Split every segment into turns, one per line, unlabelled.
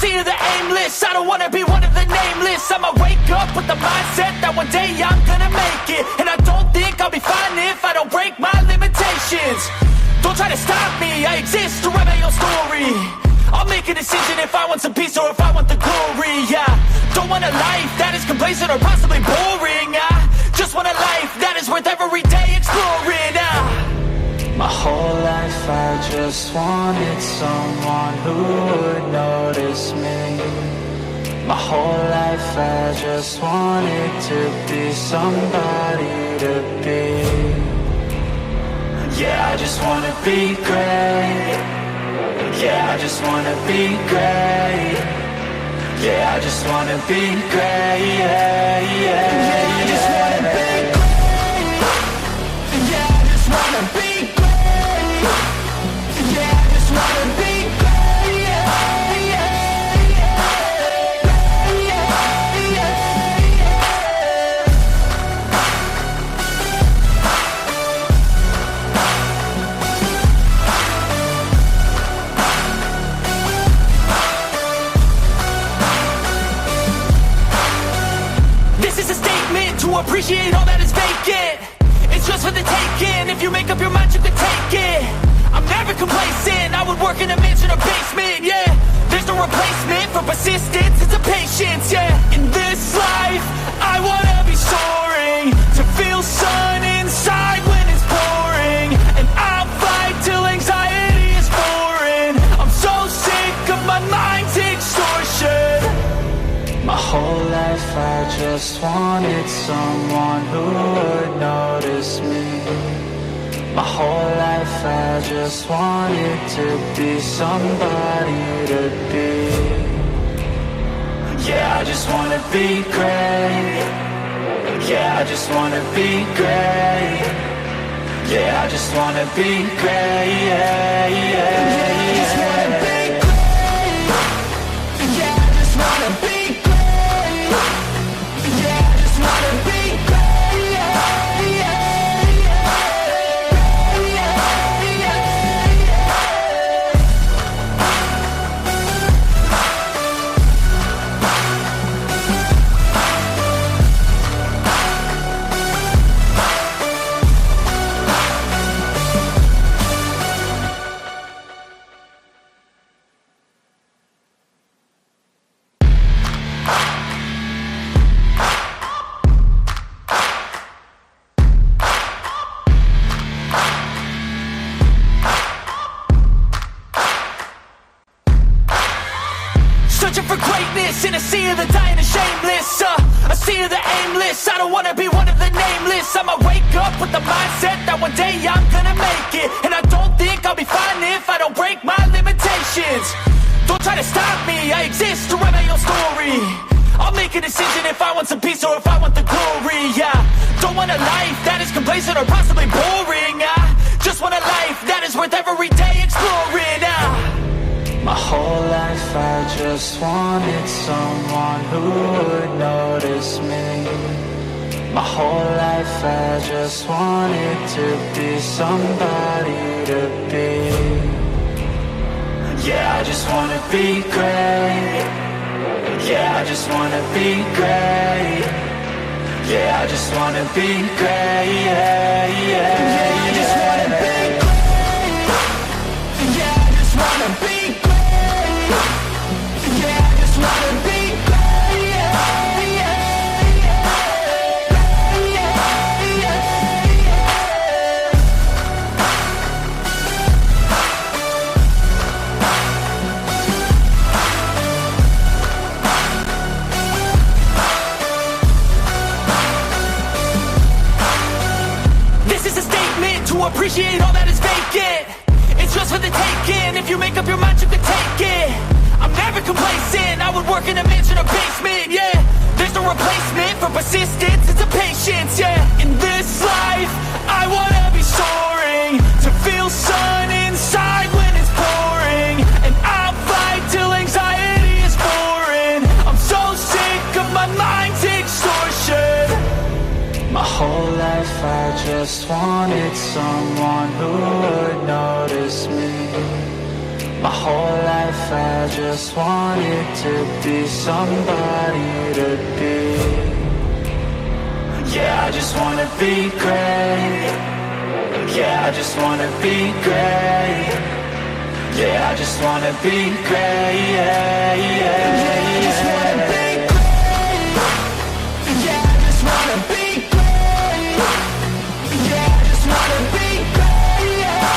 sea of the aimless. I don't wanna be one of the nameless. I'ma wake up with the mindset that one day I'm gonna make it. And I don't think I'll be fine if I don't break my limitations. Don't try to stop me, I exist to write my own story. I'll make a decision if I want some peace or if I want the glory. Yeah, don't want a life that is complacent or possibly boring. I just want a life that is worth every day exploring.
My whole life I just wanted someone who would notice me. My whole life I just wanted to be somebody to be. Yeah, I just wanna be great. Yeah, I just wanna be great. Yeah, I just wanna be great. Yeah, yeah, yeah, I just wanna be great. Yeah, I just wanna be great. Yeah, I just wanna be great. Yeah, yeah, yeah, yeah, yeah, yeah.
This is a statement to appreciate all that is vacant. It's just for the taking. If you make up your mind, you can take it. I'm never complacent. I would work in a mansion or basement, yeah. There's no replacement for persistence, it's a patience, yeah. In this life, I wanna be soaring, to feel sun inside when it's pouring. And I'll fight till anxiety is foreign. I'm so sick of my mind's extortion.
My whole life I just wanted someone who would notice me. My whole life I just wanted to be somebody to be. Yeah, I just wanna be great. Yeah, I just wanna be great. Yeah, I just wanna be great. Yeah, yeah, yeah, I just wanna be great. Yeah, I just wanna be great. Yeah, I just wanna be great. Yeah, yeah.
Searching for greatness in a sea of the dying and shameless. A sea of the aimless. I don't wanna be one of the nameless. I'ma wake up with the mindset that one day I'm gonna make it. And I don't think I'll be fine if I don't break my limitations. Don't try to stop me, I exist to write my own story. I'll make a decision if I want some peace or if I want the glory. Yeah, don't want a life that is complacent or possibly boring. I just want a life that is worth every day exploring.
My whole life I just wanted someone who would notice me. My whole life I just wanted to be somebody to be. Yeah, I just wanna be great. Yeah, I just wanna be great. Yeah, I just wanna be great. Yeah, yeah, yeah, I just wanna be great. Yeah, I just wanna be great. Yeah, I just wanna be great. Yeah, yeah, yeah, yeah, yeah.
This is a statement to appreciate all that is vacant. It's just for the taking. If you make up your mind, you can take it. I'm never complacent. I would work in a mansion or basement, yeah. There's no replacement for persistence, it's a patience, yeah. In this life, I wanna be soaring, to feel sun inside when it's pouring. And I'll fight till anxiety is foreign. I'm so sick of my mind's extortion.
My whole life I just wanted someone who would notice me. My whole life I just wanted to be somebody to be. Yeah, I just wanna be great. Yeah, I just wanna be great. Yeah, I just wanna be great. Yeah, yeah, yeah. I just wanna be great. Yeah, I just wanna be great. Yeah, I just wanna be great. Yeah,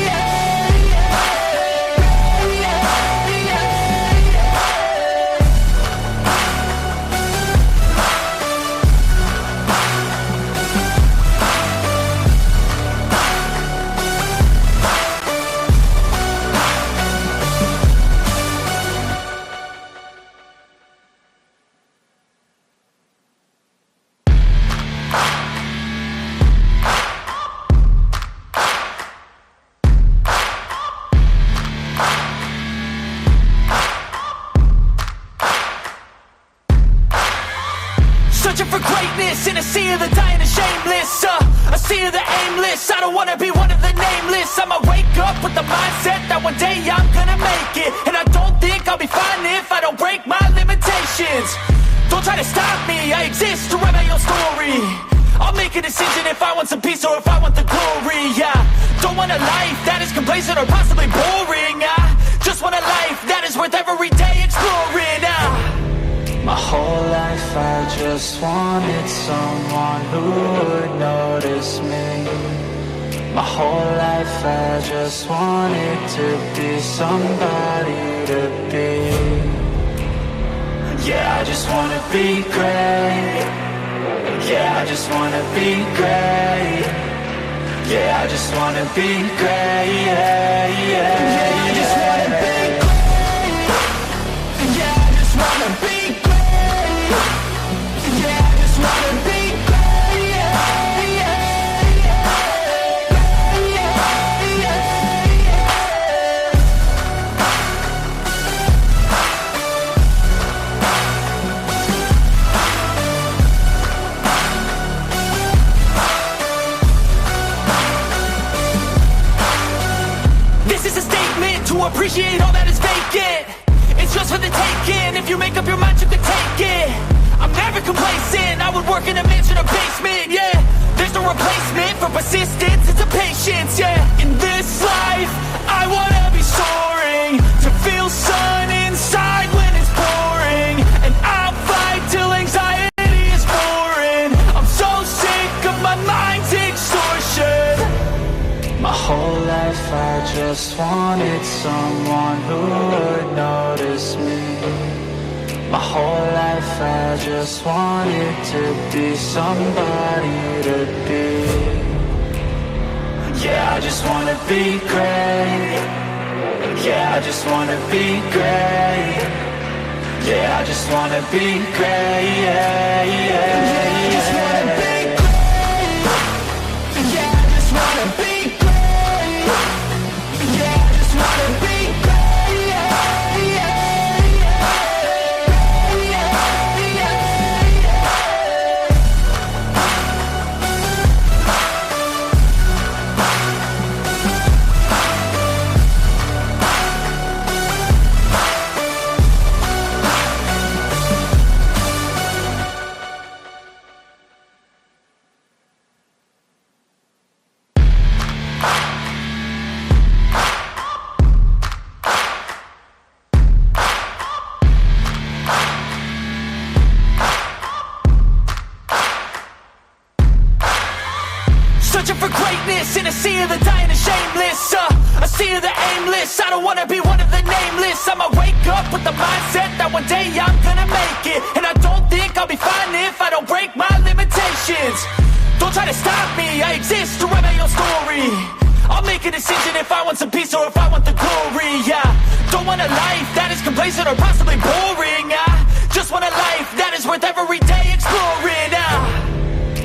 yeah, yeah. Yeah, yeah, yeah.
Searching for greatness in a sea of the dying and shameless, a sea of the aimless. I don't wanna be one of the nameless. I'ma wake up with the mindset that one day I'm gonna make it. And I don't think I'll be fine if I don't break my limitations. Don't try to stop me, I exist to write my own story. I'll make a decision if I want some peace or if I want the glory. Yeah, don't want a life that is complacent or possibly boring. I just want a life that is worth every day exploring.
My whole life I just wanted someone who would notice me. My whole life I just wanted to be somebody to be. Yeah, I just wanna be great. Yeah, I just wanna be great. Yeah, I just wanna be great. Yeah, yeah, yeah. I just wanna be great. Yeah, I just wanna be great. Yeah, I just wanna be great. Yeah, yeah, yeah. Yeah, yeah, yeah.
This is a statement to appreciate all that is vacant. It's just for the taking. If you make up your mind, you can take it. I'm never complacent. I would work in a mansion or basement. Yeah, there's no replacement for persistence. It's a patience. Yeah, in this life, I wanna be soaring, to feel sun inside when it's pouring, and I'll fight till anxiety is foreign. I'm so sick of my mind's extortion.
My whole life I just wanted someone who would notice me. My whole life I just wanted to be somebody to be. Yeah, I just wanna be great. Yeah, I just wanna be great. Yeah, I just wanna be great. Yeah, yeah, yeah. I just wanna be great. Yeah, I just wanna be great. Yeah, I just wanna be great. Yeah, yeah, yeah. Yeah, yeah, yeah.
Searching for greatness in a sea of the dying and shameless, a sea of the aimless. I don't wanna be one of the nameless. I'ma wake up with the mindset that one day I'm gonna make it. And I don't think I'll be fine if I don't break my limitations. Don't try to stop me, I exist to write my own story. I'll make a decision if I want some peace or if I want the glory. Yeah, don't want a life that is complacent or possibly boring. I just want a life that is worth every day exploring.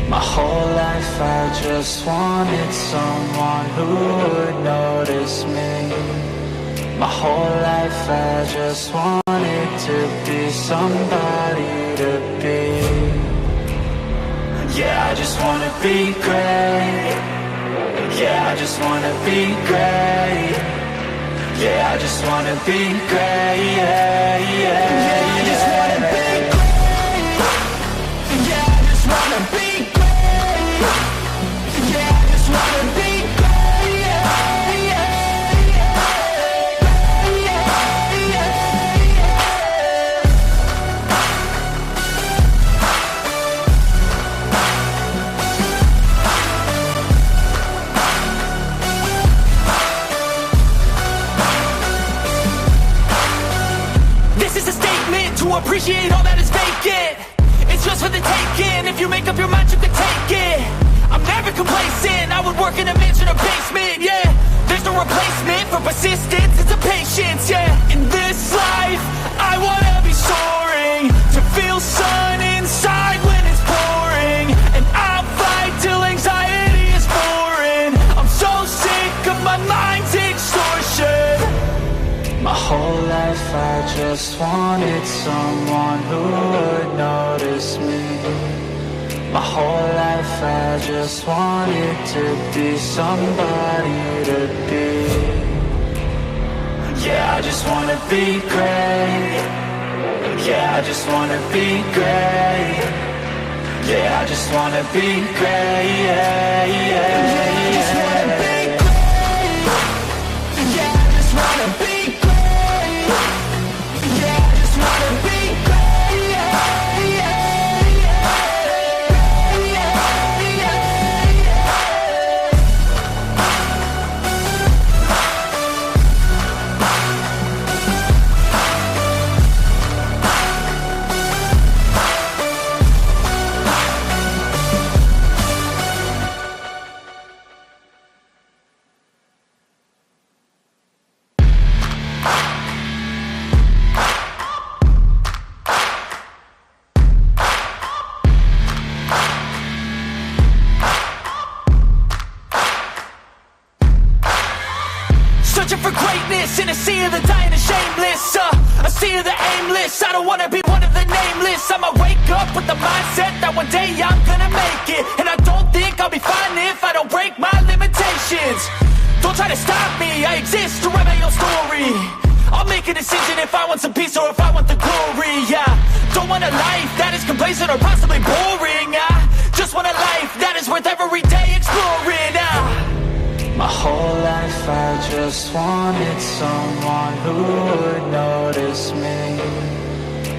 My whole life I just wanted someone who would notice me. My whole life I just wanted to be somebody to be. Yeah, I just wanna be great. Yeah, I just wanna be great. Yeah, I just wanna be great, yeah, yeah,
Yeah, I just wanna be great. Yeah, I just wanna be great. Yeah, I just wanna be great. Yeah, yeah, yeah. Yeah, yeah, yeah. This is a statement to appreciate all that is vacant. It's just for the taking. If you make up your mind, you can take it. I'm never complacent. I would work in a mansion or basement, yeah. There's no replacement for persistence, it's a patience, yeah. In this life, I wanna be soaring, to feel sun inside when it's pouring. And I'll fight till anxiety is foreign. I'm so sick of my mind's extortion.
My whole life I just wanted someone who would notice me. My whole life I just wanted to be somebody to be. Yeah, I just wanna be great. Yeah, I just wanna be great. Yeah, I just wanna be great, yeah, yeah, yeah.
I just wanna be great. Yeah, I just wanna be great. Yeah, I just wanna be great. Yeah, yeah, yeah. Yeah, yeah, yeah. Searching for greatness in a sea of the dying and shameless, a sea of the aimless. I don't wanna be one of the nameless. I'ma wake up with the mindset that one day I'm gonna make it. And I don't think I'll be fine if I don't break my limitations. Don't try to stop me, I exist to write my own story. I'll make a decision if I want some peace or if I want the glory, yeah. Don't want a life that is complacent or possibly boring. I just want a life that is worth every day exploring.
My whole life I just wanted someone who would notice me.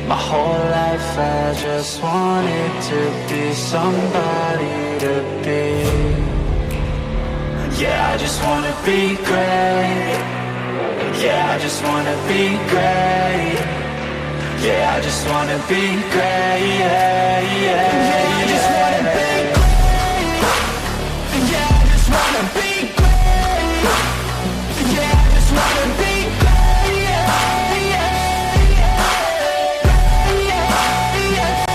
My whole life I just wanted to be somebody to be. Yeah, I just wanna be great. Yeah, I just wanna be great. Yeah, I just wanna be great, yeah, yeah.
Yeah, I just wanna be great. Yeah, I just wanna be great. Yeah, I just wanna be great. Yeah, yeah, yeah. Yeah, yeah, yeah.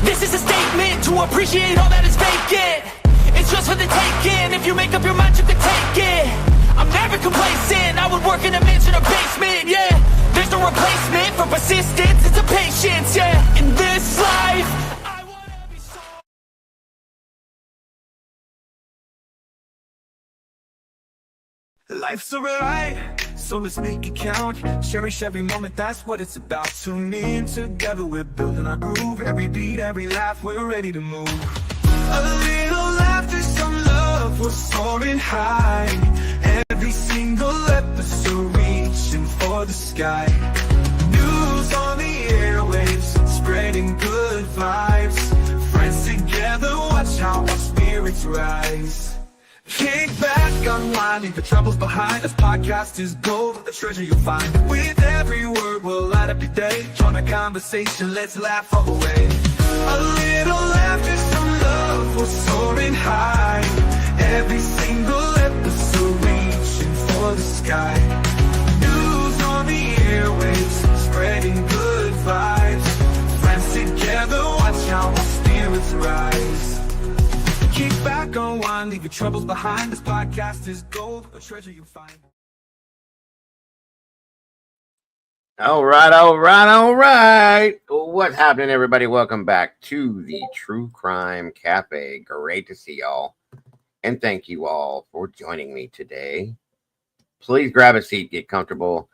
This is a statement to appreciate all that is vacant. It's just for the taking. If you make up your mind, you can take it. I'm never complacent. I would work in a mansion or basement, yeah. There's no replacement for persistence, it's a patience, yeah. In this life, I wanna be so.
Life's a ride, so let's make it count. Cherish every moment, that's what it's about. Tune in together, we're building our groove. Every beat, every laugh, we're ready to move. A little laughter, some love, we're soaring high. Every single episode, reaching for the sky. News on the airwaves, spreading good vibes. Friends together, watch how our spirits rise. Kick back, unwind, leave the troubles behind. This podcast is gold, the treasure you'll find. With every word, we'll light up your day. Join a conversation, let's laugh all the way. A little laughter, some love, we're soaring high. Every single episode, reaching for the sky. News on the airwaves, spreading good vibes. Friends together, watch how our spirits rise. Kick back, unwind, leave your troubles behind. This podcast is gold, a treasure you'll find.
All right, all right, all right. What's happening, everybody? Welcome back to the True Crime Cafe. Great to see y'all. And thank you all for joining me today. Please grab a seat, get comfortable.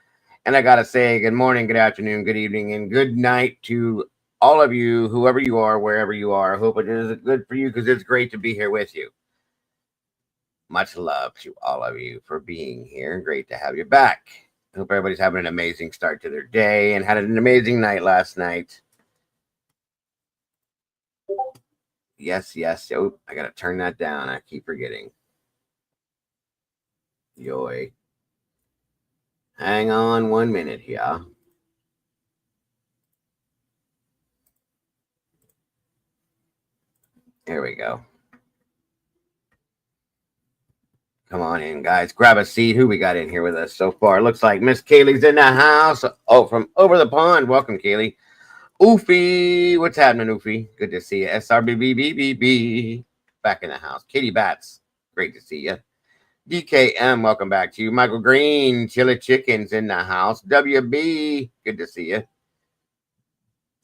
And I got to say good morning, good afternoon, good evening, and good night to all of you, whoever you are, wherever you are. I hope it is good for you because it's great to be here with you. Much love to all of you for being here. Great to have you back. I hope everybody's having an amazing start to their day and had an amazing night last night. Yes, yes. Oh, I got to turn that down. I keep forgetting. Yoy. Hang on 1 minute here. There we go. Come on in, guys. Grab a seat. Who we got in here with us so far? Looks like Miss Kaylee's in the house. Oh, from over the pond. Welcome, Kaylee. Oofy. What's happening, Oofy? Good to see you. SRBBBBB. Back in the house. Katie Batts. Great to see you. DKM, welcome back to you. Michael Green, Chili Chickens in the house. WB, good to see you.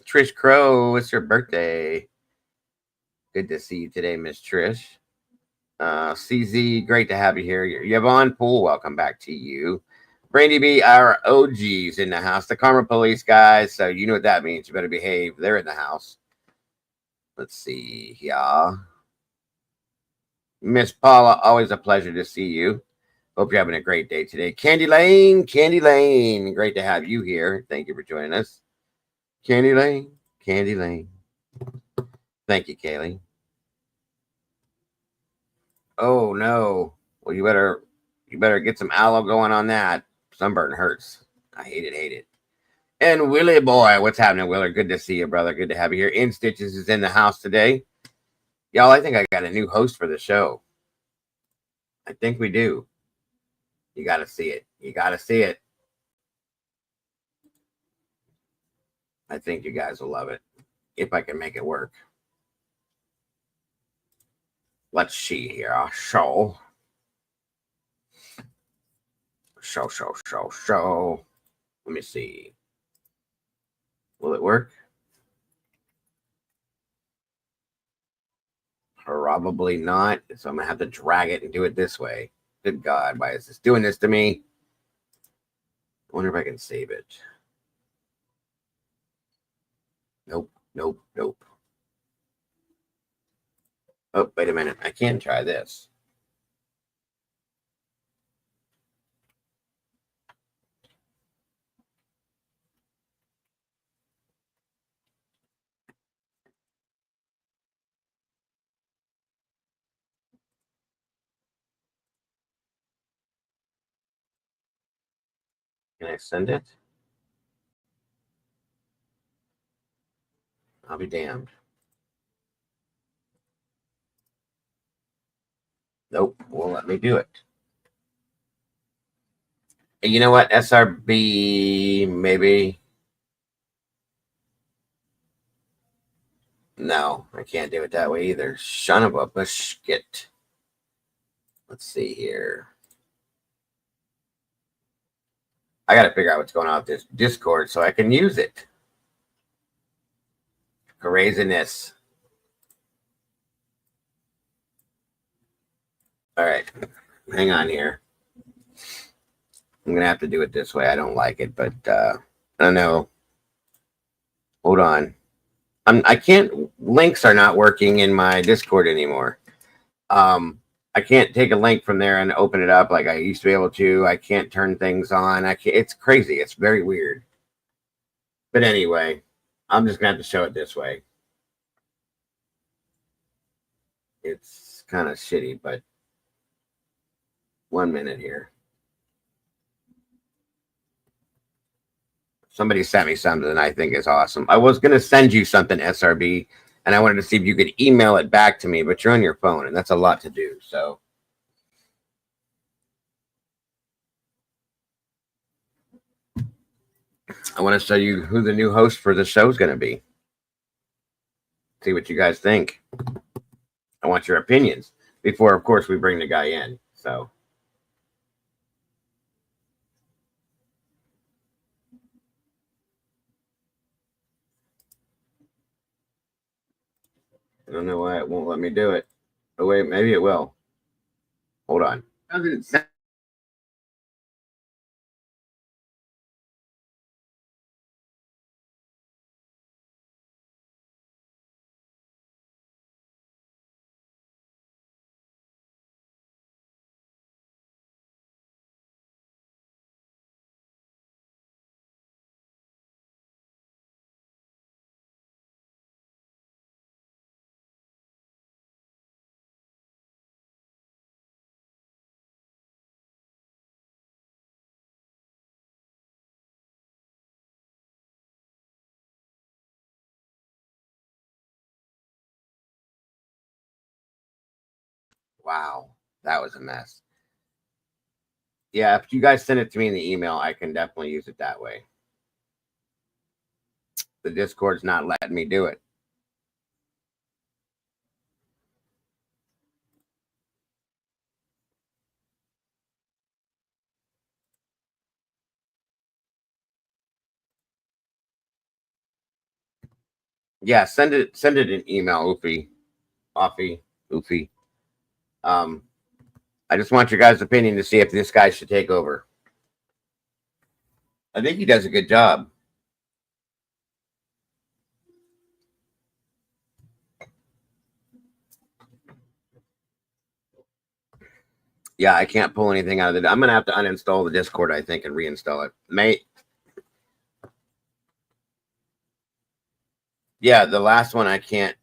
Trish Crow, it's your birthday. Good to see you today, Miss Trish. CZ, great to have you here. Yvonne Poole, welcome back to you. Brandy B, our OGs in the house. The Karma Police guys, so you know what that means. You better behave. They're in the house. Let's see, y'all. Miss Paula, always a pleasure to see you. Hope you're having a great day today. Candy Lane, great to have you here. Thank you for joining us. Candy Lane. Thank you, Kaylee. Oh no. Well, you better get some aloe going on that. Sunburn hurts. I hate it. And Willie boy, what's happening, Willer? Good to see you, brother. Good to have you here. In Stitches is in the house today. Y'all, I think I got a new host for the show. I think we do. You got to see it. I think you guys will love it if I can make it work. Let's see here. Show. Let me see. Will it work? Probably not. So I'm going to have to drag it and do it this way. Good God, why is this doing this to me? I wonder if I can save it. Nope. Oh, wait a minute. I can try this. Can I send it? I'll be damned. Nope, won't let me do it. You know what? SRB, maybe. No, I can't do it that way either. Son of a biscuit. Let's see here. I got to figure out what's going on with this Discord so I can use it. Craziness. All right. Hang on here. I'm going to have to do it this way. I don't like it, but I don't know. Hold on. I can't. Links are not working in my Discord anymore. I can't take a link from there and open it up like I used to be able to. I can't turn things on. It's crazy. It's very weird. But anyway, I'm just going to have to show it this way. It's kind of shitty, but 1 minute here. Somebody sent me something I think is awesome. I was going to send you something, SRB, and I wanted to see if you could email it back to me, but you're on your phone, and that's a lot to do. So I want to show you who the new host for the show is going to be. See what you guys think. I want your opinions before, of course, we bring the guy in. So I don't know why it won't let me do it. Oh, wait, maybe it will. Hold on. Doesn't it sound? Wow, that was a mess. Yeah, if you guys send it to me in the email, I can definitely use it that way. The Discord's not letting me do it. Yeah, send it an email, Oofy. I just want your guys' opinion to see if this guy should take over. I think he does a good job. Yeah, I can't pull anything out of it. I'm gonna have to uninstall the Discord, I think, and reinstall it. Mate. Yeah, the last one I can't.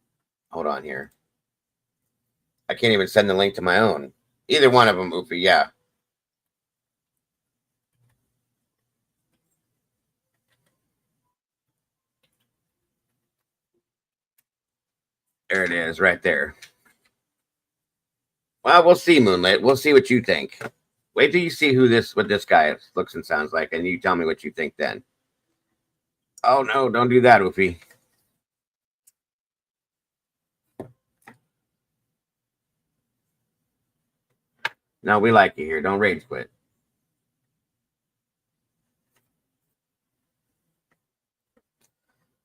Hold on here. I can't even send the link to my own. Either one of them, Oofy. Yeah. There it is, right there. Well, we'll see, Moonlit. We'll see what you think. Wait till you see what this guy looks and sounds like, and you tell me what you think then. Oh no, don't do that, Oofy. No, we like you here. Don't rage quit.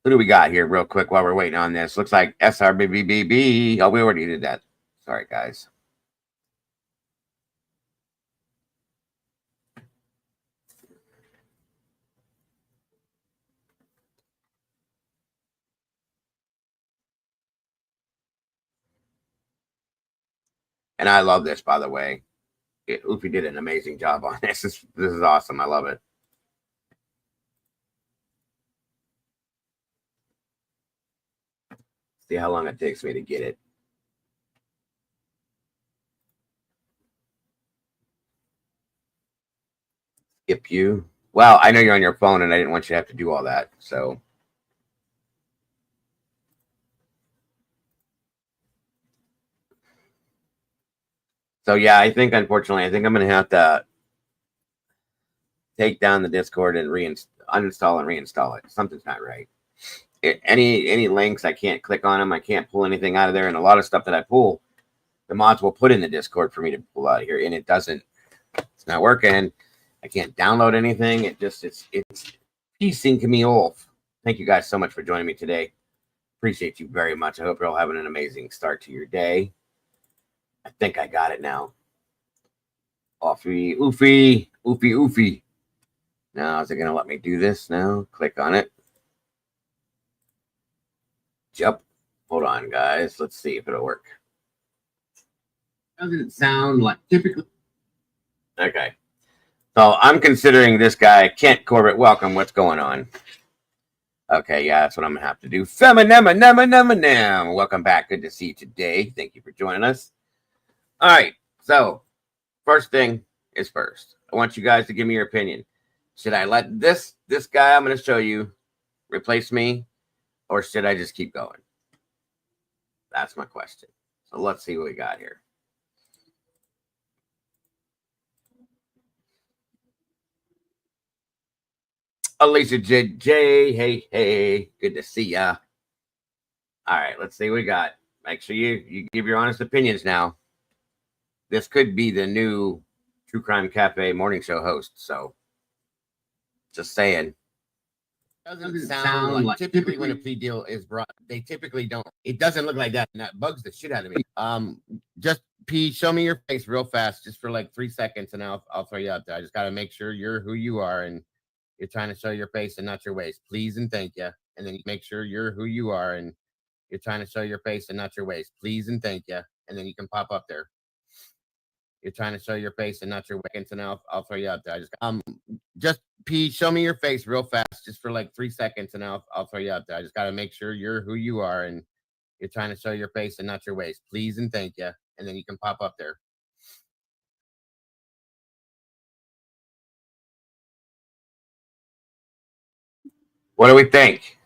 Who do we got here, real quick, while we're waiting on this? Looks like SRBBBB. Oh, we already did that. Sorry, guys. And I love this, by the way. Oofy did an amazing job on this. This is awesome. I love it. See how long it takes me to get it. Skip you. Well, I know you're on your phone, and I didn't want you to have to do all that. So yeah, I think unfortunately, I think I'm gonna have to take down the Discord and uninstall and reinstall it. Something's not right. Any links, I can't click on them. I can't pull anything out of there, and a lot of stuff that I pull, the mods will put in the Discord for me to pull out of here, and it doesn't. It's not working. I can't download anything. It's piecing me off. Thank you guys so much for joining me today. Appreciate you very much. I hope you're all having an amazing start to your day. I think I got it now. Oofy. Now, is it going to let me do this now? Click on it. Yep. Hold on, guys. Let's see if it'll work. Doesn't it sound like typically? Okay. So I'm considering this guy, Kent Corbett. Welcome. What's going on? Okay, yeah, that's what I'm going to have to do. Feminam. Welcome back. Good to see you today. Thank you for joining us. All right. So first thing is first. I want you guys to give me your opinion. Should I let this guy I'm going to show you replace me, or should I just keep going? That's my question. So let's see what we got here. Alicia J. Hey. Good to see ya. All right, let's see what we got. Make sure you give your honest opinions now. This could be the new True Crime Cafe morning show host. So just saying. Doesn't sound like typically when a plea deal is brought, they typically don't. It doesn't look like that, and that bugs the shit out of me. Just P, show me your face real fast, just for like 3 seconds, and I'll throw you out there. I just got to make sure you're who you are, and you're trying to show your face and not your waist, please and thank you. And then you make sure you're who you are, and you're trying to show your face and not your waist, please and thank you. And then you can pop up there. You're trying to show your face and not your waist, and I'll throw you out there. I just P, show me your face real fast, just for like 3 seconds, and I'll throw you out there. I just got to make sure you're who you are, and you're trying to show your face and not your waist, please and thank you. And then you can pop up there. What do we think?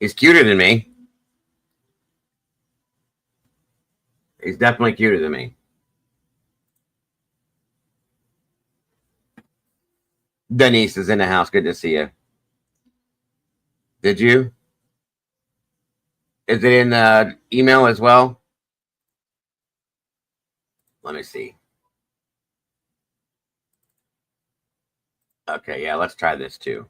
He's cuter than me. He's definitely cuter than me. Denise is in the house. Good to see you. Did you? Is it in the email as well? Let me see. Okay, yeah, let's try this too.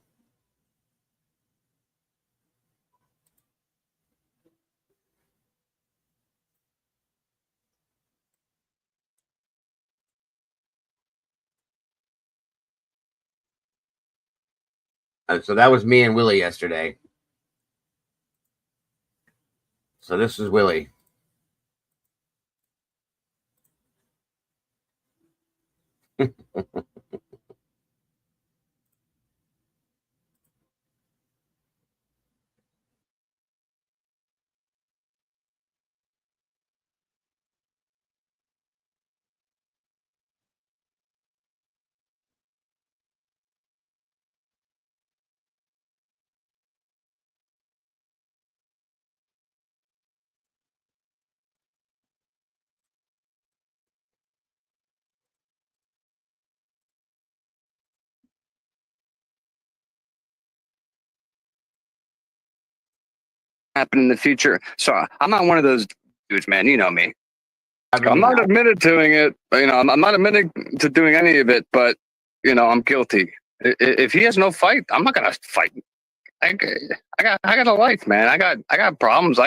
So that was me and Willie yesterday. So this is Willie.
Happen in the future. So I'm not one of those dudes, man. You know me. I'm not admitted to doing it. I'm not admitting to doing any of it, but I'm guilty. If he has no fight, I'm not gonna fight. I got a life, man. I got problems.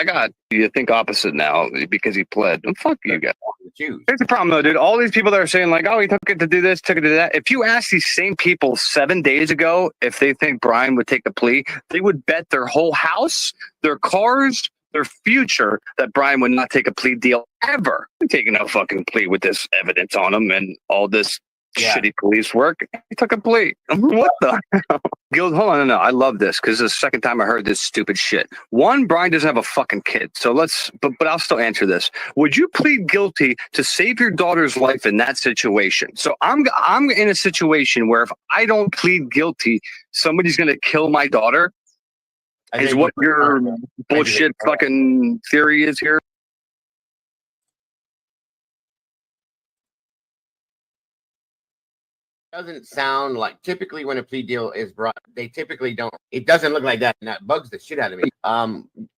You think opposite now because he pled. Well, fuck you guys. Here's the problem though, dude. All these people that are saying like, oh, he took it to do this, took it to that. If you ask these same people 7 days ago if they think Brian would take a plea, they would bet their whole house, their cars, their future that Brian would not take a plea deal ever. I'm taking a fucking plea with this evidence on him and all this shitty police work. He took a plea. What the hell? Hold on, no. I love this because this is the second time I heard this stupid shit. One, Brian doesn't have a fucking kid. So but I'll still answer this. Would you plead guilty to save your daughter's life in that situation? So I'm in a situation where if I don't plead guilty, somebody's going to kill my daughter. Is what your bullshit fucking theory is here?
Doesn't sound like typically when a plea deal is brought, they typically don't. It doesn't look like that, and that bugs the shit out of me.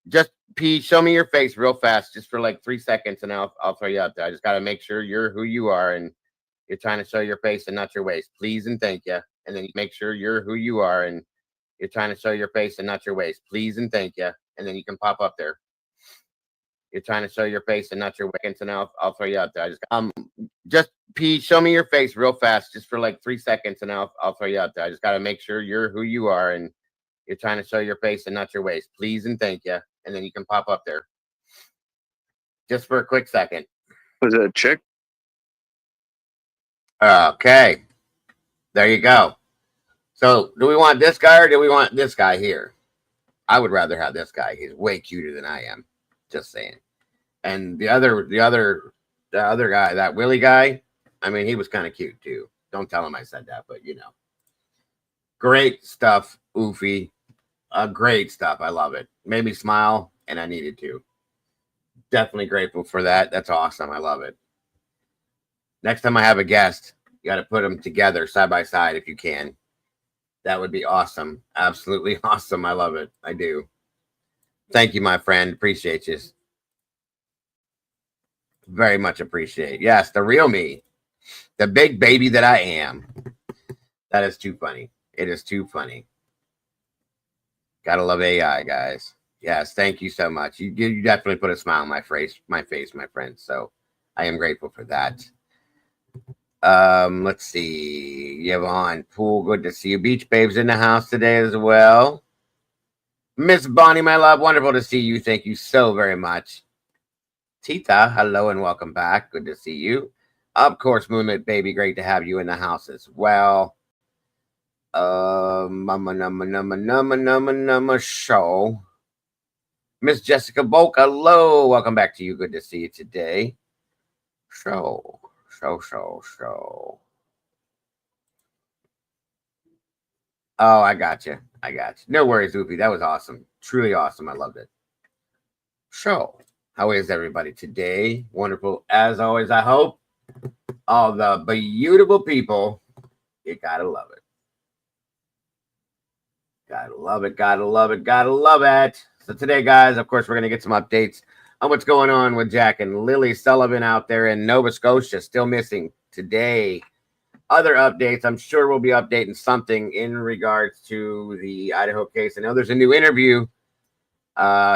Just P, show me your face real fast, just for like 3 seconds, and I'll throw you out there. I just got to make sure you're who you are, and you're trying to show your face and not your waist, please and thank you. And then you make sure you're who you are, and you're trying to show your face and not your waist, please and thank you. And then you can pop up there. You're trying to show your face and not your waist, and I'll throw you out there. I just P, show me your face real fast, just for like 3 seconds, and I'll throw you out there. I just got to make sure you're who you are, and you're trying to show your face and not your waist, please and thank you. And then you can pop up there. Just for a quick second.
Was it a chick?
Okay. There you go. So do we want this guy or do we want this guy here? I would rather have this guy. He's way cuter than I am. Just saying. And the other guy, that Willie guy, I mean, he was kind of cute too. Don't tell him I said that, but great stuff, Oofy. Great stuff. I love it. Made me smile, and I needed to. Definitely grateful for that. That's awesome. I love it. Next time I have a guest, you got to put them together side by side if you can. That would be awesome. Absolutely awesome. I love it. I do. Thank you, my friend. Appreciate you. Very much appreciate. Yes, the real me. The big baby that I am. That is too funny. It is too funny. Gotta love AI, guys. Yes, thank you so much. You definitely put a smile on my face, my friend. So I am grateful for that. Let's see. Yvonne Pool, good to see you. Beach Babes in the house today as well. Miss Bonnie, my love, wonderful to see you. Thank you so very much. Tita, hello and welcome back. Good to see you. Of course, Moonlit Baby, great to have you in the house as well. Mama show. Miss Jessica Bulk, hello. Welcome back to you. Good to see you today. Show. Oh, I got you. No worries, Oopie. That was awesome. Truly awesome. I loved it. Show. How is everybody today? Wonderful as always, I hope. All the beautiful people. You gotta love it. Gotta love it. So today, guys, of course, we're gonna get some updates on what's going on with Jack and Lilly Sullivan out there in Nova Scotia, still missing today. Other updates, I'm sure we'll be updating something in regards to the Idaho case. I know there's a new interview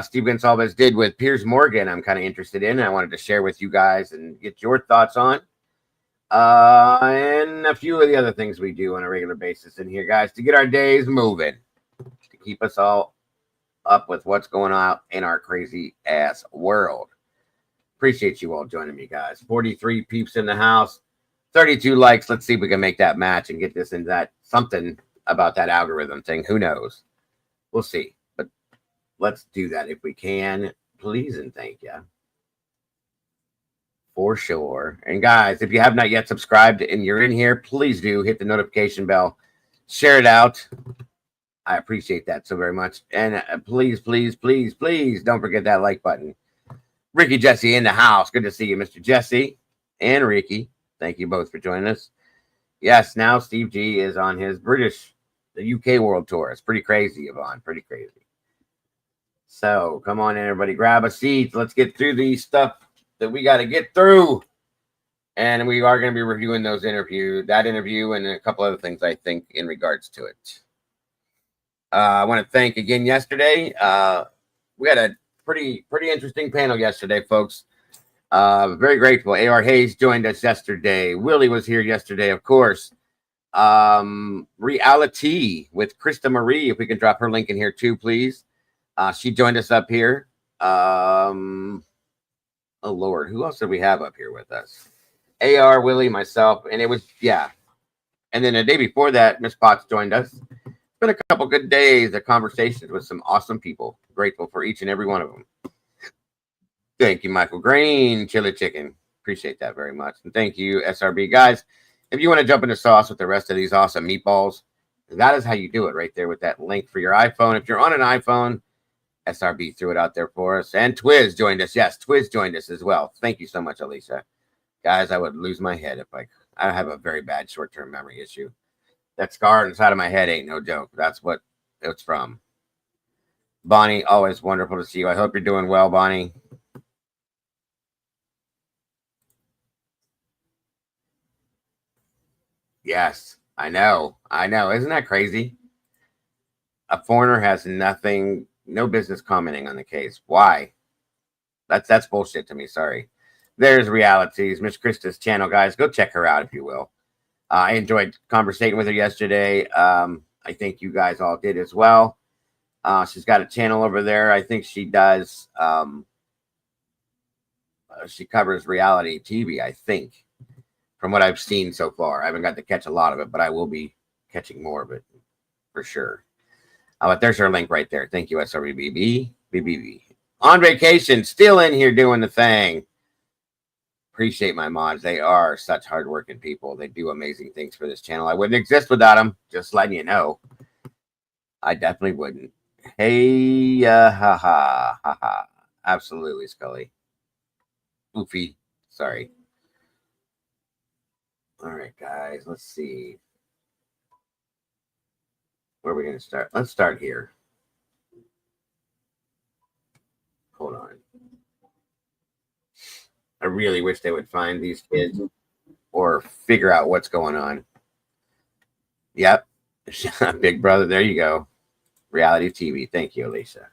Steve Gonsalves did with Piers Morgan. I'm kind of interested in. I wanted to share with you guys and get your thoughts on. And a few of the other things we do on a regular basis in here, guys, to get our days moving, to keep us all up with what's going on in our crazy ass world. Appreciate you all joining me, guys. 43 peeps in the house, 32 likes. Let's see if we can make that match and get this into that something about that algorithm thing. Who knows? We'll see. But let's do that if we can. Please and thank you. For sure. And guys, if you have not yet subscribed and you're in here, please do hit the notification bell. Share it out. I appreciate that so very much. And please don't forget that like button. Ricky Jesse in the house. Good to see you, Mr. Jesse and Ricky. Thank you both for joining us. Yes, now Steve G is on his the UK World Tour. It's pretty crazy, Yvonne. Pretty crazy. So come on in, everybody. Grab a seat. Let's get through these stuff that we got to get through. And we are going to be reviewing that interview and a couple other things, I think, in regards to it. I want to thank again yesterday. We had a pretty interesting panel yesterday, folks. Very grateful. A.R. Hayes joined us yesterday. Willie was here yesterday, of course. Reality with Krista Marie. If we can drop her link in here too, please. She joined us up here. Oh, Lord. Who else did we have up here with us? A.R., Willie, myself. And it was, yeah. And then the day before that, Miss Potts joined us. It's been a couple good days of conversations with some awesome people. Grateful for each and every one of them. Thank you, Michael Green, Chili Chicken. Appreciate that very much. And thank you, SRB. Guys, if you want to jump into sauce with the rest of these awesome meatballs, that is how you do it right there with that link for your iPhone. If you're on an iPhone, SRB threw it out there for us. And Twiz joined us. Yes, Twiz joined us as well. Thank you so much, Alicia. Guys, I would lose my head if I have a very bad short-term memory issue. That scar inside of my head ain't no joke. That's what it's from. Bonnie, always wonderful to see you. I hope you're doing well, Bonnie. Yes, I know. Isn't that crazy? A foreigner has no business commenting on the case. Why? That's bullshit to me. Sorry. There's Realities, Miss Krista's channel, guys. Go check her out if you will. I enjoyed conversating with her yesterday. I think you guys all did as well. She's got a channel over there. I think she does. She covers reality TV, I think, from what I've seen so far. I haven't got to catch a lot of it, but I will be catching more of it for sure. But there's her link right there. Thank you, SRBBB. BBB. On vacation, still in here doing the thing. Appreciate my mods. They are such hardworking people. They do amazing things for this channel. I wouldn't exist without them. Just letting you know. I definitely wouldn't. Hey, ha. Absolutely, Scully. Oofy. Sorry. All right, guys. Let's see. Where are we going to start? Let's start here. Hold on. I really wish they would find these kids or figure out what's going on. Yep. Big brother. There you go. reality TV. Thank you, Alicia.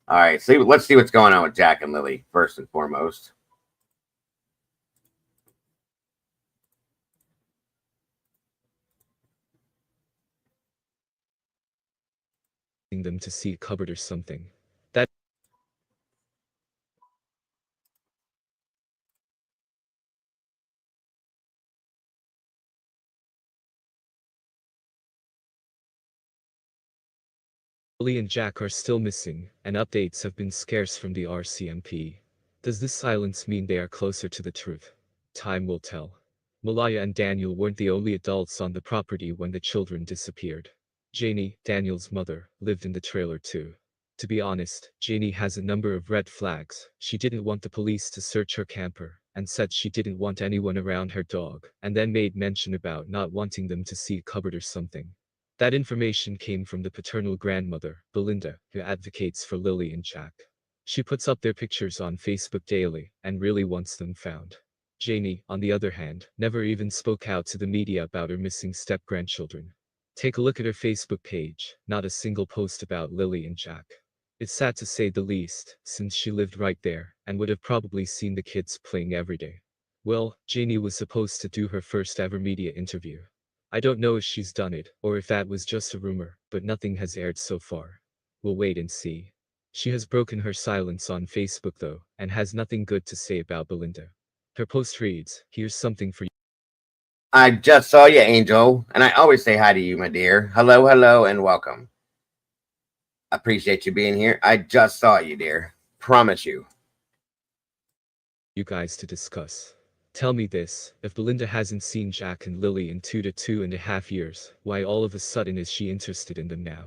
All right, so let's see what's going on with Jack and Lily first and foremost.
Them to see a cupboard or something. That Lily and Jack are still missing, and updates have been scarce from the RCMP. Does this silence mean they are closer to the truth? Time will tell. Malaya and Daniel weren't the only adults on the property when the children disappeared. Janie, Daniel's mother, lived in the trailer too. To be honest, Janie has a number of red flags. She didn't want the police to search her camper, and said she didn't want anyone around her dog, and then made mention about not wanting them to see a cupboard or something. That information came from the paternal grandmother, Belinda, who advocates for Lily and Jack. She puts up their pictures on Facebook daily, and really wants them found. Janie, on the other hand, never even spoke out to the media about her missing step-grandchildren. Take a look at her Facebook page, not a single post about Lily and Jack. It's sad to say the least, since she lived right there, and would have probably seen the kids playing every day. Well, Janie was supposed to do her first ever media interview. I don't know if she's done it, or if that was just a rumor, but nothing has aired so far. We'll wait and see. She has broken her silence on Facebook though, and has nothing good to say about Belinda. Her post reads, "Here's something for you."
I just saw you, Angel, and I always say hi to you, my dear. Hello, hello, and welcome. I appreciate you being here. I just saw you, dear. Promise you.
You guys to discuss. Tell me this, if Belinda hasn't seen Jack and Lily in 2 to 2.5 years, why all of a sudden is she interested in them now?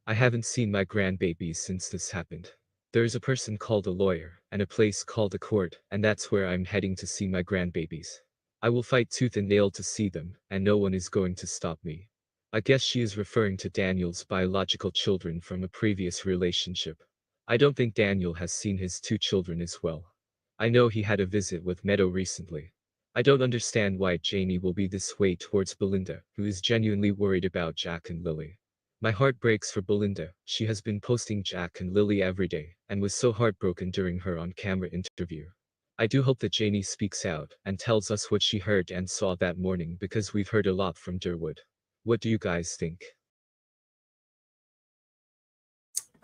I haven't seen my grandbabies since this happened. There's a person called a lawyer, and a place called a court, and that's where I'm heading to see my grandbabies. I will fight tooth and nail to see them, and no one is going to stop me. I guess she is referring to Daniel's biological children from a previous relationship. I don't think Daniel has seen his 2 children as well. I know he had a visit with Meadow recently. I don't understand why Janie will be this way towards Belinda, who is genuinely worried about Jack and Lily. My heart breaks for Belinda. She has been posting Jack and Lily every day, and was so heartbroken during her on-camera interview. I do hope that Janie speaks out, and tells us what she heard and saw that morning, because we've heard a lot from Durwood. What do you guys think?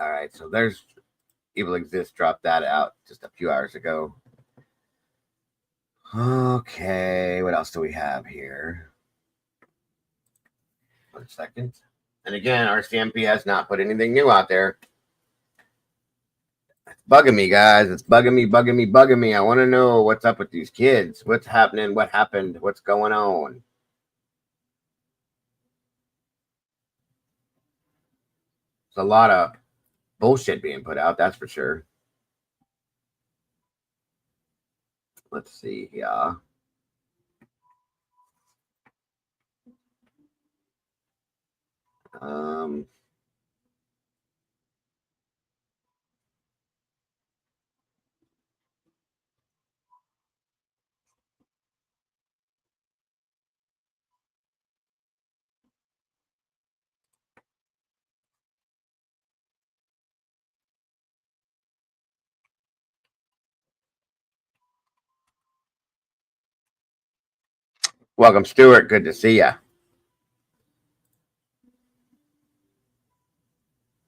All right, so there's Evil Exists dropped that out just a few hours ago. Okay, what else do we have here? 1 second. And again, RCMP has not put anything new out there. It's bugging me, guys. It's bugging me, bugging me, bugging me. I want to know what's up with these kids. What's happening? What happened? What's going on? There's a lot of bullshit being put out, that's for sure. Let's see here. Um, welcome, Stuart. Good to see you.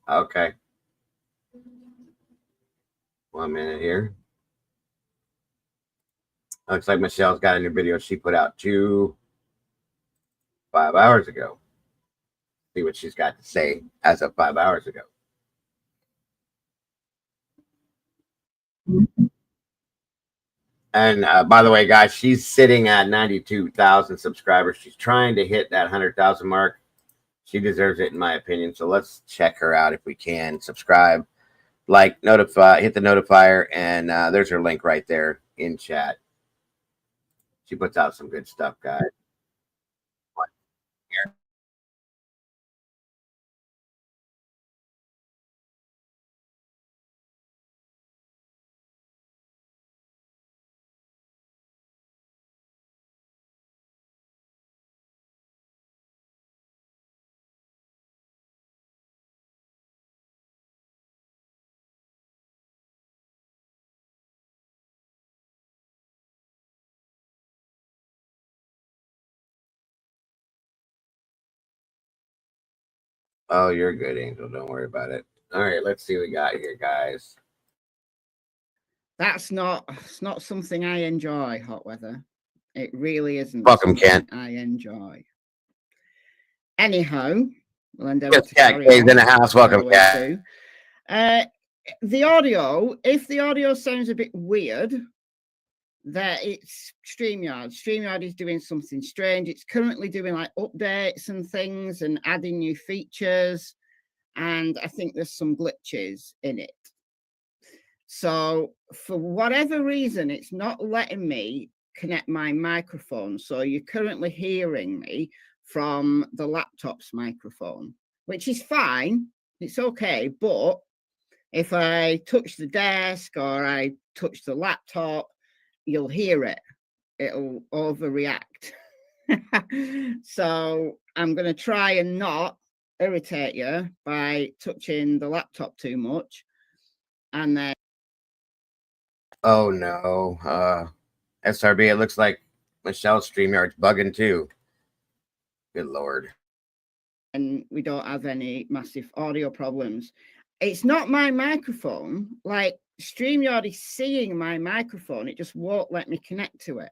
Okay. 1 minute here. Looks like Michelle's got a new video she put out 5 hours ago. See what she's got to say as of 5 hours ago. And by the way, guys, she's sitting at 92,000 subscribers. She's trying to hit that 100,000 mark. She deserves it, in my opinion. So let's check her out if we can. Subscribe, like, notify, hit the notifier, and there's her link right there in chat. She puts out some good stuff, guys. Oh, you're good, Angel. Don't worry about it. All right, let's see what we got here, guys.
It's not something I enjoy, hot weather. It really isn't.
Welcome, Ken.
I enjoy. Anyhow, we'll endeavor to
Cat
carry
K's
on.
in the house. Welcome, Cat.
The audio, if the audio sounds a bit weird, that it's StreamYard. StreamYard is doing something strange. It's currently doing like updates and things and adding new features. And I think there's some glitches in it. So for whatever reason, it's not letting me connect my microphone. So you're currently hearing me from the laptop's microphone, which is fine. It's okay. But if I touch the desk or I touch the laptop, you'll hear it. It'll overreact. So I'm going to try and not irritate you by touching the laptop too much. And then
oh no, SRB, it looks like Michelle's StreamYard's bugging too. Good Lord.
And we don't have any massive audio problems. It's not my microphone. Like StreamYard is seeing my microphone. It just won't let me connect to it.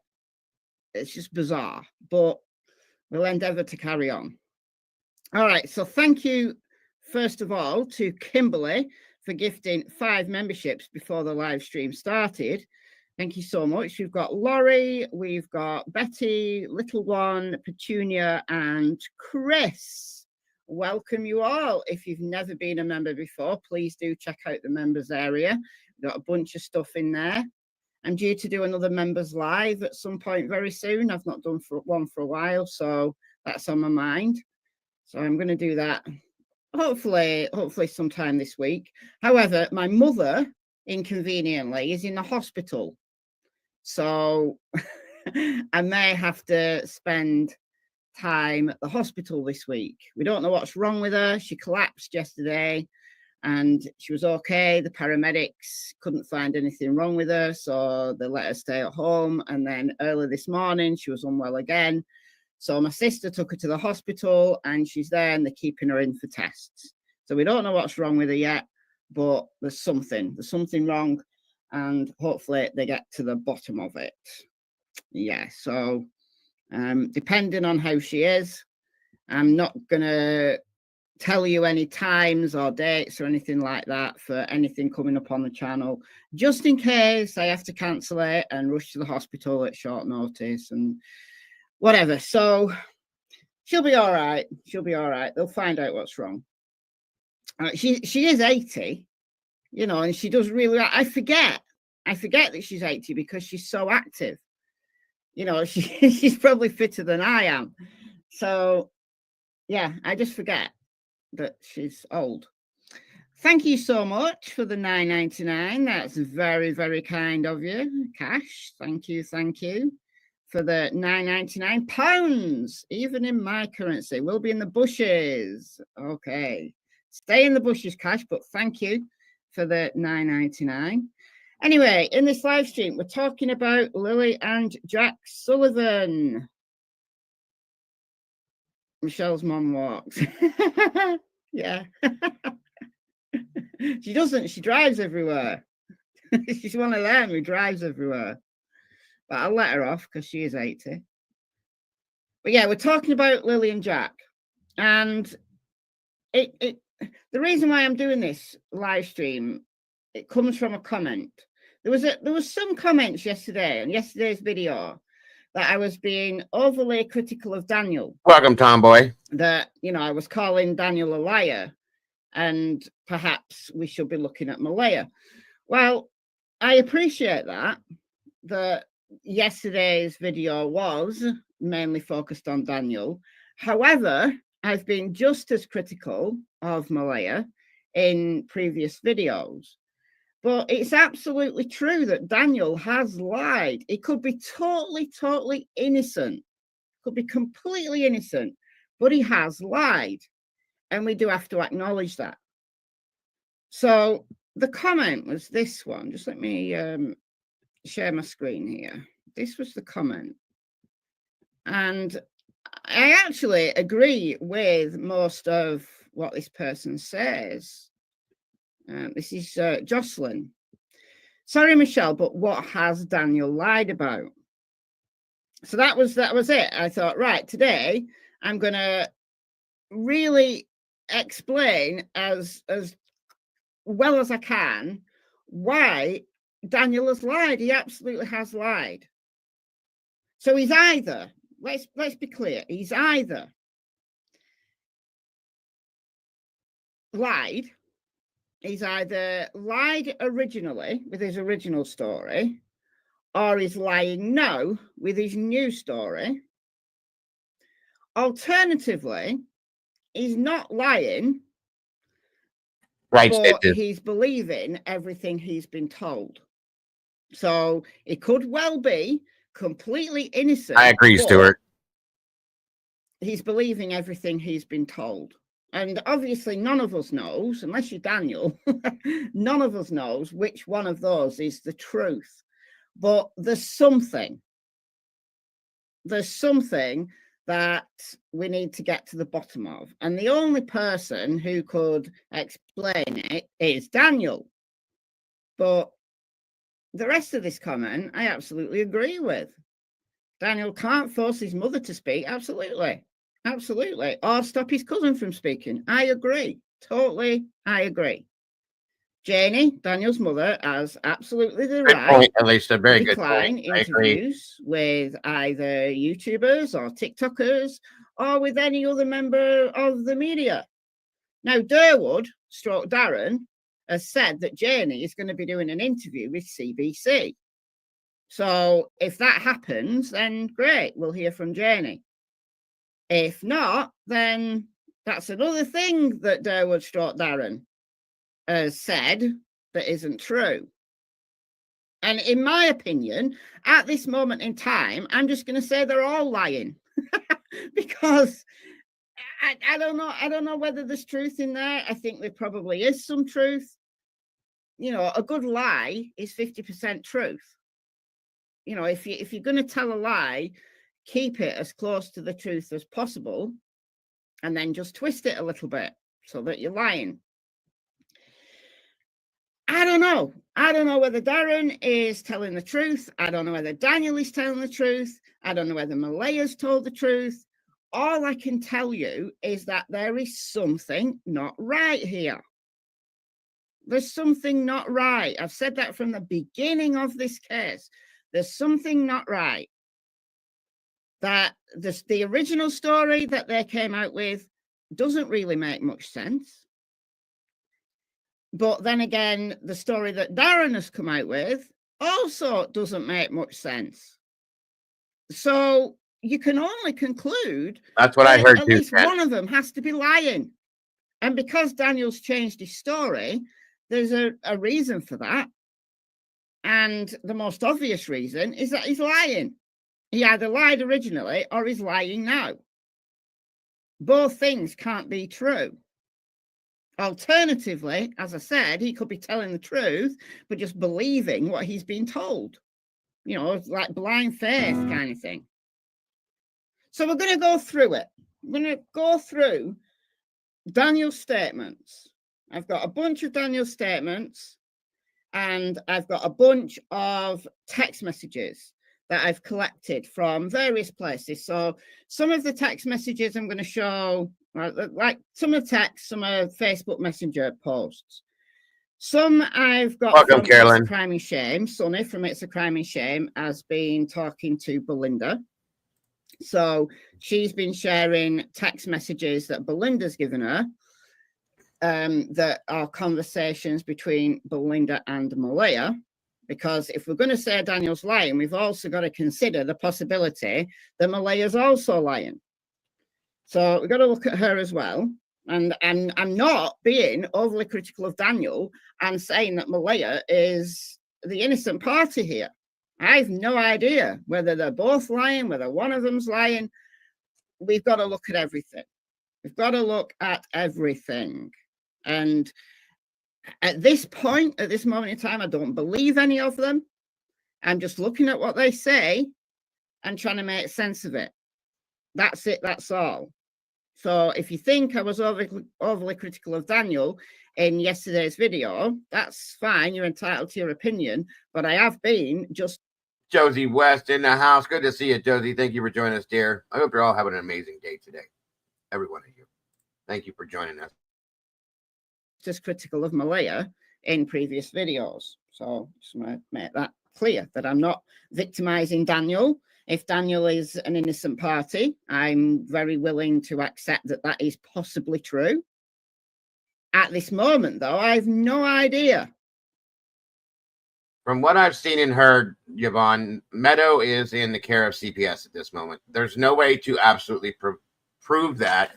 It's just bizarre, but we'll endeavor to carry on. All right. So thank you, first of all, to Kimberly for gifting 5 memberships before the live stream started. Thank you so much. We've got Laurie, we've got Betty, Little One, Petunia, and Chris. Welcome you all. If you've never been a member before, please do check out the members area. We've got a bunch of stuff in there. I'm due to do another members live at some point very soon. I've not done one for a while, so that's on my mind. So I'm going to do that hopefully sometime this week. However, my mother, inconveniently, is in the hospital. So I may have to spend time at the hospital this week. We don't know what's wrong with her. She collapsed yesterday and she was okay. The paramedics couldn't find anything wrong with her, so they let her stay at home. And then early this morning, she was unwell again. So my sister took her to the hospital and she's there and they're keeping her in for tests. So we don't know what's wrong with her yet, but there's something wrong, and hopefully they get to the bottom of it. Yeah, so depending on how she is, I'm not going to tell you any times or dates or anything like that for anything coming up on the channel, just in case I have to cancel it and rush to the hospital at short notice and whatever. So she'll be all right. She'll be all right. They'll find out what's wrong. She is 80, you know, and she does really well. I forget that she's 80 because she's so active. You know, she's probably fitter than I am. So yeah, I just forget that she's old. Thank you so much for the $9.99. That's very, very kind of you, Cash. Thank you for the £9.99. Even in my currency, we'll be in the bushes. Okay, stay in the bushes, Cash, but thank you for the $9.99. Anyway, in this live stream, we're talking about Lily and Jack Sullivan. Michelle's mom walks. Yeah. She doesn't. She drives everywhere. She's one of them who drives everywhere. But I'll let her off because she is 80. But yeah, we're talking about Lily and Jack. And the reason why I'm doing this live stream, it comes from a comment. There was some comments yesterday on yesterday's video that I was being overly critical of Daniel.
Welcome, Tomboy.
That, you know, I was calling Daniel a liar and perhaps we should be looking at Malaya. Well, I appreciate that yesterday's video was mainly focused on Daniel. However, I've been just as critical of Malaya in previous videos. But it's absolutely true that Daniel has lied. He could be totally innocent. Could be completely innocent, but he has lied. And we do have to acknowledge that. So the comment was this one. Just let me share my screen here. This was the comment. And I actually agree with most of what this person says. This is Jocelyn. Sorry, Michelle, but what has Daniel lied about? So that was it. I thought, right, today I'm going to really explain as well as I can why Daniel has lied. He absolutely has lied. So he's either, let's be clear, he's either lied, he's either lied originally with his original story, or he's lying now with his new story. Alternatively, he's not lying,
Right,
but
Stitches.
he's believing everything he's been told. So it could well be completely innocent.
I agree, Stuart.
He's believing everything he's been told. And obviously none of us knows, unless you're Daniel, none of us knows which one of those is the truth. But there's something that we need to get to the bottom of. And the only person who could explain it is Daniel. But the rest of this comment, I absolutely agree with. Daniel can't force his mother to speak. Absolutely. Absolutely. Or stop his cousin from speaking. I agree. Totally, I agree. Janie, Daniel's mother, has absolutely the
Good
right
point, Alicia. Very
to
good
decline
point. I agree.
interviews with either YouTubers or TikTokers or with any other member of the media. Now, Durwood, stroke Darren, has said that Janie is going to be doing an interview with CBC. So if that happens, then great, we'll hear from Janie. If not, then that's another thing that Durwood, stroke Darren, has said that isn't true. And in my opinion, at this moment in time, I'm just going to say they're all lying because I don't know. I don't know whether there's truth in there. I think there probably is some truth. You know, a good lie is 50% truth. You know, if you're going to tell a lie, keep it as close to the truth as possible, and then just twist it a little bit so that you're lying. I don't know. I don't know whether Darren is telling the truth. I don't know whether Daniel is telling the truth. I don't know whether Malaya's told the truth. All I can tell you is that there is something not right here. There's something not right. I've said that from the beginning of this case. There's something not right. That the original story that they came out with doesn't really make much sense. But then again, the story that Darren has come out with also doesn't make much sense. So you can only conclude
that's what I heard
at
too.
least one of them has to be lying. And because Daniel's changed his story, there's a reason for that. And the most obvious reason is that he's lying. He either lied originally or he's lying now. Both things can't be true. Alternatively, as I said, he could be telling the truth, but just believing what he's been told. You know, like blind faith kind of thing. So we're going to go through it. We're going to go through Daniel's statements. I've got a bunch of Daniel's statements, and I've got a bunch of text messages that I've collected from various places. So some of the text messages I'm going to show, like some of text, some of Facebook Messenger posts. Some I've got
Welcome,
from
Carolyn.
It's a Crime and Shame. Sonny from It's a Crime and Shame has been talking to Belinda. So she's been sharing text messages that Belinda's given her that are conversations between Belinda and Malaya. Because if we're going to say Daniel's lying, we've also got to consider the possibility that Malaya's also lying. So we've got to look at her as well. And I'm not being overly critical of Daniel and saying that Malaya is the innocent party here. I have no idea whether they're both lying, whether one of them's lying. We've got to look at everything. We've got to look at everything. And at this point, at this moment in time, I don't believe any of them. I'm just looking at what they say and trying to make sense of it. That's it. That's all. So if you think I was overly critical of Daniel in yesterday's video, that's fine. You're entitled to your opinion. But I have been just...
Josie West in the house. Good to see you, Josie. Thank you for joining us, dear. I hope you're all having an amazing day today. Every one of you. Thank you for joining us.
Just critical of Malaya in previous videos. So just want to make that clear that I'm not victimizing Daniel. If Daniel is an innocent party, I'm very willing to accept that that is possibly true. At this moment, though, I have no idea.
From what I've seen and heard, Yvonne, Meadow is in the care of CPS at this moment. There's no way to absolutely prove that.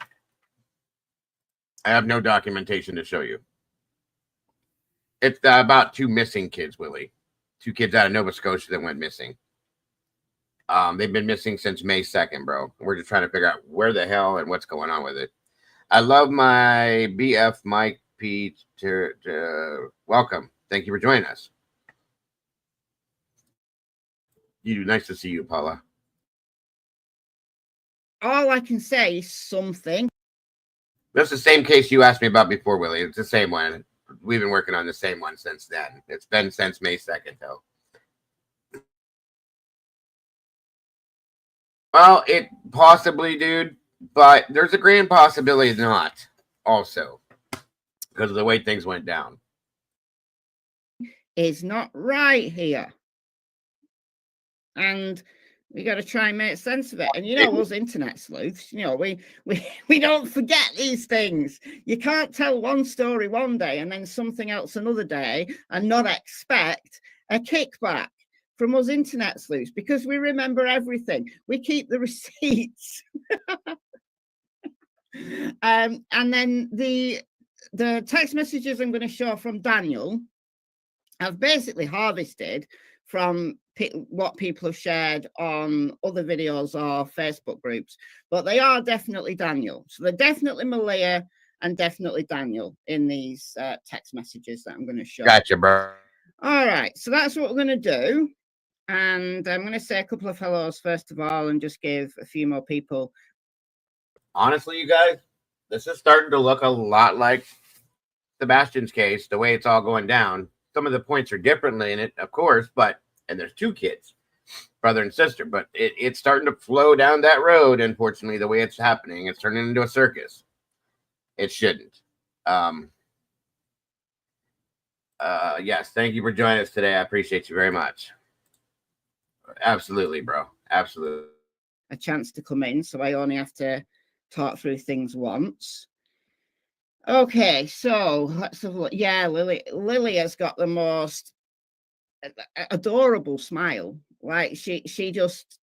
I have no documentation to show you. It's about 2 missing kids, Willie. 2 kids out of Nova Scotia that went missing. They've been missing since May 2nd, bro. We're just trying to figure out where the hell and what's going on with it. I love my BF Mike P. Welcome. Thank you for joining us. Nice to see you, Paula.
All I can say is something.
That's the same case you asked me about before, Willie. It's the same one. We've been working on the same one since then. It's been since May 2nd, though. Well, it possibly, dude, but there's a grand possibility not also because of the way things went down.
Is not right here. And we got to try and make sense of it. And, you know, us internet sleuths, you know, we don't forget these things. You can't tell one story one day and then something else another day and not expect a kickback from us internet sleuths because we remember everything. We keep the receipts. And then the text messages I'm going to show from Daniel, I've basically harvested from what people have shared on other videos or Facebook groups, but they are definitely Daniel. So they're definitely Malia and definitely Daniel in these text messages that I'm going to show.
Gotcha, bro.
All right, so that's what we're going to do. And I'm going to say a couple of hellos first of all and just give a few more people.
Honestly, you guys, this is starting to look a lot like Sebastian's case, the way it's all going down. Some of the points are differently in it, of course, but and there's 2 kids, brother and sister, but it's starting to flow down that road. Unfortunately, the way it's happening, it's turning into a circus. It shouldn't. Yes, thank you for joining us today. I appreciate you very much. Absolutely, bro. Absolutely.
A chance to come in, so I only have to talk through things once. Okay, so let's have a look. Yeah, Lily has got the most adorable smile. Like she just,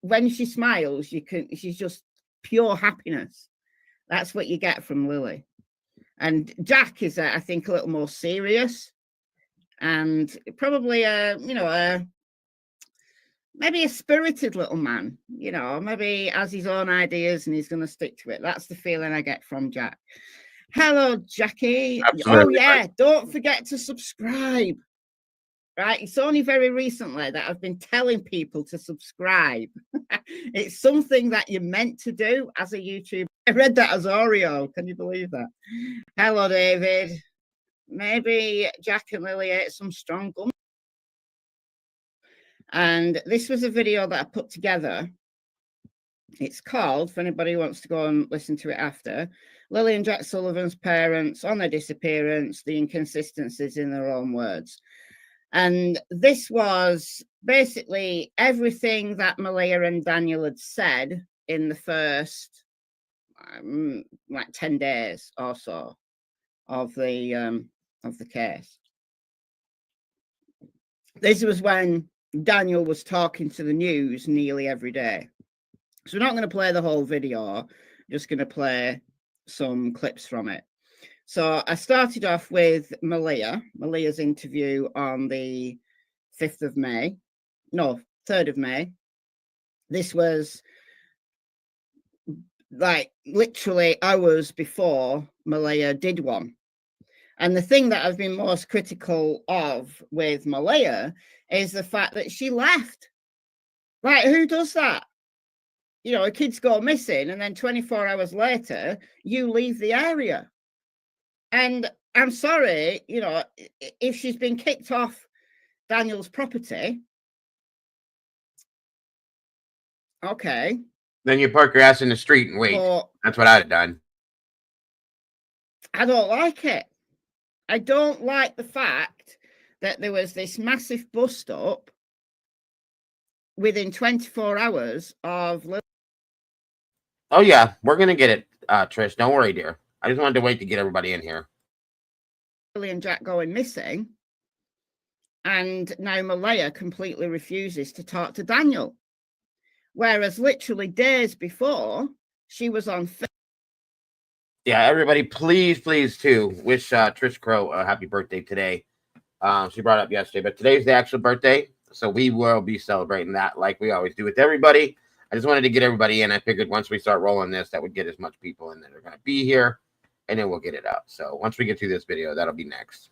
when she smiles, she's just pure happiness. That's what you get from Lily. And Jack is, I think, a little more serious and probably maybe a spirited little man, you know, maybe has his own ideas and he's going to stick to it. That's the feeling I get from Jack. Hello, Jackie.
Absolutely.
Oh, yeah. Don't forget to subscribe. Right. It's only very recently that I've been telling people to subscribe. It's something that you're meant to do as a YouTuber. I read that as Oreo. Can you believe that? Hello, David. Maybe Jack and Lily ate some strong gum. And this was a video that I put together. It's called, for anybody who wants to go and listen to it after, Lily and Jack Sullivan's parents on their disappearance, the inconsistencies in their own words. And this was basically everything that Malia and Daniel had said in the first like 10 days or so of the case. This was when Daniel was talking to the news nearly every day. So we're not going to play the whole video, just going to play some clips from it. So I started off with Malia's interview on the 5th of May. No, 3rd of May. This was like literally hours before Malia did one. And the thing that I've been most critical of with Malia is the fact that she left. Like, who does that? you know, a kid's go missing and then 24 hours later, you leave the area. And I'm sorry, you know, if she's been kicked off Daniel's property, okay.
Then you park your ass in the street and wait.
But
that's what I'd have done.
I don't like it. I don't like the fact that there was this massive bust up within 24 hours of.
Oh yeah, we're gonna get it, Trish. Don't worry, dear. I just wanted to wait to get everybody in here.
Lilly and Jack going missing, and now Malaya completely refuses to talk to Daniel, whereas literally days before she was on.
Yeah, everybody, please too wish Trish Crow a happy birthday today. She brought it up yesterday, but today's the actual birthday, so we will be celebrating that like we always do with everybody. I just wanted to get everybody in. I figured once we start rolling this, that would get as much people in that are going to be here, and then we'll get it up. So once we get through this video, that'll be next.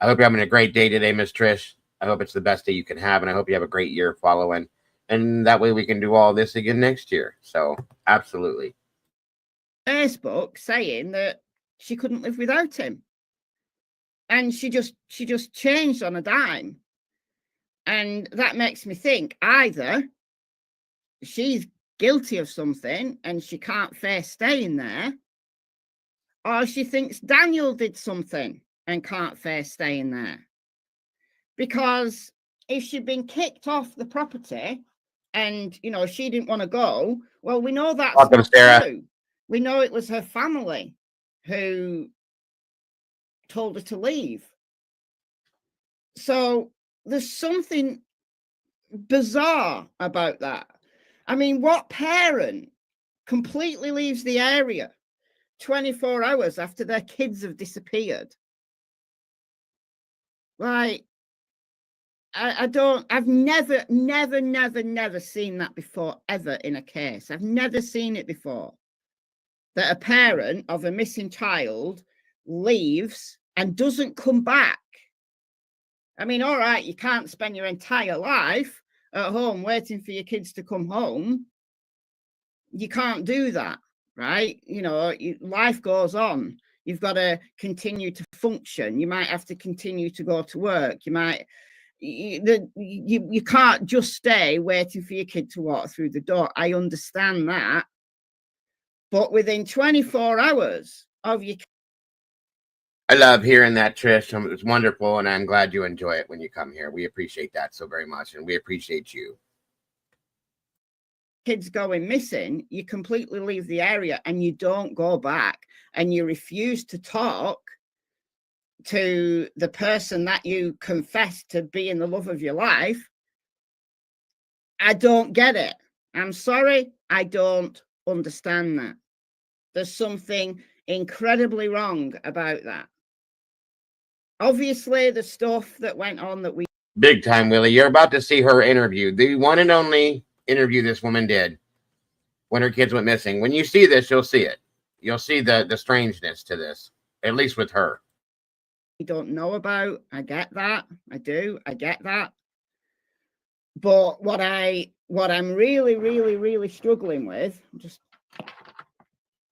I hope you're having a great day today, Miss Trish. I hope it's the best day you can have, and I hope you have a great year following. And that way we can do all this again next year. So absolutely.
Facebook saying that she couldn't live without him, and she just changed on a dime, and that makes me think either she's guilty of something and she can't face staying there, or she thinks Daniel did something and can't face staying there. Because if she'd been kicked off the property and, you know, she didn't want to go, well, we know that's not true. We know it was her family who told her to leave. So there's something bizarre about that. I mean, what parent completely leaves the area 24 hours after their kids have disappeared? Like, I've never seen that before, ever in a case. I've never seen it before. That a parent of a missing child leaves and doesn't come back. I mean, all right, you can't spend your entire life at home waiting for your kids to come home. You can't do that, right? You know, life goes on. You've got to continue to function. You might have to continue to go to work. You can't just stay waiting for your kid to walk through the door. I understand that. But within 24 hours of your...
I love hearing that, Trish. It's wonderful, and I'm glad you enjoy it when you come here. We appreciate that so very much, and we appreciate you.
Kids going missing, you completely leave the area and you don't go back, and you refuse to talk to the person that you confess to being the love of your life. I don't get it. I'm sorry, I don't understand that. There's something incredibly wrong about that. Obviously, the stuff that went on that we...
Big time, Willie. You're about to see her interview. The one and only interview this woman did when her kids went missing. When you see this, you'll see it. You'll see the strangeness to this, at least with her.
We don't know about. I get that. I do. I get that. But what I'm really struggling with, I'm just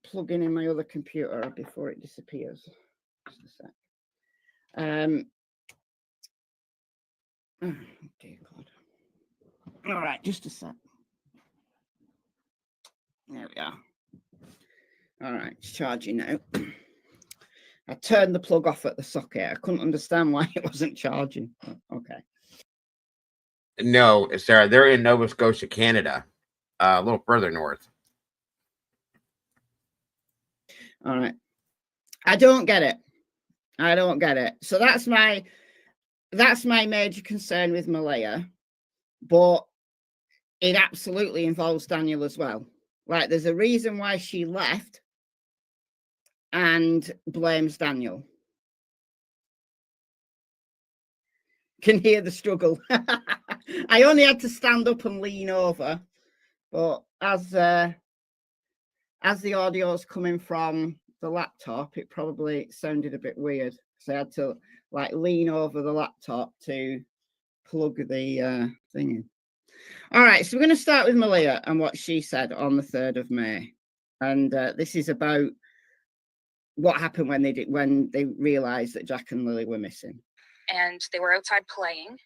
plugging in my other computer before it disappears. Just a sec. Oh dear God. All right, just a sec. There we are. All right, it's charging now. I turned the plug off at the socket. I couldn't understand why it wasn't charging. Okay.
No, Sarah, they're in Nova Scotia, Canada, a little further north.
All right. I don't get it. I don't get it. So that's my major concern with Malaya, but it absolutely involves Daniel as well. Like, there's a reason why she left and blames Daniel. Can hear the struggle. I only had to stand up and lean over, but as the audio's coming from the laptop, it probably sounded a bit weird. So I had to like lean over the laptop to plug the thing in. All right, so we're going to start with Malia and what she said on the 3rd of May. And this is about what happened when they realized that Jack and Lily were missing.
And they were outside playing,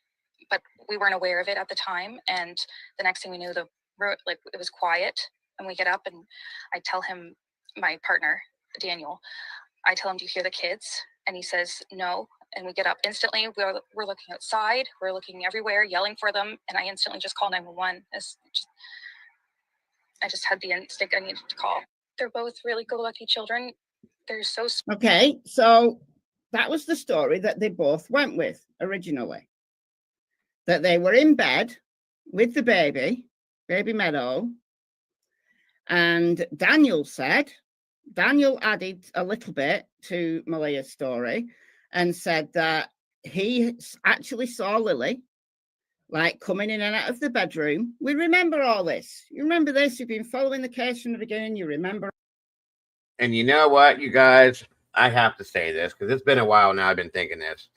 but we weren't aware of it at the time. And the next thing we knew, it was quiet. And we get up and I tell him, my partner, Daniel, I tell him, do you hear the kids? And he says, no. And we get up instantly. We're looking outside. We're looking everywhere, yelling for them. And I instantly just call 911. I just had the instinct I needed to call. They're both really go-lucky children. They're so smart.
Okay, so that was the story that they both went with originally. That they were in bed with the baby Meadow. And Daniel added a little bit to Malia's story and said that he actually saw Lily like coming in and out of the bedroom. We remember all this. You remember this? You've been following the case from the beginning. You remember.
And you know what, you guys? I have to say this because it's been a while now. I've been thinking this.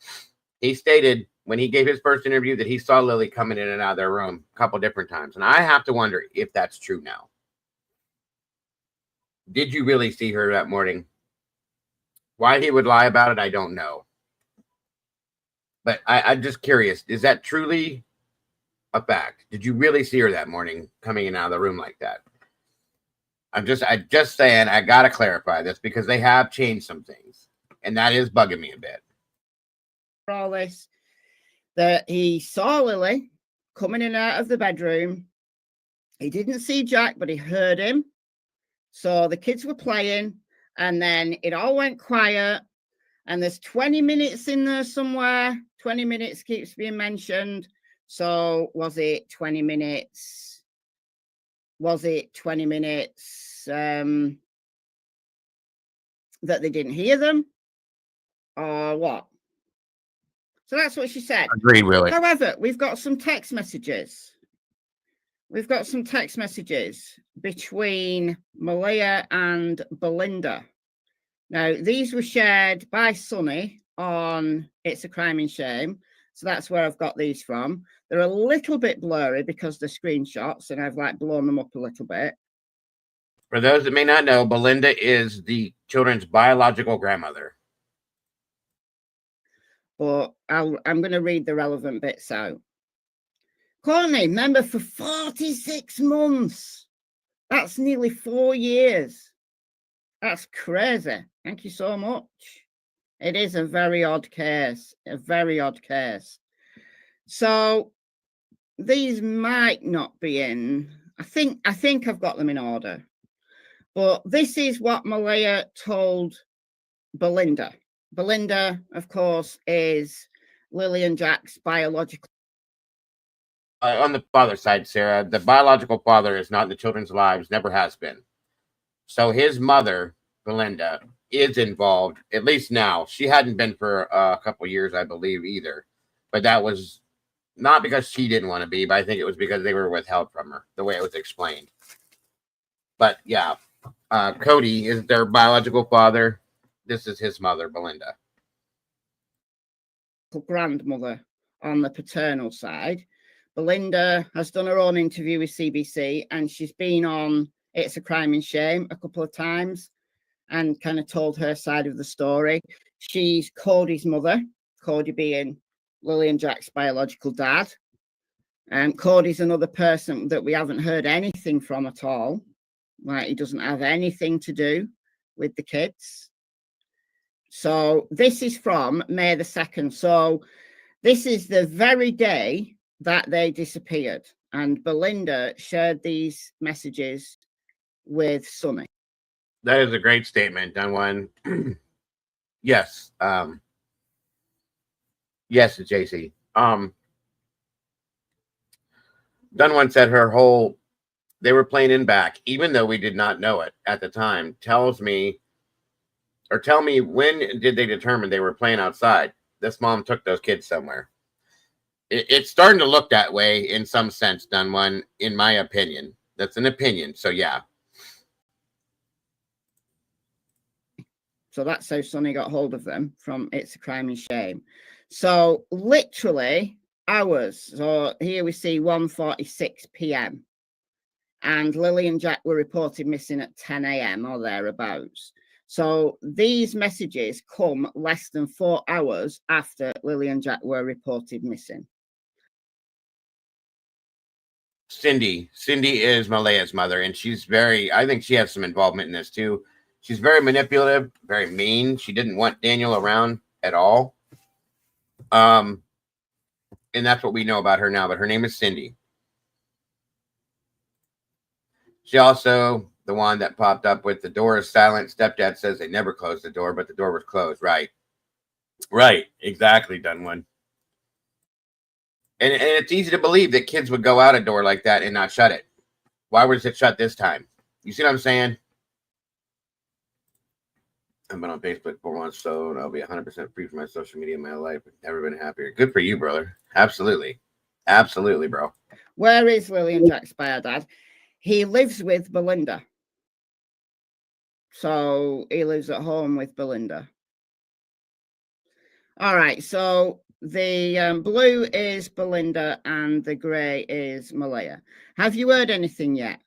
He stated when he gave his first interview that he saw Lily coming in and out of their room a couple different times. And I have to wonder if that's true now. Did you really see her that morning? Why he would lie about it, I don't know. But I'm just curious. Is that truly a fact? Did you really see her that morning coming in and out of the room like that? I'm just saying, I got to clarify this because they have changed some things. And that is bugging me a bit.
All this, that he saw Lily coming in and out of the bedroom. He didn't see Jack, but he heard him. So the kids were playing and then it all went quiet. And there's 20 minutes in there somewhere. 20 minutes keeps being mentioned. So was it 20 minutes? Was it 20 minutes that they didn't hear them? Or what? So that's what she said.
Agreed, really.
However, we've got some text messages. We've got some text messages between Malia and Belinda. Now, these were shared by Sonny on It's a Crime and Shame. So that's where I've got these from. They're a little bit blurry because they're screenshots and I've like blown them up a little bit.
For those that may not know, Belinda is the children's biological grandmother.
But I'm going to read the relevant bits out. Courtney, member for 46 months. That's nearly 4 years. That's crazy. Thank you so much. It is a very odd case. A very odd case. So these might not be in. I think I've got them in order. But this is what Malia told Belinda. Belinda, of course, is Lily and Jack's biological.
On the father's side, Sarah, the biological father is not in the children's lives, never has been. So his mother, Belinda, is involved, at least now. She hadn't been for a couple years, I believe, either. But that was not because she didn't want to be, but I think it was because they were withheld from her, the way it was explained. But yeah, Cody is their biological father. This is his mother, Belinda.
Grandmother on the paternal side. Belinda has done her own interview with CBC and she's been on It's a Crime and Shame a couple of times and kind of told her side of the story. She's Cody's mother, Cody being Lily and Jack's biological dad. And Cody's another person that we haven't heard anything from at all. Like he doesn't have anything to do with the kids. So this is from May the 2nd. So this is the very day that they disappeared. And Belinda shared these messages with Sonny.
That is a great statement, Dunwan. Yes. Yes, JC. Dunwan said they were playing in back, even though we did not know it at the time. Tell me when did they determine they were playing outside? This mom took those kids somewhere. It's starting to look that way in some sense, Dunwan, in my opinion. That's an opinion. So yeah.
So that's how Sonny got hold of them from It's a Crime and Shame. So literally hours. So here we see 1:46 p.m. and Lily and Jack were reported missing at 10 a.m. or thereabouts. So these messages come less than 4 hours after Lily and Jack were reported missing.
Cindy is Malaya's mother, and she's I think she has some involvement in this too. She's very manipulative, very mean. She didn't want Daniel around at all. And that's what we know about her now, but her name is Cindy. She also, the one that popped up with the door is silent. Stepdad says they never closed the door, but the door was closed. Right. Exactly, Dunwin. And it's easy to believe that kids would go out a door like that and not shut it. Why was it shut this time? You see what I'm saying? I've been on Facebook for once, so I'll be 100% free from my social media in my life. I've never been happier. Good for you, brother. Absolutely, bro.
Where is Lily and Jack's biodad? He lives with Belinda. So he lives at home with Belinda. All right, so the blue is Belinda and the grey is Malaya. Have you heard anything yet?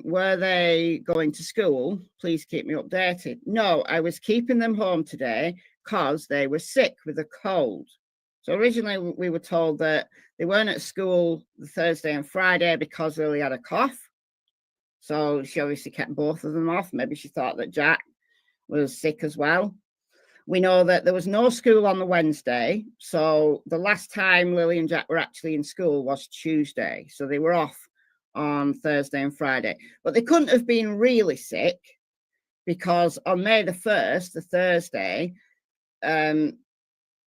Were they going to school? Please keep me updated. No, I was keeping them home today because they were sick with a cold. So originally we were told that they weren't at school the Thursday and Friday because Lily had a cough. So she obviously kept both of them off. Maybe she thought that Jack was sick as well. We know that there was no school on the Wednesday. So the last time Lily and Jack were actually in school was Tuesday. So they were off on Thursday and Friday. But they couldn't have been really sick because on May the 1st, the Thursday,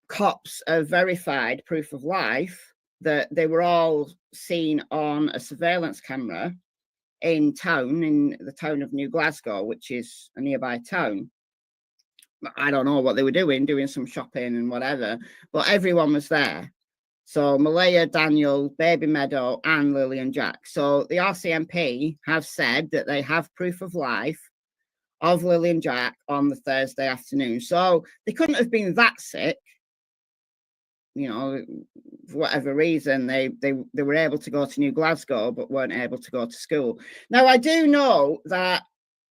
cops have verified proof of life that they were all seen on a surveillance camera in the town of New Glasgow, which is a nearby town. I don't know what they were doing some shopping and whatever, but everyone was there. So Malaya, Daniel, Baby Meadow, and Lily and Jack. So the RCMP have said that they have proof of life of Lily and Jack on the Thursday afternoon. So they couldn't have been that sick. You know, for whatever reason, they were able to go to New Glasgow, but weren't able to go to school. Now, I do know that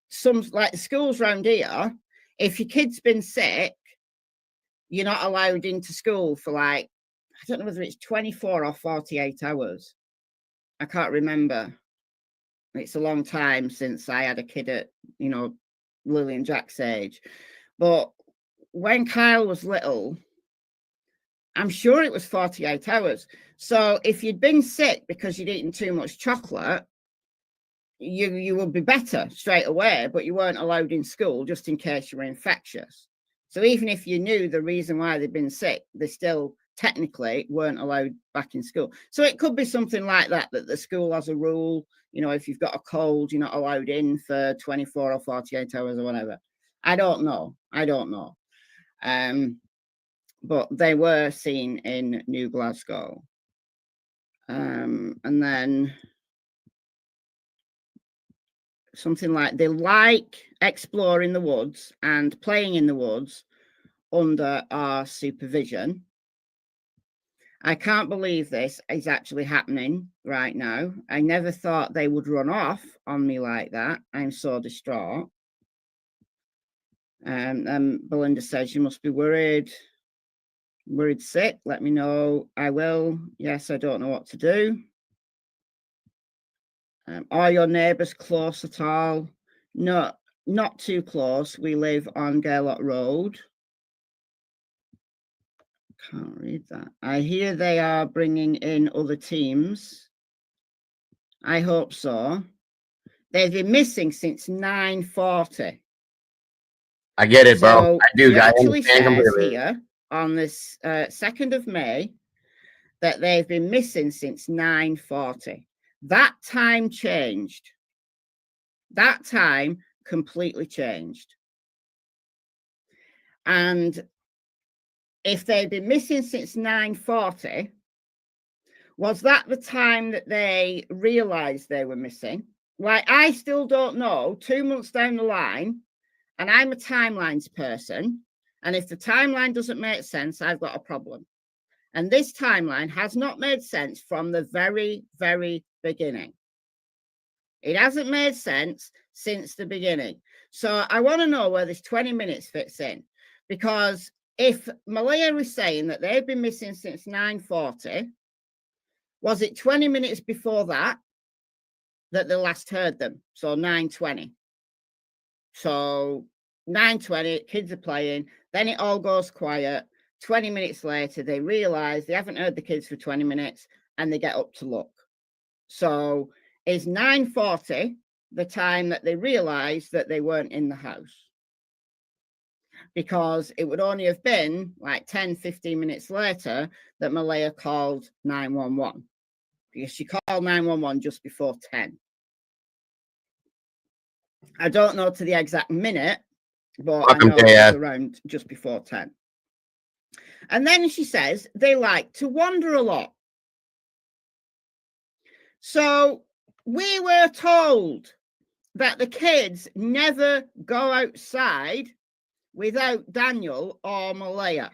some, like schools around here, if your kid's been sick, you're not allowed into school for like, I don't know whether it's 24 or 48 hours. I can't remember. It's a long time since I had a kid at, you know, Lily and Jack's age. But when Kyle was little, I'm sure it was 48 hours. So if you'd been sick because you'd eaten too much chocolate, you would be better straight away, but you weren't allowed in school just in case you were infectious. So even if you knew the reason why they'd been sick, they still technically weren't allowed back in school. So it could be something like that the school has a rule, you know, if you've got a cold, you're not allowed in for 24 or 48 hours or whatever. I don't know. But they were seen in New Glasgow. And then something like they like exploring the woods and playing in the woods under our supervision. I can't believe this is actually happening right now. I never thought they would run off on me like that. I'm so distraught. Belinda says, you must be worried sick. Let me know. I will. Yes, I don't know what to do. Are your neighbours close at all? No, not too close. We live on Gaylord Road. Can't read that. I hear they are bringing in other teams. I hope so. They've been missing since 9:40.
I get it, bro.
So
I do.
It actually says
completely.
here on this 2nd of May that they've been missing since 9:40. That time changed. That time completely changed. And if they'd been missing since 9:40, was that the time that they realized they were missing? Like, I still don't know, 2 months down the line, and I'm a timelines person, and if the timeline doesn't make sense, I've got a problem. And this timeline has not made sense from the very, very beginning. It hasn't made sense since the beginning. So I want to know where this 20 minutes fits in. Because if Malia is saying that they've been missing since 9:40, was it 20 minutes before that they last heard them? So 9:20. So 9:20, kids are playing. Then it all goes quiet. 20 minutes later, they realize they haven't heard the kids for 20 minutes and they get up to look. So is 9:40 the time that they realized that they weren't in the house? Because it would only have been like 10, 15 minutes later that Malia called 911. Because she called 911 just before 10. I don't know to the exact minute, but I know it was around just before 10. And then she says they like to wander a lot. So we were told that the kids never go outside without Daniel or Malia.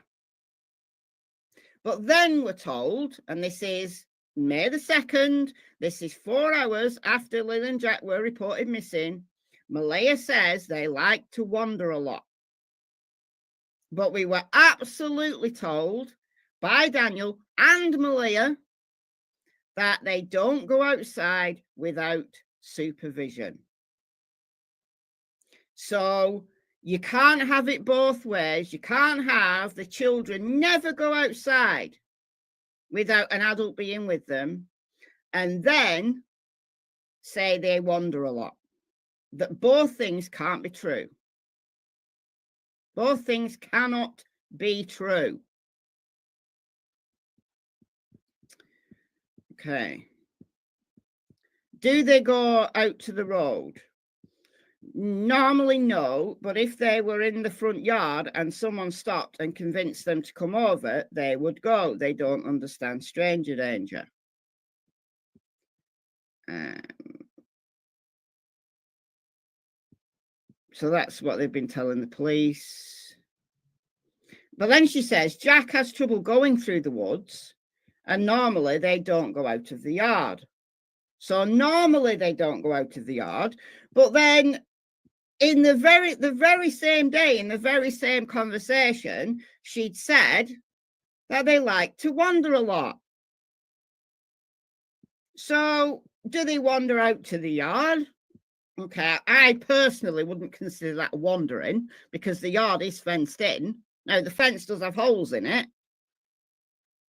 But then we're told, and this is May the 2nd, this is 4 hours after Lilly and Jack were reported missing, Malia says they like to wander a lot. But we were absolutely told by Daniel and Malia that they don't go outside without supervision. So you can't have it both ways. You can't have the children never go outside without an adult being with them and then say they wander a lot. That both things can't be true. Both things cannot be true. Okay. Do they go out to the road? Normally, no. But if they were in the front yard and someone stopped and convinced them to come over, they would go. They don't understand stranger danger. So that's what they've been telling the police. But then she says Jack has trouble going through the woods and normally they don't go out of the yard. So normally they don't go out of the yard. But then in the very same day, in the very same conversation, she'd said that they like to wander a lot. So do they wander out to the yard? Okay, I personally wouldn't consider that wandering because the yard is fenced in. Now, the fence does have holes in it.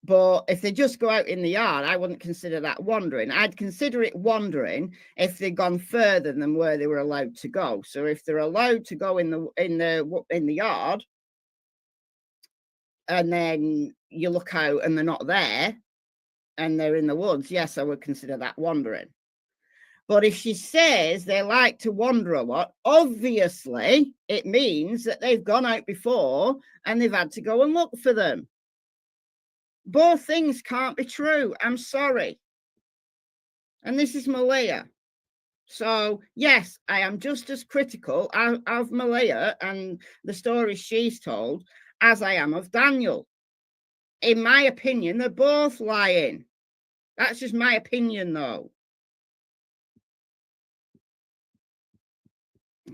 But if they just go out in the yard, I wouldn't consider that wandering. I'd consider it wandering if they'd gone further than where they were allowed to go. So if they're allowed to go in the yard, and then you look out and they're not there, and they're in the woods, yes, I would consider that wandering. But if she says they like to wander a lot, obviously it means that they've gone out before and they've had to go and look for them. Both things can't be true. I'm sorry. And this is Malia. So, yes, I am just as critical of Malia and the stories she's told as I am of Daniel. In my opinion, they're both lying. That's just my opinion, though.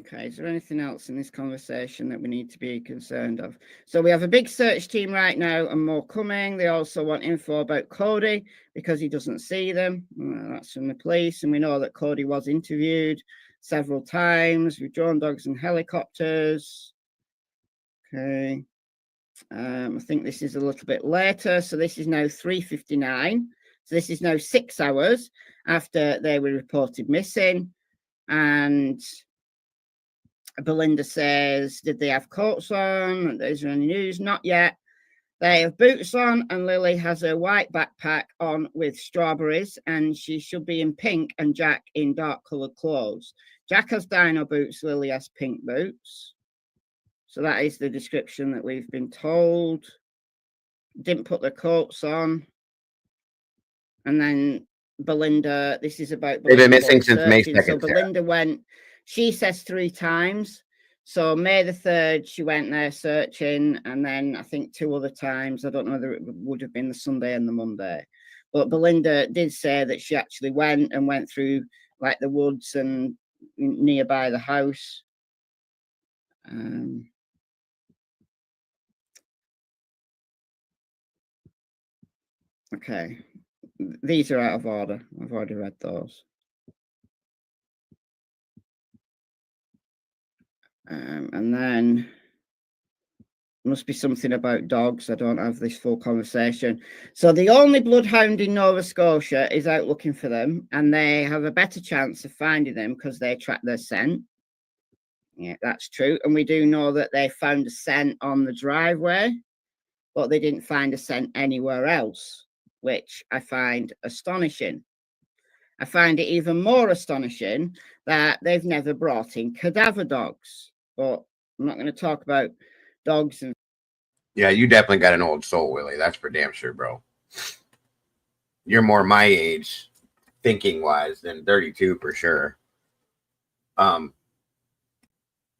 Okay, is there anything else in this conversation that we need to be concerned of? So we have a big search team right now and more coming. They also want info about Cody because he doesn't see them. Well, that's from the police. And we know that Cody was interviewed several times with drone dogs and helicopters. Okay. I think this is a little bit later. So this is now 3:59. So this is now 6 hours after they were reported missing. And Belinda says, did they have coats on? Is there any news? Not yet. They have boots on, and Lilly has a white backpack on with strawberries, and she should be in pink, and Jack in dark coloured clothes. Jack has dino boots, Lilly has pink boots. So that is the description that we've been told. Didn't put their coats on. And then Belinda, this is about Belinda.
They've been missing since May 2nd.
So Belinda went, she says 3 times. So May the 3rd, she went there searching, and then I think 2 other times. I don't know whether it would have been the Sunday and the Monday. But Belinda did say that she actually went through like the woods and nearby the house. Okay, these are out of order. I've already read those. And then must be something about dogs. I don't have this full conversation. So the only bloodhound in Nova Scotia is out looking for them, and they have a better chance of finding them because they track their scent. Yeah, that's true. And we do know that they found a scent on the driveway, but they didn't find a scent anywhere else, which I find astonishing. I find it even more astonishing that they've never brought in cadaver dogs. But I'm not going to talk about dogs. And
yeah, you definitely got an old soul, Willie. That's for damn sure, bro. You're more my age, thinking wise, than 32 for sure.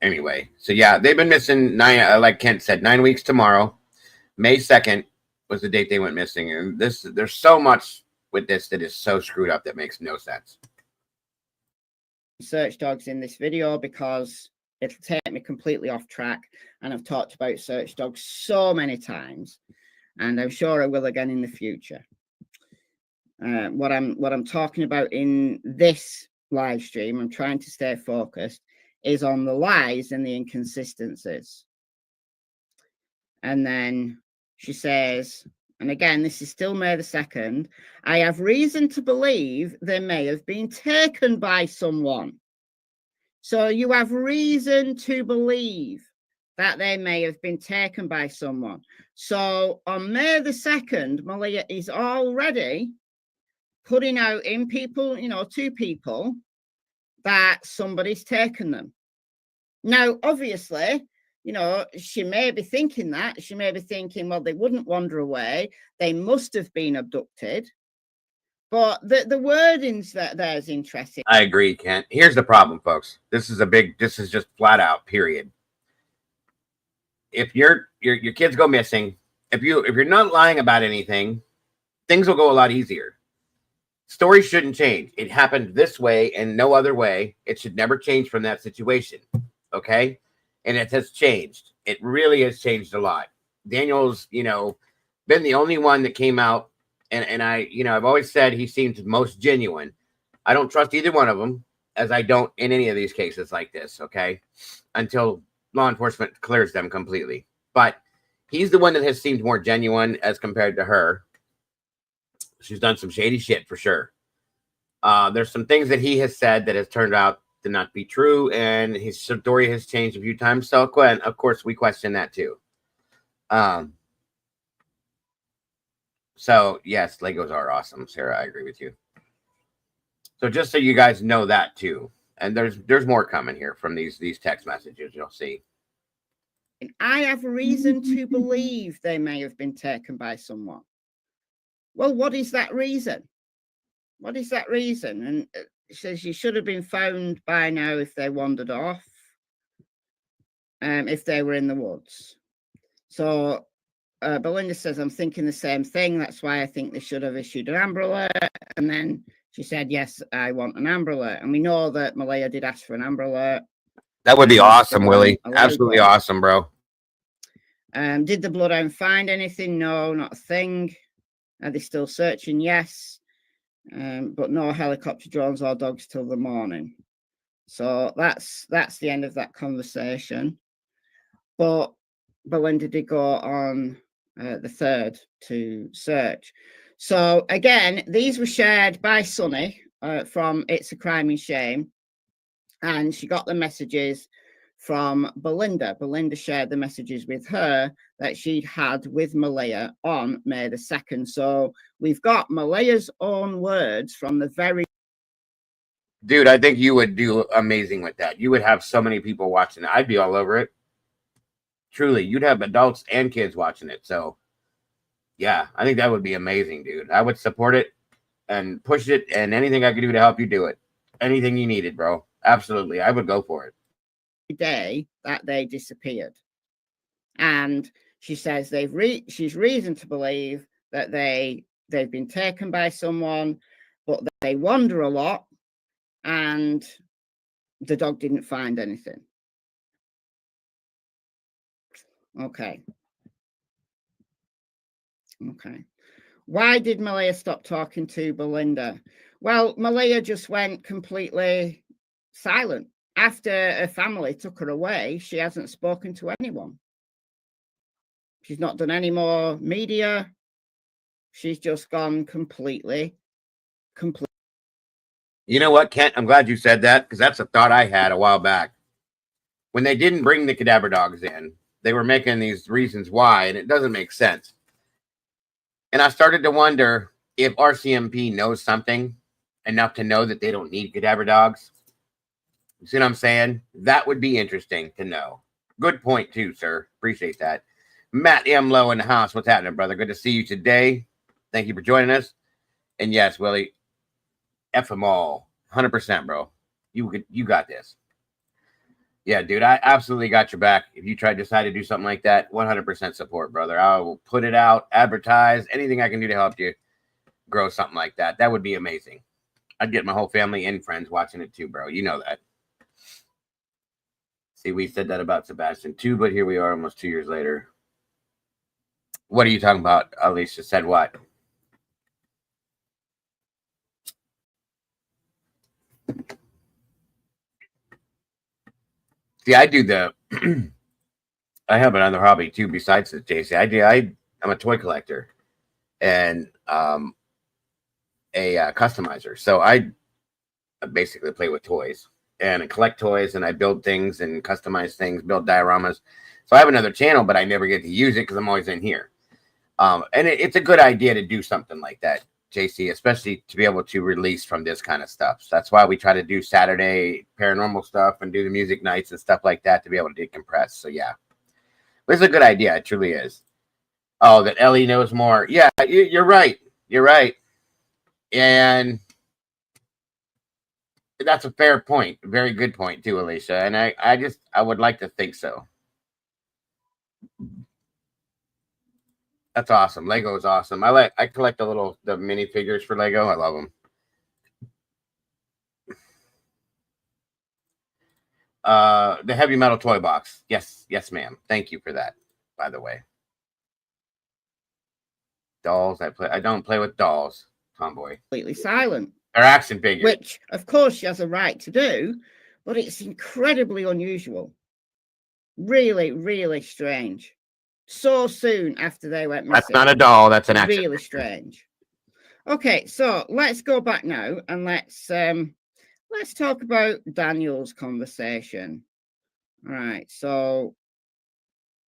Anyway, so yeah, they've been missing 9, like Kent said, 9 weeks tomorrow. May 2nd was the date they went missing, and there's so much with this that is so screwed up that makes no sense.
Search dogs in this video because it'll take me completely off track, and I've talked about search dogs so many times, and I'm sure I will again in the future. What I'm talking about in this live stream, I'm trying to stay focused, is on the lies and the inconsistencies. And then she says, and again, this is still May the 2nd, I have reason to believe they may have been taken by someone. So you have reason to believe that they may have been taken by someone. So on May the 2nd, Malia is already putting out in people, you know, to people, that somebody's taken them. Now, obviously, you know, she may be thinking that. She may be thinking, well, they wouldn't wander away. They must have been abducted. But the wordings there's interesting.
I agree, Kent. Here's the problem, folks. This is just flat out, period. If your kids go missing, if you're not lying about anything, things will go a lot easier. Stories shouldn't change. It happened this way and no other way. It should never change from that situation. Okay? And it has changed. It really has changed a lot. Daniel's, you know, been the only one that came out, and I, you know, I've always said he seems most genuine. I don't trust either one of them, as I don't in any of these cases like this, okay? Until law enforcement clears them completely. But he's the one that has seemed more genuine as compared to her. She's done some shady shit for sure. There's some things that he has said that has turned out to not be true, and his story has changed a few times. So, of course, we question that too. So, yes, Legos are awesome, Sarah. I agree with you. So, just so you guys know that too, and there's more coming here from these text messages. You'll see.
I have reason to believe they may have been taken by someone. Well, what is that reason? What is that reason? And it says you should have been found by now if they wandered off, if they were in the woods. So Belinda says, I'm thinking the same thing. That's why I think they should have issued an Amber Alert. And then she said, yes, I want an Amber Alert. And we know that Malaya did ask for an Amber Alert.
That would be awesome, Willie. Absolutely awesome, bro.
Did the bloodhound find anything? No, not a thing. Are they still searching? Yes. But no helicopter drones or dogs till the morning. So that's the end of that conversation. But Belinda did go on the 3rd to search. So again, these were shared by Sunny from It's a Crime and Shame. And she got the messages from Belinda. Belinda shared the messages with her that she'd had with Malaya on May the 2nd. So we've got Malaya's own words from the very...
Dude, I think you would do amazing with that. You would have so many people watching it. I'd be all over it. Truly, you'd have adults and kids watching it. So, yeah, I think that would be amazing, dude. I would support it and push it, and anything I could do to help you do it. Anything you needed, bro. Absolutely. I would go for it.
day that they disappeared. And she says she's reason to believe that they've been taken by someone, but they wander a lot, and the dog didn't find anything. Okay. Why did Malia stop talking to Belinda? Well, Malia just went completely silent. After her family took her away, she hasn't spoken to anyone. She's not done any more media. She's just gone completely.
You know what, Kent? I'm glad you said that, because that's a thought I had a while back. When they didn't bring the cadaver dogs in, they were making these reasons why, and it doesn't make sense. And I started to wonder if RCMP knows something enough to know that they don't need cadaver dogs. You see what I'm saying? That would be interesting to know. Good point, too, sir. Appreciate that. Matt M. Lowe in the house. What's happening, brother? Good to see you today. Thank you for joining us. And yes, Willie, F them all. 100%, bro. You got this. Yeah, dude, I absolutely got your back. If you decide to do something like that, 100% support, brother. I will put it out, advertise, anything I can do to help you grow something like that. That would be amazing. I'd get my whole family and friends watching it too, bro. You know that. See, we said that about Sebastian too, but here we are almost 2 years later. What are you talking about? Alicia said what? See, I do the I have another hobby too besides the JC. I'm a toy collector and a customizer. So I basically play with toys and I collect toys and I build things and customize things, build dioramas. So I have another channel, but I never get to use it because I'm always in here. And it's a good idea to do something like that, JC, especially to be able to release from this kind of stuff. So that's why we try to do Saturday paranormal stuff and do the music nights and stuff like that to be able to decompress. So yeah, it's a good idea. It truly is. Oh, that Ellie knows more. Yeah, you're right. You're right. And that's a fair point. Very good point too, Alicia. And I would like to think so. That's awesome. Lego is awesome. I collect the mini figures for Lego. I love them. The heavy metal toy box. Yes, ma'am. Thank you for that, by the way. Dolls. I don't play with dolls, Tomboy.
Completely silent.
They're action figures.
Which, of course, she has a right to do, but it's incredibly unusual. Really, really strange. So soon after they went missing.
That's not a doll. That's an action.
Really strange. Okay, so let's go back now and let's talk about Daniel's conversation. All right, so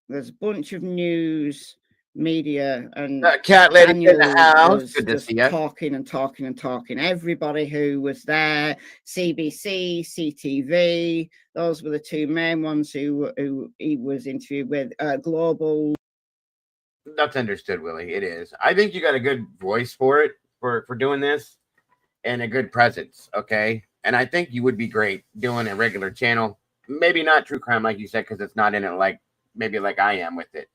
there's a bunch of news, media, and
Cat lady
Daniel
in the house.
was
Good to
just
see you.
talking. Everybody who was there, CBC, CTV, those were the two main ones who he was interviewed with. Global.
That's understood, Willie. It is. I think you got a good voice for it, for doing this, and a good presence. Okay, and I think you would be great doing a regular channel. Maybe not true crime like you said, because it's not in it like I am with it.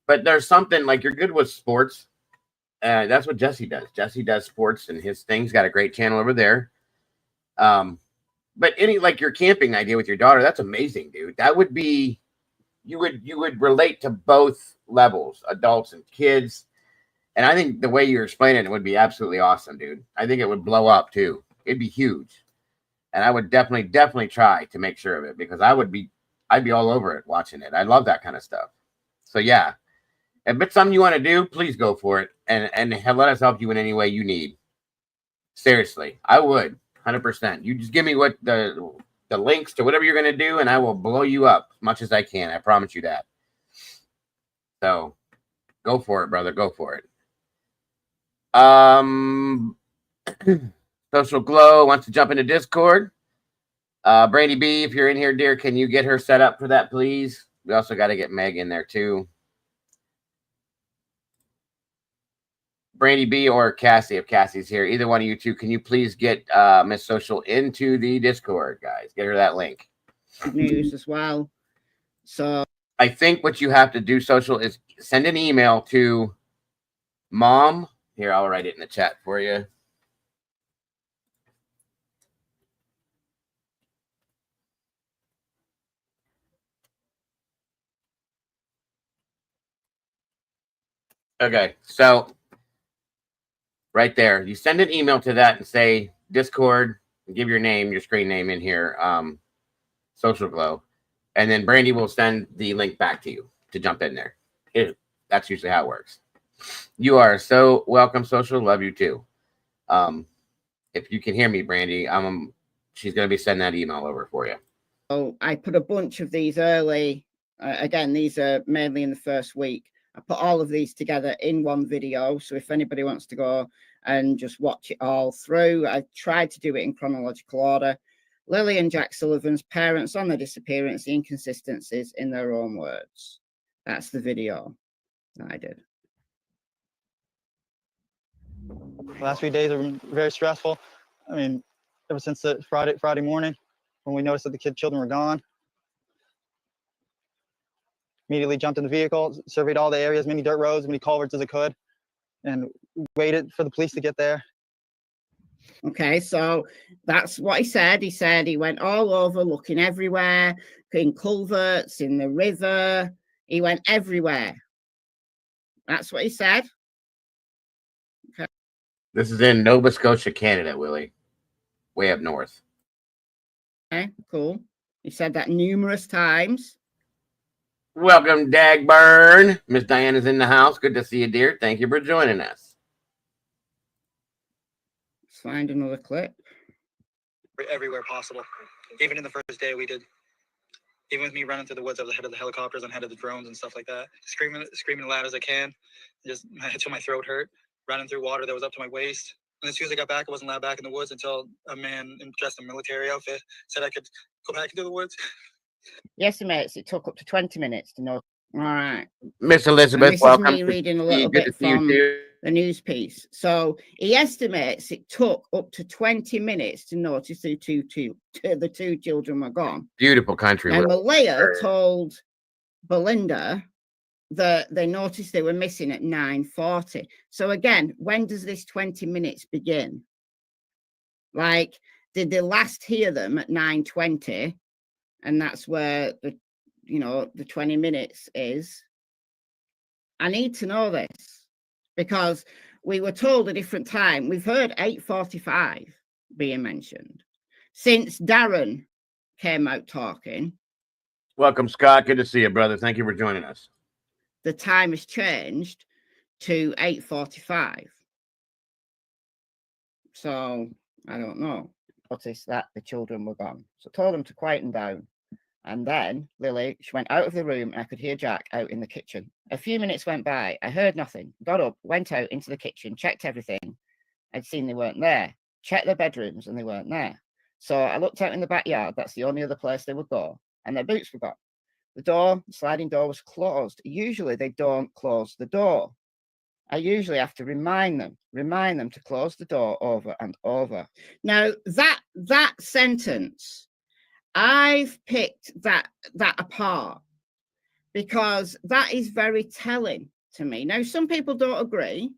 But there's something like you're good with sports. That's what Jesse does. Jesse does sports, and his thing's got a great channel over there. But any like your camping idea with your daughter, that's amazing, dude. That would be you would relate to both levels, adults and kids. And I think the way you're explaining it would be absolutely awesome, dude. I think it would blow up too. It'd be huge. And I would definitely try to make sure of it because I'd be all over it watching it. I love that kind of stuff. So yeah. If it's something you want to do, please go for it and let us help you in any way you need. Seriously, I would 100%. You just give me what the links to whatever you're going to do, and I will blow you up as much as I can. I promise you that. So go for it, brother. Go for it. Social Glow wants to jump into Discord. Brady B, if you're in here, dear, can you get her set up for that, please? We also got to get Meg in there too. Brady B or Cassie, if Cassie's here, either one of you two, can you please get Miss Social into the Discord, guys? Get her that link.
news as well. So
I think what you have to do, social, is send an email to mom. Here, I'll write it in the chat for you. Okay, so right there, you send an email to that and say Discord, give your name, your screen name in here, Social Glow, and then Brandy will send the link back to you to jump in there. That's usually how it works. You are so welcome, Social. Love you too. If you can hear me, Brandy, she's going to be sending that email over for you.
Oh, I put a bunch of these early. Again, these are mainly in the first week. I put all of these together in one video. So if anybody wants to go and just watch it all through, I tried to do it in chronological order. Lilly and Jack Sullivan's parents on the disappearance, the inconsistencies in their own words. That's the video that I did.
The last few days have been very stressful. I mean, ever since the Friday morning when we noticed that the children were gone. Immediately jumped in the vehicle, surveyed all the areas, many dirt roads, many culverts as I could, and waited for the police to get there.
Okay, so that's what he said. He said he went all over looking everywhere, in culverts, in the river. He went everywhere. That's what he said. Okay.
This is in Nova Scotia, Canada, Willie. Way up north.
Okay, cool. He said that numerous times.
Welcome, Dagburn. Miss Diana's in the house. Good to see you, dear. Thank you for joining us.
Let's find another clip.
Everywhere possible. Even in the first day we did. Even with me running through the woods, I was ahead of the helicopters and ahead of the drones and stuff like that. Screaming as loud as I can. Just until my throat hurt. Running through water that was up to my waist. And as soon as I got back, I wasn't allowed back in the woods until a man dressed in a military outfit said I could go back into the woods.
Yes, mates, it took up to 20 minutes to know. All right.
Miss Elizabeth,
this
welcome.
Is me reading a little bit from the news piece. So he estimates it took up to 20 minutes to notice the two children were gone.
Beautiful country.
And Malaya told Belinda that they noticed they were missing at 9:40. So again, when does this 20 minutes begin? Like, did they last hear them at 9:20? And that's where the 20 minutes is. I need to know this because we were told a different time. We've heard 8:45 being mentioned since Darren came out talking.
Welcome, Scott. Good to see you, brother. Thank you for joining us.
The time has changed to 8:45. So I don't know. Noticed that the children were gone. So I told them to quieten down. And then Lily, she went out of the room and I could hear Jack out in the kitchen. A few minutes went by. I heard nothing. Got up, went out into the kitchen, checked everything. I'd seen they weren't there. Checked their bedrooms and they weren't there. So I looked out in the backyard. That's the only other place they would go. And their boots were gone. The sliding door was closed. Usually they don't close the door. I usually have to remind them to close the door over and over. Now that sentence, I've picked that apart because that is very telling to me. Now, some people don't agree.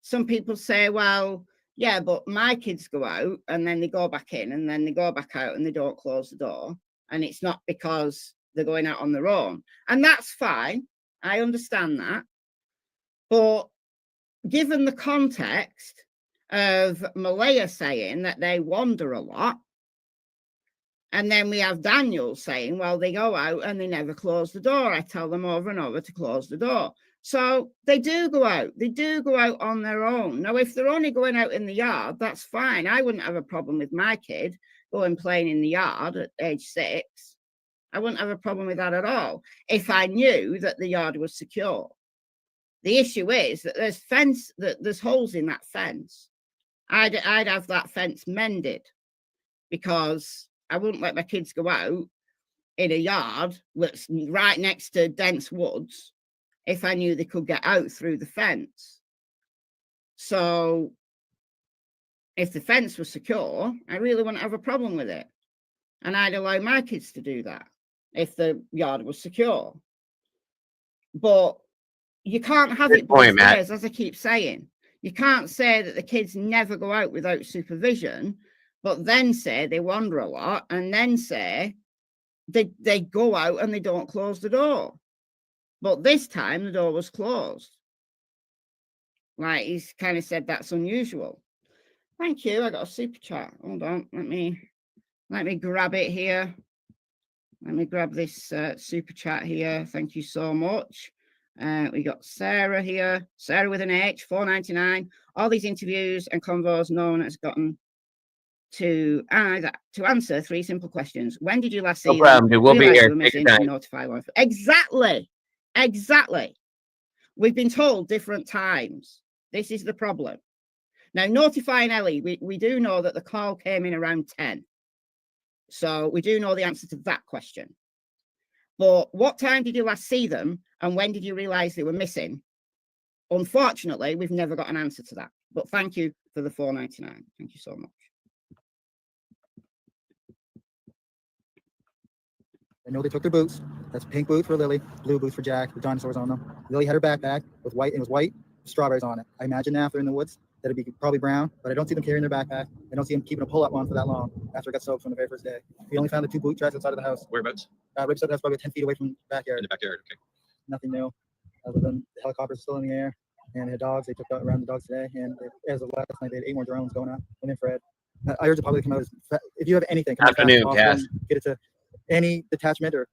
Some people say, well, yeah, but my kids go out and then they go back in and then they go back out and they don't close the door. And it's not because they're going out on their own. And that's fine. I understand that. But given the context of Malaya saying that they wander a lot, and then we have Daniel saying, well, they go out and they never close the door. I tell them over and over to close the door. So they do go out. They do go out on their own. Now, if they're only going out in the yard, that's fine. I wouldn't have a problem with my kid going playing in the yard at age 6. I wouldn't have a problem with that at all if I knew that the yard was secure. The issue is that there's holes in that fence. I'd have that fence mended because I wouldn't let my kids go out in a yard that's right next to dense woods if I knew they could get out through the fence. So if the fence was secure, I really wouldn't have a problem with it. and I'd allow my kids to do that if the yard was secure. But you can't have it both ways, as I keep saying. You can't say that the kids never go out without supervision, but then say they wander a lot, and then say they go out and they don't close the door. But this time the door was closed. Like, he's kind of said that's unusual. Thank you. I got a super chat. Hold on. Let me grab it here. Let me grab this super chat here. Thank you so much. We got Sarah here. Sarah with an H, $4.99. All these interviews and convos no one has gotten to answer 3 simple questions. When did you last see them?
We'll be here.
Notify one. Exactly. We've been told different times. This is the problem. Now, notifying Ellie, we do know that the call came in around 10. So we do know the answer to that question. But what time did you last see them? And when did you realize they were missing? Unfortunately, we've never got an answer to that. But thank you for the $4.99. Thank you so much.
I know they took their boots. That's pink boots for Lily, blue boots for Jack, with dinosaurs on them. Lily had her backpack with white, and it was white with strawberries on it. I imagine now if they're in the woods, that'd be probably brown, but I don't see them carrying their backpack. I don't see them keeping a pull-up on for that long after it got soaked from the very first day. We only found the 2 boot tracks outside of the house.
Whereabouts?
Right beside the house, probably 10 feet away from the backyard.
In the backyard, okay.
Nothing new, other than the helicopters still in the air, and they had dogs. They took around the dogs today, and as of last night, they had 8 more drones going up in infrared. I urge the public to come out. If you have anything, come
Afternoon,
get it to any detachment or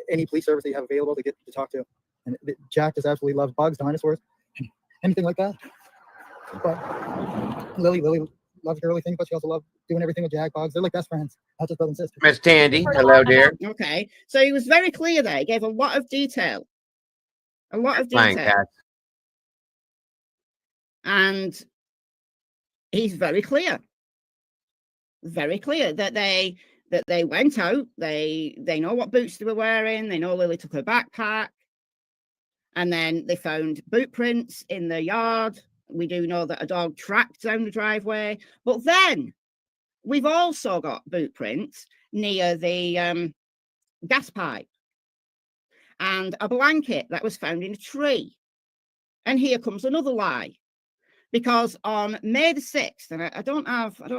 any police service that you have available to get to talk to. And Jack just absolutely loves bugs, dinosaurs, anything like that. But Lily loves girly things, but she also loves doing everything with Jack, bugs. They're like best friends, not just brother and sister.
Miss Tandy, hello, dear.
Okay, so he was very clear there. He gave a lot of detail. And he's very clear that they went out. They know what boots they were wearing. They know Lily took her backpack, and then they found boot prints in the yard. We do know that a dog tracked down the driveway, but then we've also got boot prints near the gas pipe and a blanket that was found in a tree. And here comes another lie, because on May the 6th, and I don't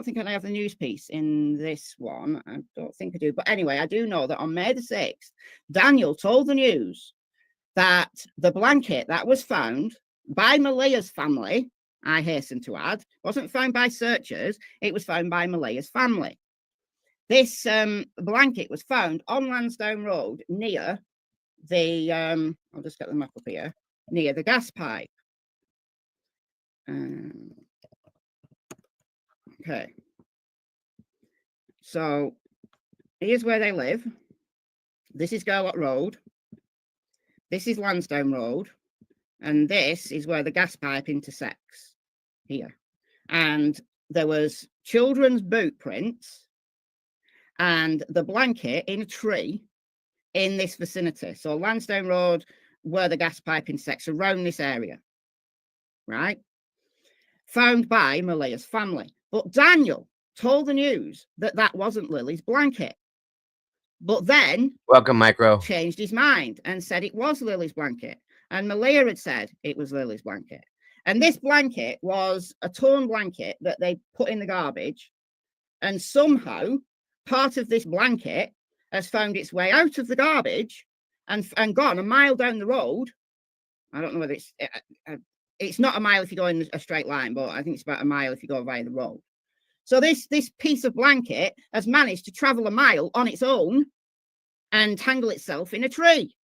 think I have the news piece in this one. I don't think I do. But anyway, I do know that on May the 6th, Daniel told the news that the blanket that was found by Malia's family, I hasten to add, wasn't found by searchers. It was found by Malia's family. This blanket was found on Lansdowne Road near the, I'll just get the map up here, near the gas pipe. Okay. So here's where they live. This is Garlot Road. This is Lansdowne Road. And this is where the gas pipe intersects here. And there was children's boot prints and the blanket in a tree in this vicinity. So Lansdowne Road, where the gas pipe intersects, around this area, right? Found by Malia's family. But Daniel told the news that that wasn't Lily's blanket. But then,
welcome, Micro,
changed his mind and said it was Lily's blanket. And Malia had said it was Lily's blanket. And this blanket was a torn blanket that they put in the garbage. And somehow, part of this blanket has found its way out of the garbage and gone a mile down the road. I don't know whether it's not a mile if you go in a straight line, but I think it's about a mile if you go via the road. So this piece of blanket has managed to travel a mile on its own and tangle itself in a tree.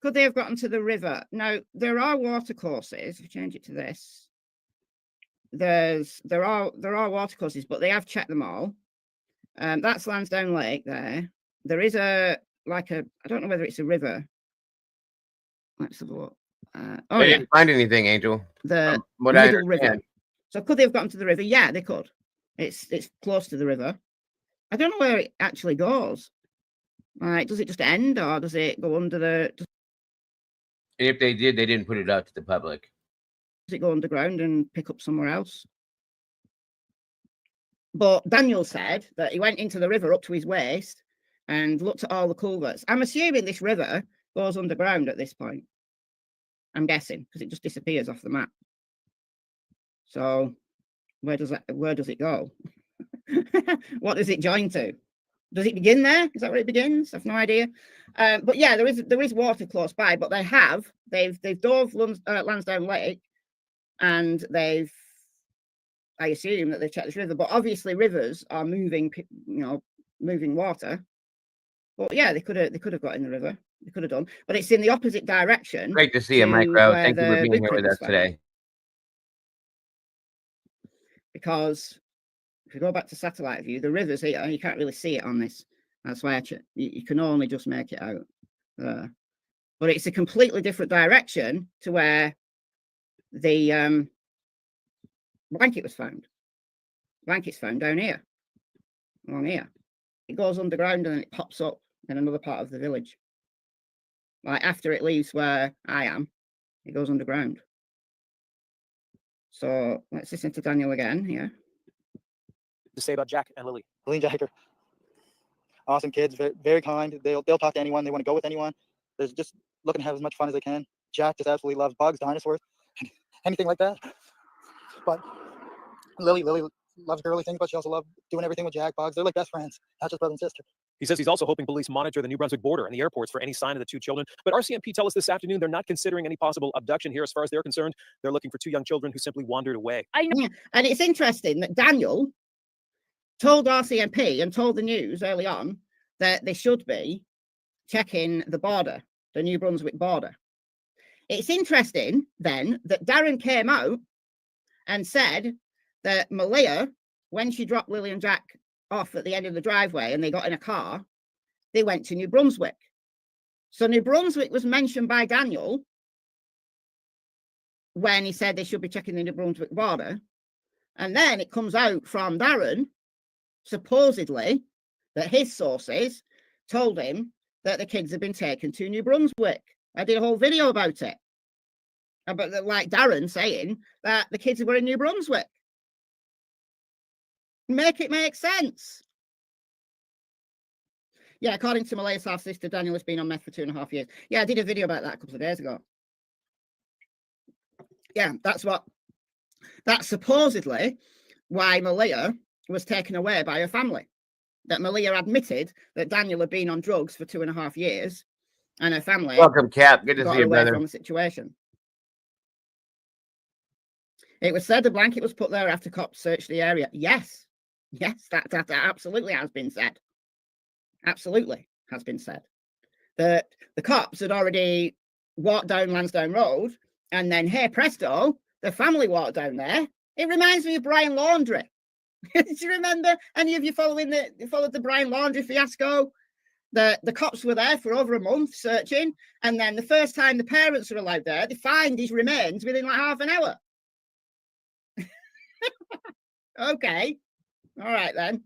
Could they have gotten to the river? Now, there are water courses. If you change it to this, there are water courses, but they have checked them all. That's Lansdowne Lake there. There is I don't know whether it's a river. Let's have a look.
They didn't find anything, Angel.
The middle river. So could they have gotten to the river? Yeah, they could. It's close to the river. I don't know where it actually goes. Like, does it just end, or does it go under the?
And if they did, they didn't put it out to the public.
Does it go underground and pick up somewhere else? But Daniel said that he went into the river up to his waist and looked at all the culverts. I'm assuming this river goes underground at this point. I'm guessing, because it just disappears off the map. So where does it go? What does it join to? Does it begin there? Is that where it begins? I've no idea. But yeah, there is water close by, but they've dove Lansdowne Lake, and I assume that they've checked this river, but obviously rivers are moving water. But yeah, they could have got in the river. They could have done, but it's in the opposite direction.
Great to see you, Micro. Thank you for being here with us today.
Because if you go back to satellite view, the river's here. You can't really see it on this. That's why you can only just make it out. But it's a completely different direction to where the blanket was found. Blanket's found down here, along here. It goes underground and then it pops up in another part of the village. Like after it leaves where I am, it goes underground. So let's listen to Daniel again here.
To say about Jack and Lilly.
Lilly and Jack are awesome kids, very, very kind. They'll talk to anyone. They want to go with anyone. They're just looking to have as much fun as they can. Jack just absolutely loves bugs, dinosaurs, anything like that. But Lilly loves girly things, but she also loves doing everything with Jack. Bugs, they're like best friends, not just brother and sister.
He says he's also hoping police monitor the New Brunswick border and the airports for any sign of the two children. But RCMP tell us this afternoon they're not considering any possible abduction here as far as they're concerned. They're looking for two young children who simply wandered away.
I know. And it's interesting that Daniel told RCMP and told the news early on that they should be checking the border, the New Brunswick border. It's interesting then that Darren came out and said that Malia, when she dropped Lilly and Jack off at the end of the driveway and they got in a car, they went to New Brunswick. So New Brunswick was mentioned by Daniel when he said they should be checking the New Brunswick border. And then it comes out from Darren, supposedly, that his sources told him that the kids had been taken to New Brunswick. I did a whole video about it. About like Darren saying that the kids were in New Brunswick. Make it make sense. Yeah, according to Malia's half sister, Daniel has been on meth for 2.5 years. Yeah, I did a video about that a couple of days ago. Yeah, that's supposedly why Malia was taken away by her family. That Malia admitted that Daniel had been on drugs for 2.5 years, and her family.
Welcome, Cap. Good to see you, brother.
From the situation. It was said the blanket was put there after cops searched the area. Yes, that absolutely has been said. Absolutely has been said. The cops had already walked down Lansdowne Road, and then, hey presto, the family walked down there. It reminds me of Brian Laundrie. Do you remember any of you followed the Brian Laundrie fiasco? The cops were there for over a month searching, and then the first time the parents were allowed there, they find his remains within like half an hour. Okay, all right then.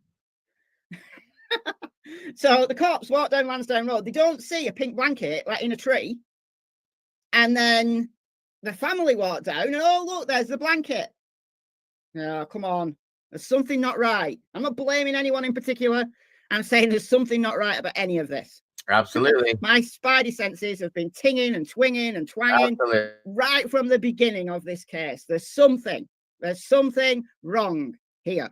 So the cops walk down Lansdowne Road. They don't see a pink blanket like in a tree, and then the family walk down, and oh look, there's the blanket. Oh, come on. There's something not right. I'm not blaming anyone in particular. I'm saying there's something not right about any of this.
Absolutely.
My spidey senses have been tinging and twinging and twanging right from the beginning of this case. There's something wrong here.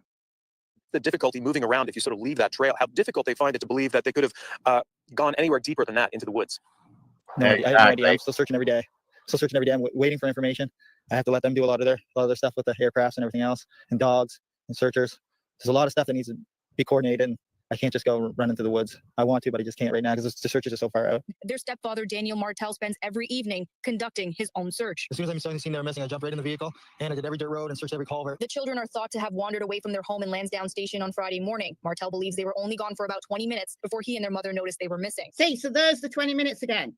The difficulty moving around if you sort of leave that trail, how difficult they find it to believe that they could have gone anywhere deeper than that into the woods.
No, I have no idea. I'm still searching every day. I'm waiting for information. I have to let them do a lot of their stuff with the aircrafts and everything else, and dogs and searchers. There's a lot of stuff that needs to be coordinated, and I can't just go run into the woods. I want to, but I just can't right now because the searches are so far out.
Their stepfather, Daniel Martel, spends every evening conducting his own search.
As soon as I'm seeing they were missing, I jumped right in the vehicle and I did every dirt road and searched every culvert.
The children are thought to have wandered away from their home in Lansdowne Station on Friday morning. Martel believes they were only gone for about 20 minutes before he and their mother noticed they were missing.
See, so there's the 20 minutes again.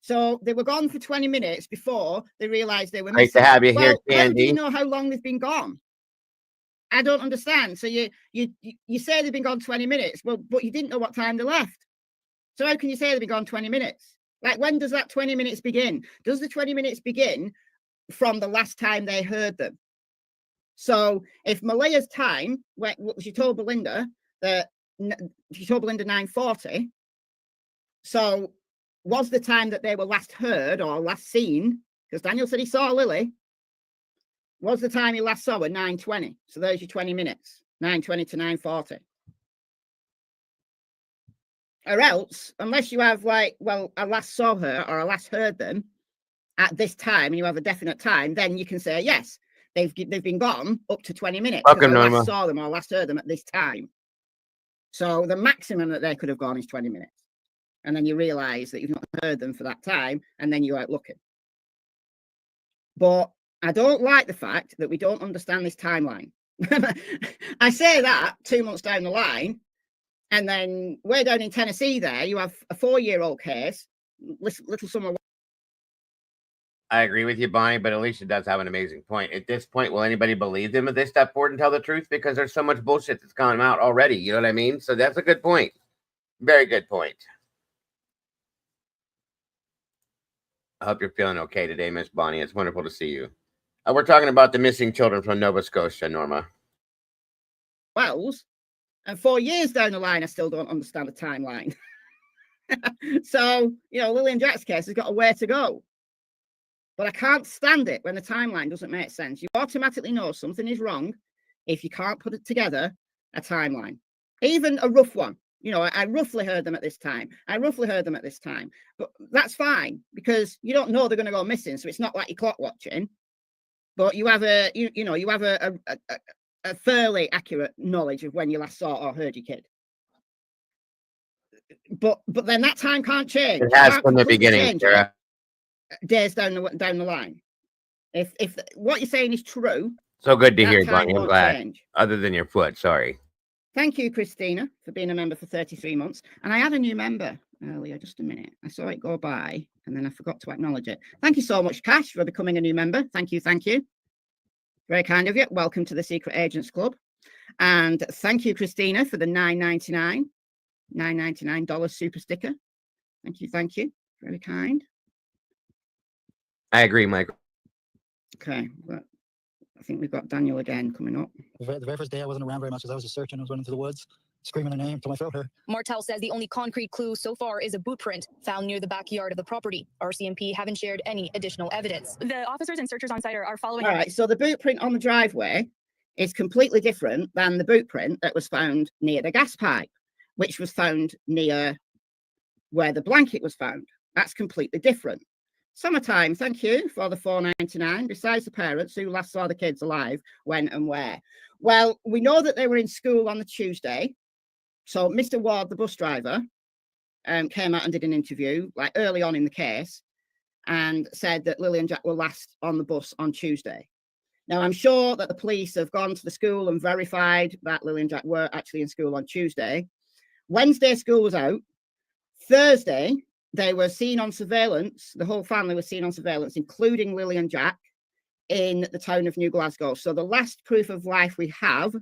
So they were gone for 20 minutes before they realized they were missing.
Great to have you here, Candy.
How do you know how long they've been gone? I don't understand. So you say they've been gone 20 minutes, but you didn't know what time they left. So how can you say they've been gone 20 minutes? Like, when does that 20 minutes begin? Does the 20 minutes begin from the last time they heard them? So if Malia's time, she told Belinda that she told Belinda 9:40. So was the time that they were last heard or last seen, because Daniel said he saw Lilly, was the time he last saw her 9:20. So there's your 20 minutes, 9:20 to 9:40. Or else, unless you have like, well, I last saw her or I last heard them at this time, and you have a definite time, then you can say, yes, they've been gone up to 20 minutes.
Welcome,
I
Norma.
last saw them or last heard them at this time. So the maximum that they could have gone is 20 minutes. And then you realize that you've not heard them for that time, and then you're out looking. But I don't like the fact that we don't understand this timeline. I say that 2 months down the line, and then way down in Tennessee there, you have a 4-year-old case, little summer.
I agree with you, Bonnie, but Alicia does have an amazing point. At this point, will anybody believe them if they step forward and tell the truth? Because there's so much bullshit that's gone out already. You know what I mean? So that's a good point. Very good point. I hope you're feeling okay today, Miss Bonnie. It's wonderful to see you. We're talking about the missing children from Nova Scotia, Norma.
Wells, and 4 years down the line, I still don't understand the timeline. So, Lilly and Jack's case has got a way to go. But I can't stand it when the timeline doesn't make sense. You automatically know something is wrong if you can't put it together, a timeline. Even a rough one. I roughly heard them at this time. I roughly heard them at this time. But that's fine, because you don't know they're going to go missing. So it's not like you're clock watching. But you have a fairly accurate knowledge of when you last saw or heard your kid. But then that time can't change.
It has from the beginning, Sarah.
Days down the line. If what you're saying is true.
So good to hear, Bonnie. I'm glad.
Change.
Other than your foot, sorry.
Thank you, Christina, for being a member for 33 months. And I had a new member earlier, just a minute. I saw it go by and then I forgot to acknowledge it. Thank you so much, Cash, for becoming a new member. Thank you. Very kind of you. Welcome to the Secret Agents Club. And thank you, Christina, for the $9.99 super sticker. Thank you. Very kind.
I agree, Michael.
Okay, but I think we've got Daniel again coming up.
The very first day I wasn't around very much because I was just searching. I was running through the woods, screaming her name until I felt her.
Martel says the only concrete clue so far is a boot print found near the backyard of the property. RCMP haven't shared any additional evidence. The officers and searchers on site are following.
All right, so the boot print on the driveway is completely different than the boot print that was found near the gas pipe, which was found near where the blanket was found. That's completely different. Summertime, thank you for the $4.99. Besides the parents who last saw the kids alive, when and where? Well, we know that they were in school on the Tuesday. So Mr. Ward, the bus driver, came out and did an interview like early on in the case and said that Lilly and Jack were last on the bus on Tuesday. Now, I'm sure that the police have gone to the school and verified that Lilly and Jack were actually in school on Tuesday. Wednesday, school was out. Thursday, they were seen on surveillance. The whole family was seen on surveillance, including Lilly and Jack, in the town of New Glasgow. So the last proof of life we have,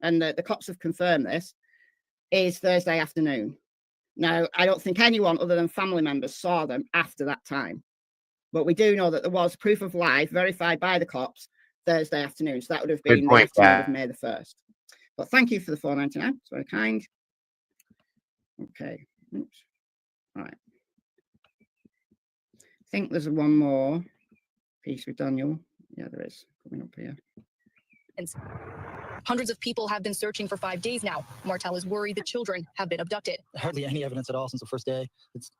and the cops have confirmed this, is Thursday afternoon. Now, I don't think anyone other than family members saw them after that time. But we do know that there was proof of life verified by the cops Thursday afternoon. So that would have been the afternoon of May the 1st. But thank you for the $4.99. It's very kind. Okay. Oops. All right. I think there's one more piece with Daniel. Yeah, there is coming up here.
Hundreds of people have been searching for 5 days now. Martel is worried the children have been abducted.
Hardly any evidence at all since the first day. It's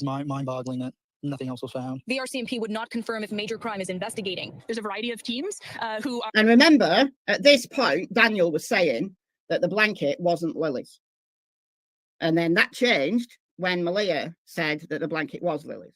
mind-boggling that nothing else was found.
The RCMP would not confirm if major crime is investigating. There's a variety of teams who are...
And remember, at this point, Daniel was saying that the blanket wasn't Lily's. And then that changed when Malia said that the blanket was Lily's.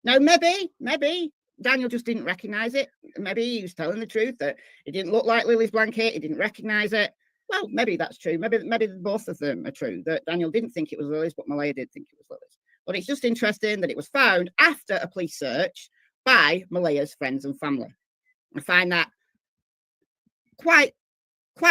Now, maybe Daniel just didn't recognize it. Maybe he was telling the truth that it didn't look like Lily's blanket. He didn't recognize it. Well, maybe that's true. Maybe both of them are true. That Daniel didn't think it was Lily's, but Malia did think it was Lily's. But it's just interesting that it was found after a police search by Malia's friends and family. I find that quite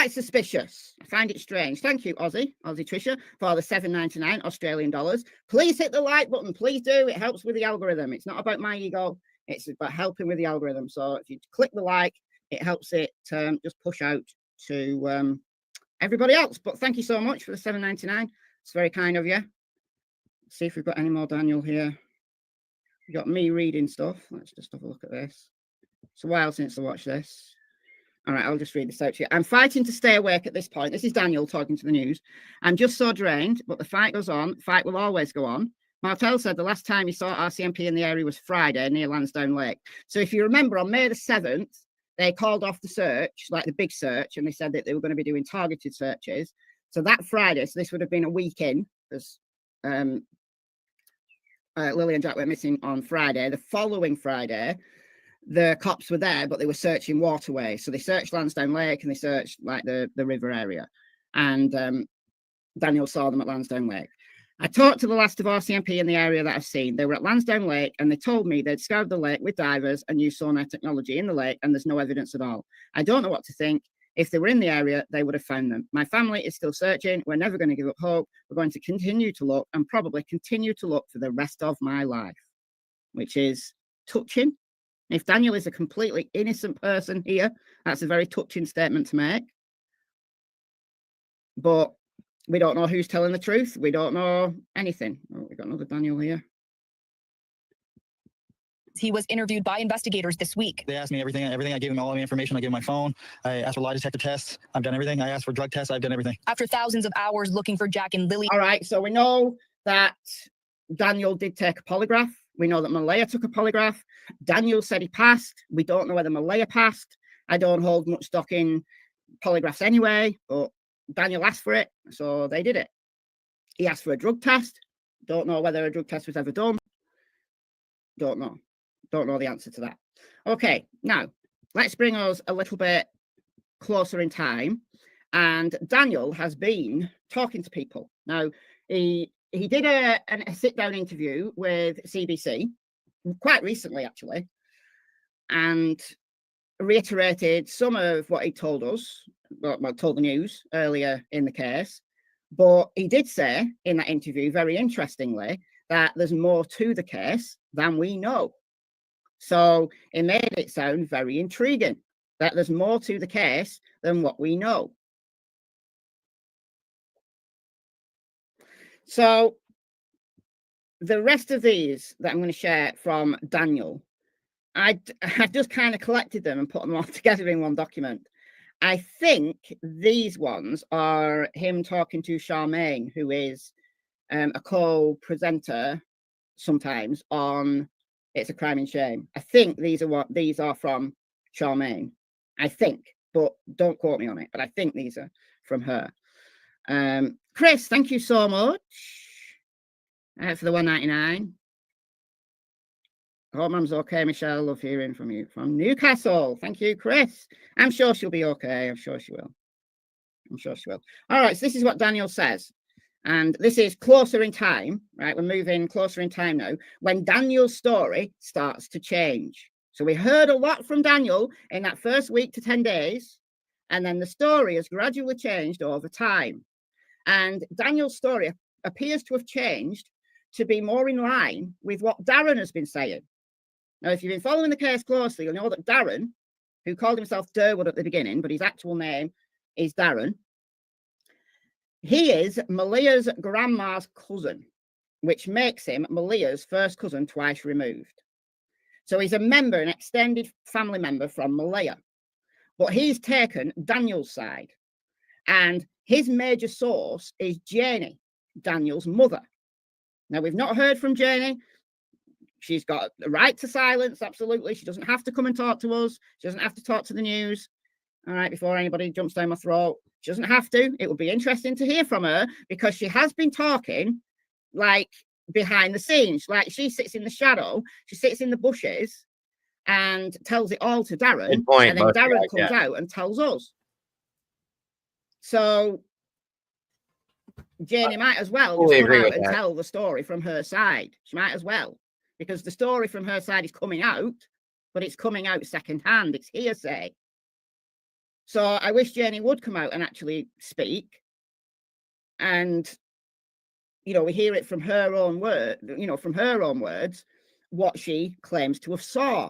suspicious. I find it strange. Thank you, Aussie Trisha, for the $7.99 Australian dollars. Please hit the like button. Please do. It helps with the algorithm. It's not about my ego. It's about helping with the algorithm. So if you click the like, it helps it just push out to everybody else. But thank you so much for the $7.99. It's very kind of you. Let's see if we've got any more Daniel here. We got me reading stuff. Let's just have a look at this. It's a while since I watched this. All right, I'll just read this out to you. I'm fighting to stay awake at this point. This is Daniel talking to the news. I'm just so drained, but the fight goes on. Fight will always go on. Martel said the last time he saw RCMP in the area was Friday near Lansdowne Lake. So if you remember, on May the 7th, they called off the search, like the big search, and they said that they were going to be doing targeted searches. So that Friday, so this would have been a week in, because Lily and Jack went missing on Friday. The following Friday, the cops were there, but they were searching waterways. So they searched Lansdowne Lake and they searched like the river area. And Daniel saw them at Lansdowne Lake. I talked to the last of RCMP in the area that I've seen. They were at Lansdowne Lake and they told me they'd scoured the lake with divers and used sonar technology in the lake, and there's no evidence at all. I don't know what to think. If they were in the area, they would have found them. My family is still searching. We're never going to give up hope. We're going to continue to look and probably continue to look for the rest of my life, which is touching. If Daniel is a completely innocent person here, that's a very touching statement to make. But we don't know who's telling the truth. We don't know anything. Oh, we got another Daniel here.
He was interviewed by investigators this week.
They asked me everything. I gave them all the information. I gave them my phone. I asked for lie detector tests. I've done everything. I asked for drug tests. I've done everything.
After thousands of hours looking for Jack and Lilly.
All right, so we know that Daniel did take a polygraph. We know that Malaya took a polygraph. Daniel said he passed. We don't know whether Malaya passed. I don't hold much stock in polygraphs anyway, but Daniel asked for it, so they did it. He asked for a drug test. Don't know whether a drug test was ever done. Don't know. Don't know the answer to that. Okay, now let's bring us a little bit closer in time. And Daniel has been talking to people. Now, he did a sit-down interview with CBC quite recently, actually, and reiterated some of what he told us, well, told the news earlier in the case. But he did say in that interview, very interestingly, that there's more to the case than we know. So it made it sound very intriguing that there's more to the case than what we know. So the rest of these that I'm going to share from Daniel, I've just kind of collected them and put them all together in one document. I think these ones are him talking to Charmaine, who is a co-presenter sometimes on It's a Crime and Shame. I think these are from Charmaine. I think, but don't quote me on it. But I think these are from her. Chris, thank you so much for the $1.99. I hope Mum's okay, Michelle. Love hearing from you from Newcastle. Thank you, Chris. I'm sure she'll be okay. I'm sure she will. I'm sure she will. All right, so this is what Daniel says. And this is closer in time, right? We're moving closer in time now, when Daniel's story starts to change. So we heard a lot from Daniel in that first week to 10 days, and then the story has gradually changed over time. And Daniel's story appears to have changed to be more in line with what Darren has been saying. Now, if you've been following the case closely, you'll know that Darren, who called himself Durwood at the beginning, but his actual name is Darren, he is Malia's grandma's cousin, which makes him Malia's first cousin twice removed. So he's a member, an extended family member from Malia. But he's taken Daniel's side. And his major source is Janie, Daniel's mother. Now, we've not heard from Janie. She's got the right to silence, absolutely. She doesn't have to come and talk to us. She doesn't have to talk to the news. All right, before anybody jumps down my throat. She doesn't have to. It would be interesting to hear from her because she has been talking like behind the scenes. Like she sits in the shadow, she sits in the bushes and tells it all to Darren. And then Darren comes out and tells us. So Janie might as well just come out and tell the story from her side. She might as well, because the story from her side is coming out, but it's coming out secondhand. It's hearsay. So I wish Janie would come out and actually speak. And, you know, we hear it from her own word, you know, from her own words, what she claims to have saw.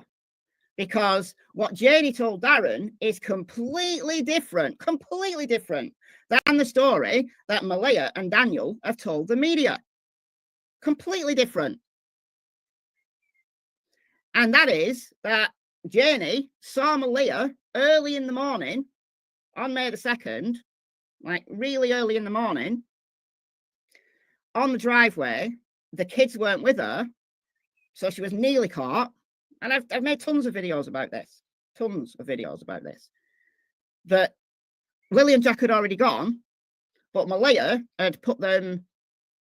because what Janie told Darren is completely different than the story that Malia and Daniel have told the media. Completely different. And that is that Janie saw Malia early in the morning on May the 2nd, like really early in the morning, on the driveway. The kids weren't with her, so she was nearly caught. And I've made tons of videos about this. That Lily and Jack had already gone, but Malia had put them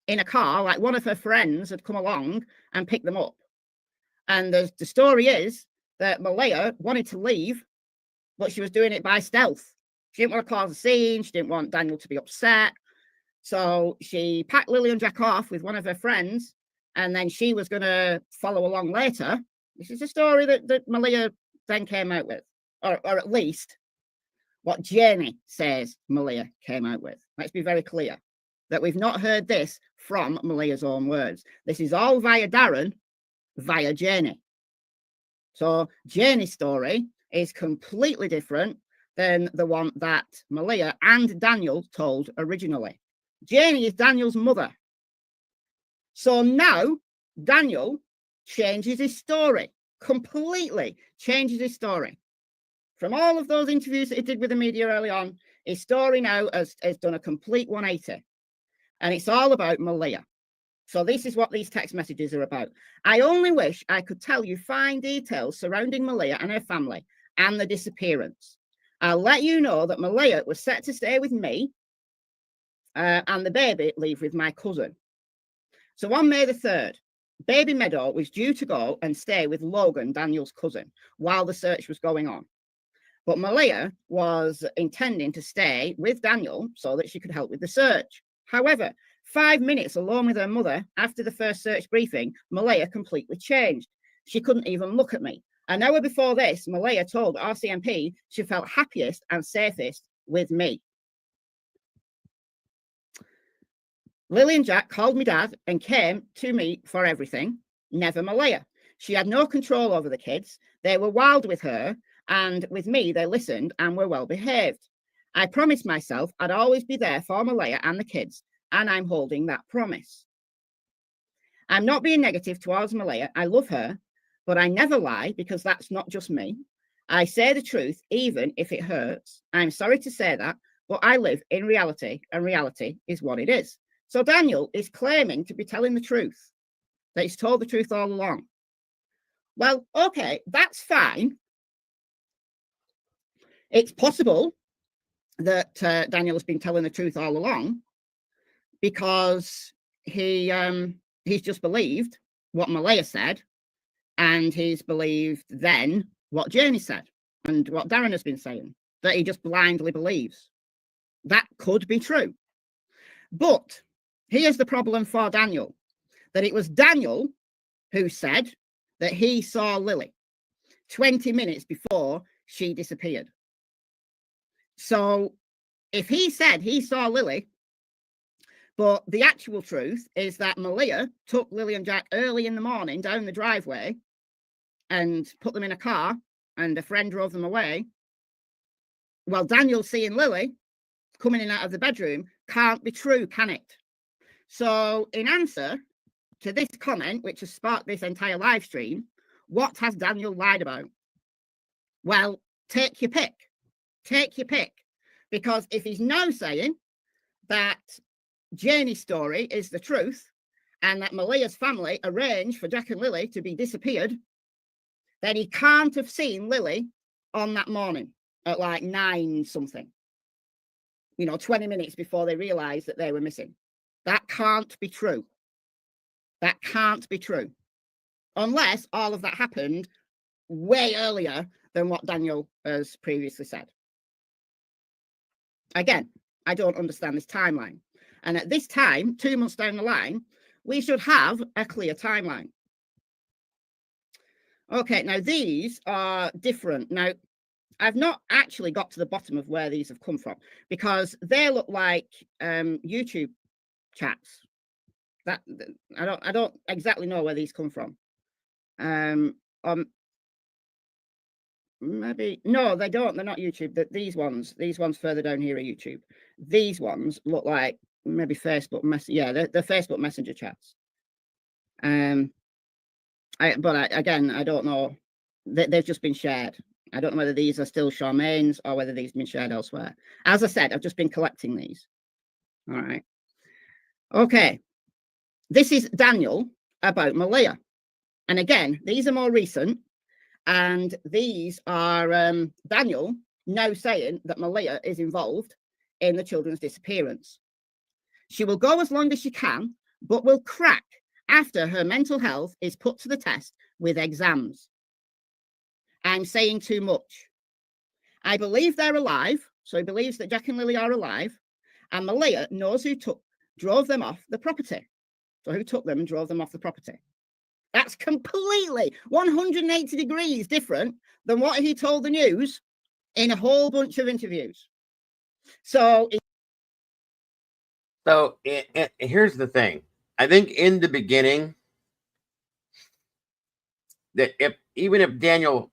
in a car, like one of her friends had come along and picked them up. And the story is that Malia wanted to leave, but she was doing it by stealth. She didn't want to cause a scene. She didn't want Daniel to be upset. So she packed Lily and Jack off with one of her friends, and then she was going to follow along later. This is a story that Malia then came out with, or at least what Janie says Malia came out with. Let's be very clear that we've not heard this from Malia's own words. This is all via Darren, via Janie. So Janie's story is completely different than the one that Malia and Daniel told originally. Janie is Daniel's mother. So now Daniel changes his story, completely changes his story. From all of those interviews that he did with the media early on, his story now has done a complete 180. And it's all about Malia. So this is what these text messages are about. I only wish I could tell you fine details surrounding Malia and her family and the disappearance. I'll let you know that Malia was set to stay with me and the baby leave with my cousin. So on May the 3rd, baby Meadow was due to go and stay with Logan, Daniel's cousin, while the search was going on. But Malia was intending to stay with Daniel so that she could help with the search. However, 5 minutes alone with her mother after the first search briefing, Malia completely changed. She couldn't even look at me. An hour before this, Malia told RCMP she felt happiest and safest with me. Lily and Jack called me dad and came to me for everything, never Malia. She had no control over the kids. They were wild with her, and with me, they listened and were well behaved. I promised myself I'd always be there for Malia and the kids, and I'm holding that promise. I'm not being negative towards Malia. I love her, but I never lie because that's not just me. I say the truth, even if it hurts. I'm sorry to say that, but I live in reality, and reality is what it is. So Daniel is claiming to be telling the truth, that he's told the truth all along. Well, okay, that's fine. It's possible that Daniel has been telling the truth all along because he's just believed what Malia said, and he's believed then what Janie said and what Darren has been saying, that he just blindly believes. That could be true. But here's the problem for Daniel, that it was Daniel who said that he saw Lily 20 minutes before she disappeared. So if he said he saw Lily, but the actual truth is that Malia took Lily and Jack early in the morning down the driveway and put them in a car, and a friend drove them away, well, Daniel seeing Lily coming in out of the bedroom can't be true, can it? So in answer to this comment, which has sparked this entire live stream, what has Daniel lied about? Well, take your pick. Take your pick. Because if he's now saying that Janie's story is the truth and that Malia's family arranged for Jack and Lily to be disappeared, then he can't have seen Lily on that morning at like 9 something, 20 minutes before they realized that they were missing. That can't be true. That can't be true. Unless all of that happened way earlier than what Daniel has previously said. Again, I don't understand this timeline. And at this time, 2 months down the line, we should have a clear timeline. Okay, now these are different. Now, I've not actually got to the bottom of where these have come from because they look like YouTube chats. That I don't exactly know where these come from. maybe no, they don't. They're not YouTube. These ones further down here are YouTube. These ones look like maybe Facebook yeah, they're Facebook Messenger chats. But again, I don't know. They've just been shared. I don't know whether these are still Charmaine's or whether these have been shared elsewhere. As I said, I've just been collecting these. All right. Okay. This is Daniel about Malia. And again, these are more recent. And these are Daniel now saying that Malia is involved in the children's disappearance. She will go as long as she can, but will crack after her mental health is put to the test with exams. I'm saying too much. I believe they're alive. So he believes that Jack and Lily are alive. And Malia knows who drove them off the property. So who took them and drove them off the property? That's completely 180 degrees different than what he told the news in a whole bunch of interviews. So
here's the thing. I think in the beginning that even if Daniel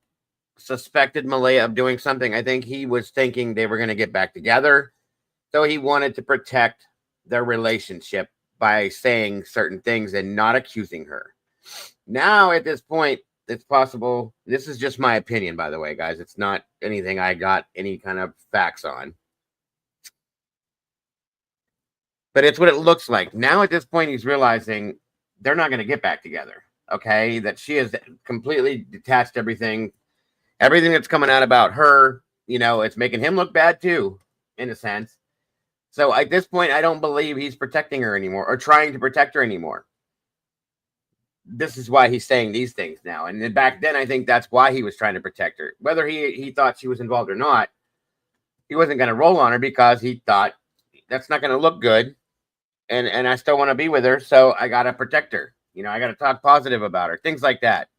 suspected Malia of doing something, I think he was thinking they were going to get back together. So he wanted to protect their relationship by saying certain things and not accusing her. Now, at this point, it's possible. This is just my opinion, by the way, guys. It's not anything I got any kind of facts on. But it's what it looks like. Now, at this point, he's realizing they're not going to get back together. Okay? That she has completely detached everything. Everything that's coming out about her, you know, it's making him look bad too, in a sense. So at this point, I don't believe he's protecting her anymore or trying to protect her anymore. This is why he's saying these things now. And then back then, I think that's why he was trying to protect her. Whether he thought she was involved or not, he wasn't going to roll on her because he thought that's not going to look good. And I still want to be with her, so I got to protect her. You know, I got to talk positive about her. Things like that.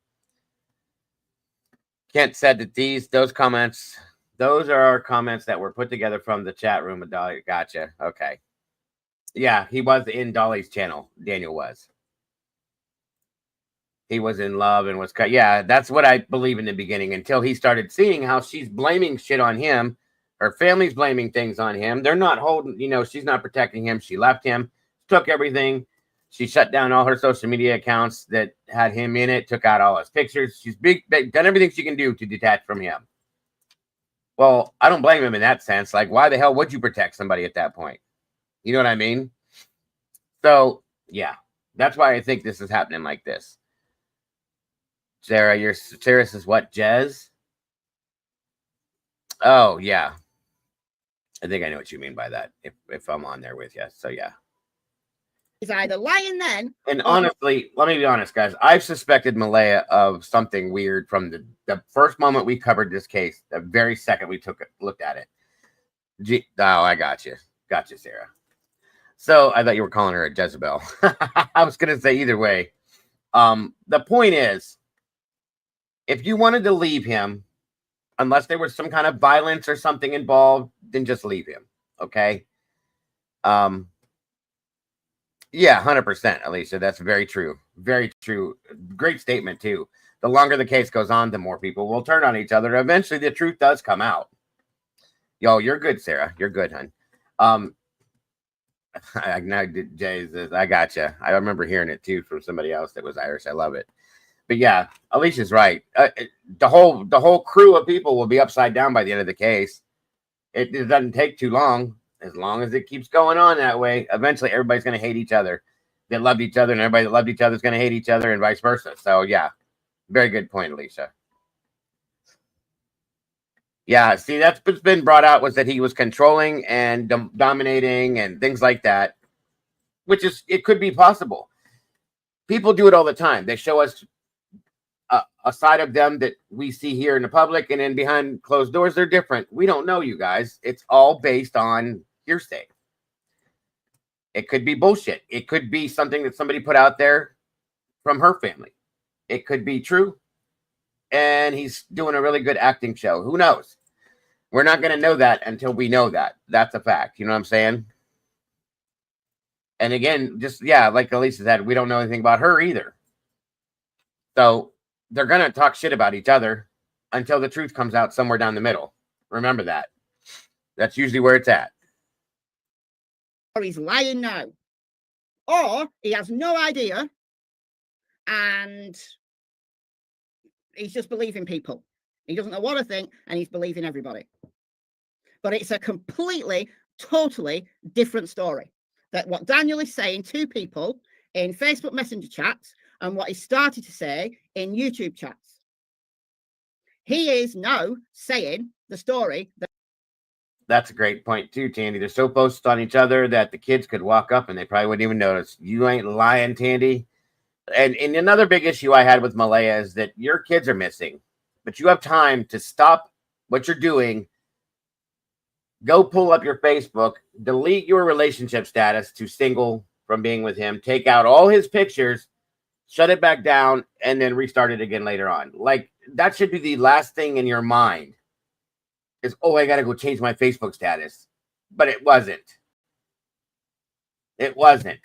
Kent said that those comments, those are our comments that were put together from the chat room with Dolly. Gotcha. Okay. Yeah, he was in Dolly's channel. Daniel was. He was in love and was cut. Yeah, that's what I believe in the beginning until he started seeing how she's blaming shit on him. Her family's blaming things on him. They're not holding, you know, she's not protecting him. She left him, took everything. She shut down all her social media accounts that had him in it, took out all his pictures. She's done everything she can do to detach from him. Well, I don't blame him in that sense. Like, why the hell would you protect somebody at that point? You know what I mean? So, yeah, that's why I think this is happening like this. Sarah, Sarah says what? Jez? Oh, yeah. I think I know what you mean by that. If I'm on there with you. So, yeah.
He's either lying then.
And honestly, let me be honest, guys. I've suspected Malia of something weird from the first moment we covered this case. The very second we looked at it. I got you. Got you, Sarah. So I thought you were calling her a Jezebel. I was going to say either way. The point is, if you wanted to leave him, unless there was some kind of violence or something involved, then just leave him. Okay? Yeah, 100%, Alicia. That's very true. Very true. Great statement, too. The longer the case goes on, the more people will turn on each other. Eventually, the truth does come out. Yo, you're good, Sarah. You're good, hon. Jay says, I gotcha. I remember hearing it, too, from somebody else that was Irish. I love it. But, yeah, Alicia's right. The whole crew of people will be upside down by the end of the case. It doesn't take too long. As long as it keeps going on that way, eventually everybody's going to hate each other. They loved each other, and everybody that loved each other is going to hate each other, and vice versa. So, yeah, very good point, Alicia. Yeah, see, that's what's been brought out was that he was controlling and dominating and things like that, which is, it could be possible. People do it all the time. They show us a side of them that we see here in the public, and then behind closed doors, they're different. We don't know, you guys. It's all based on hearsay. It could be bullshit. It could be something that somebody put out there from her family. It could be true. And he's doing a really good acting show. Who knows? We're not going to know that until we know that. That's a fact. You know what I'm saying? And again, just, yeah, like Elisa said, we don't know anything about her either. So they're going to talk shit about each other until the truth comes out somewhere down the middle. Remember that. That's usually where it's at.
Or he's lying now. Or he has no idea and he's just believing people. He doesn't know what to think and he's believing everybody. But it's a completely, totally different story. That what Daniel is saying to people in Facebook Messenger chats and what he started to say in YouTube chats. He is now saying the story.
That's a great point too, Tandy. They're so focused on each other that the kids could walk up and they probably wouldn't even notice. You ain't lying, Tandy. And another big issue I had with Malaya is that your kids are missing, but you have time to stop what you're doing. Go pull up your Facebook, delete your relationship status to single from being with him, take out all his pictures, shut it back down, and then restart it again later on. Like, that should be the last thing in your mind is, oh, I got to go change my Facebook status. But it wasn't. It wasn't.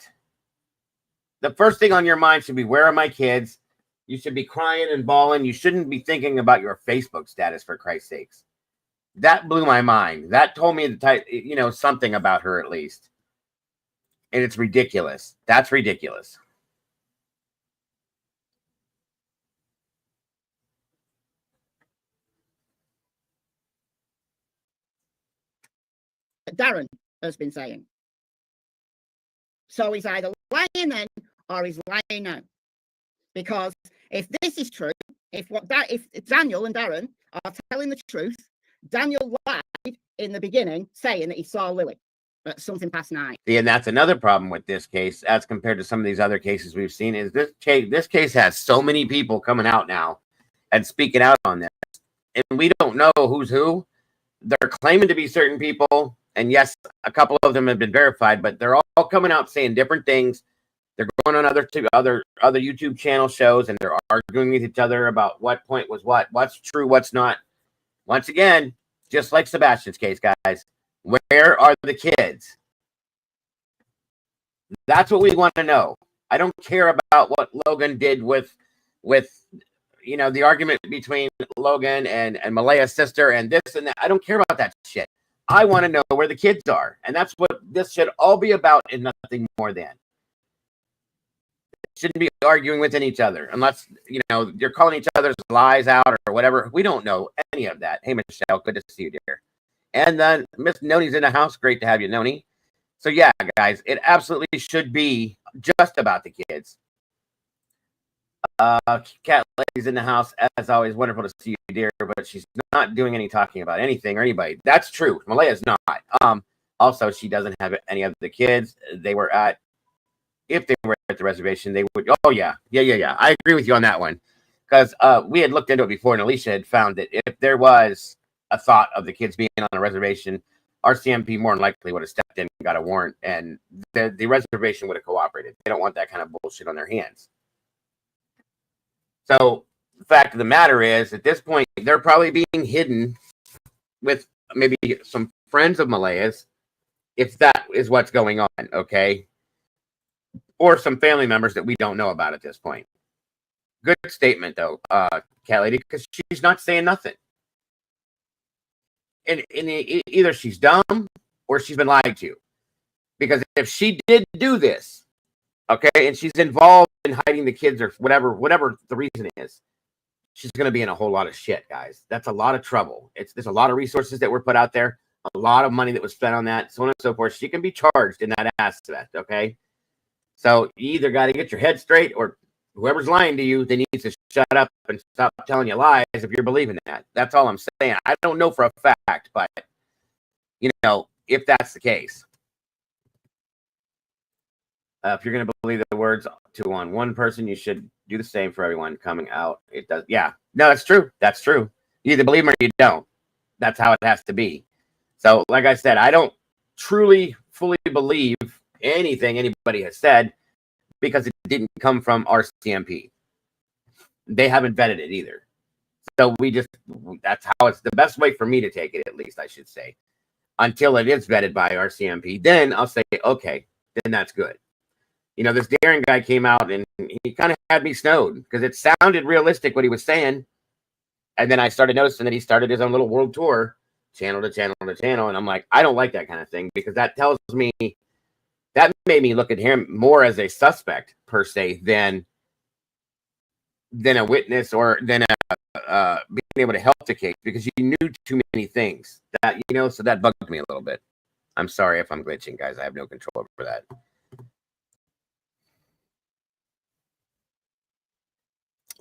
The first thing on your mind should be, where are my kids? You should be crying and bawling. You shouldn't be thinking about your Facebook status, for Christ's sakes. That blew my mind. That told me the type, something about her at least. And it's ridiculous. That's ridiculous.
Darren has been saying. So he's either lying then or he's lying now. Because if this is true, if Daniel and Darren are telling the truth, Daniel lied in the beginning saying that he saw Lilly at something past 9.
See, and that's another problem with this case as compared to some of these other cases we've seen is this case has so many people coming out now and speaking out on this. And we don't know who's who. They're claiming to be certain people. And yes, a couple of them have been verified, but they're all coming out saying different things. They're going on other YouTube channel shows, and they're arguing with each other about what point was what's true, what's not. Once again, just like Sebastian's case, guys, where are the kids? That's what we want to know. I don't care about what Logan did with the argument between Logan and Malaya's sister and this and that. I don't care about that shit. I want to know where the kids are. And that's what this should all be about and nothing more than. Shouldn't be arguing within each other unless, you're calling each other's lies out or whatever. We don't know any of that. Hey, Michelle, good to see you, dear. And then Miss Noni's in the house. Great to have you, Noni. So, yeah, guys, it absolutely should be just about the kids. Cat Lady's in the house. As always, wonderful to see you, dear, but she's not doing any talking about anything or anybody. That's true. Malaya's not. Also, she doesn't have any of the kids. If they were at the reservation, they would. Oh, yeah. I agree with you on that one. Because we had looked into it before, and Alicia had found that if there was a thought of the kids being on a reservation, RCMP more than likely would have stepped in and got a warrant, and the reservation would have cooperated. They don't want that kind of bullshit on their hands. So the fact of the matter is, at this point, they're probably being hidden with maybe some friends of Malaya's, if that is what's going on, okay? Or some family members that we don't know about at this point. Good statement, though, Cat Lady, because she's not saying nothing. And either she's dumb or she's been lied to. Because if she did do this, okay, and she's involved in hiding the kids or whatever the reason is, she's going to be in a whole lot of shit, guys. That's a lot of trouble. There's a lot of resources that were put out there, a lot of money that was spent on that, so on and so forth. She can be charged in that aspect, okay? So you either got to get your head straight, or whoever's lying to you, they need to shut up and stop telling you lies if you're believing that. That's all I'm saying. I don't know for a fact, but, if that's the case. If you're going to believe the words on one person, you should do the same for everyone coming out. It does. Yeah. No, that's true. That's true. You either believe them or you don't. That's how it has to be. So, like I said, I don't truly, fully believe anything anybody has said because it didn't come from RCMP. They haven't vetted it either. So that's how it's the best way for me to take it, at least I should say. Until it is vetted by RCMP, then I'll say, okay, then that's good. This Darren guy came out and he kind of had me snowed because it sounded realistic what he was saying. And then I started noticing that he started his own little world tour, channel to channel to channel. And I'm like, I don't like that kind of thing, because that tells me, that made me look at him more as a suspect per se than a witness, or than being able to help the case, because you knew too many things that, you know, so that bugged me a little bit. I'm sorry if I'm glitching, guys. I have no control over that.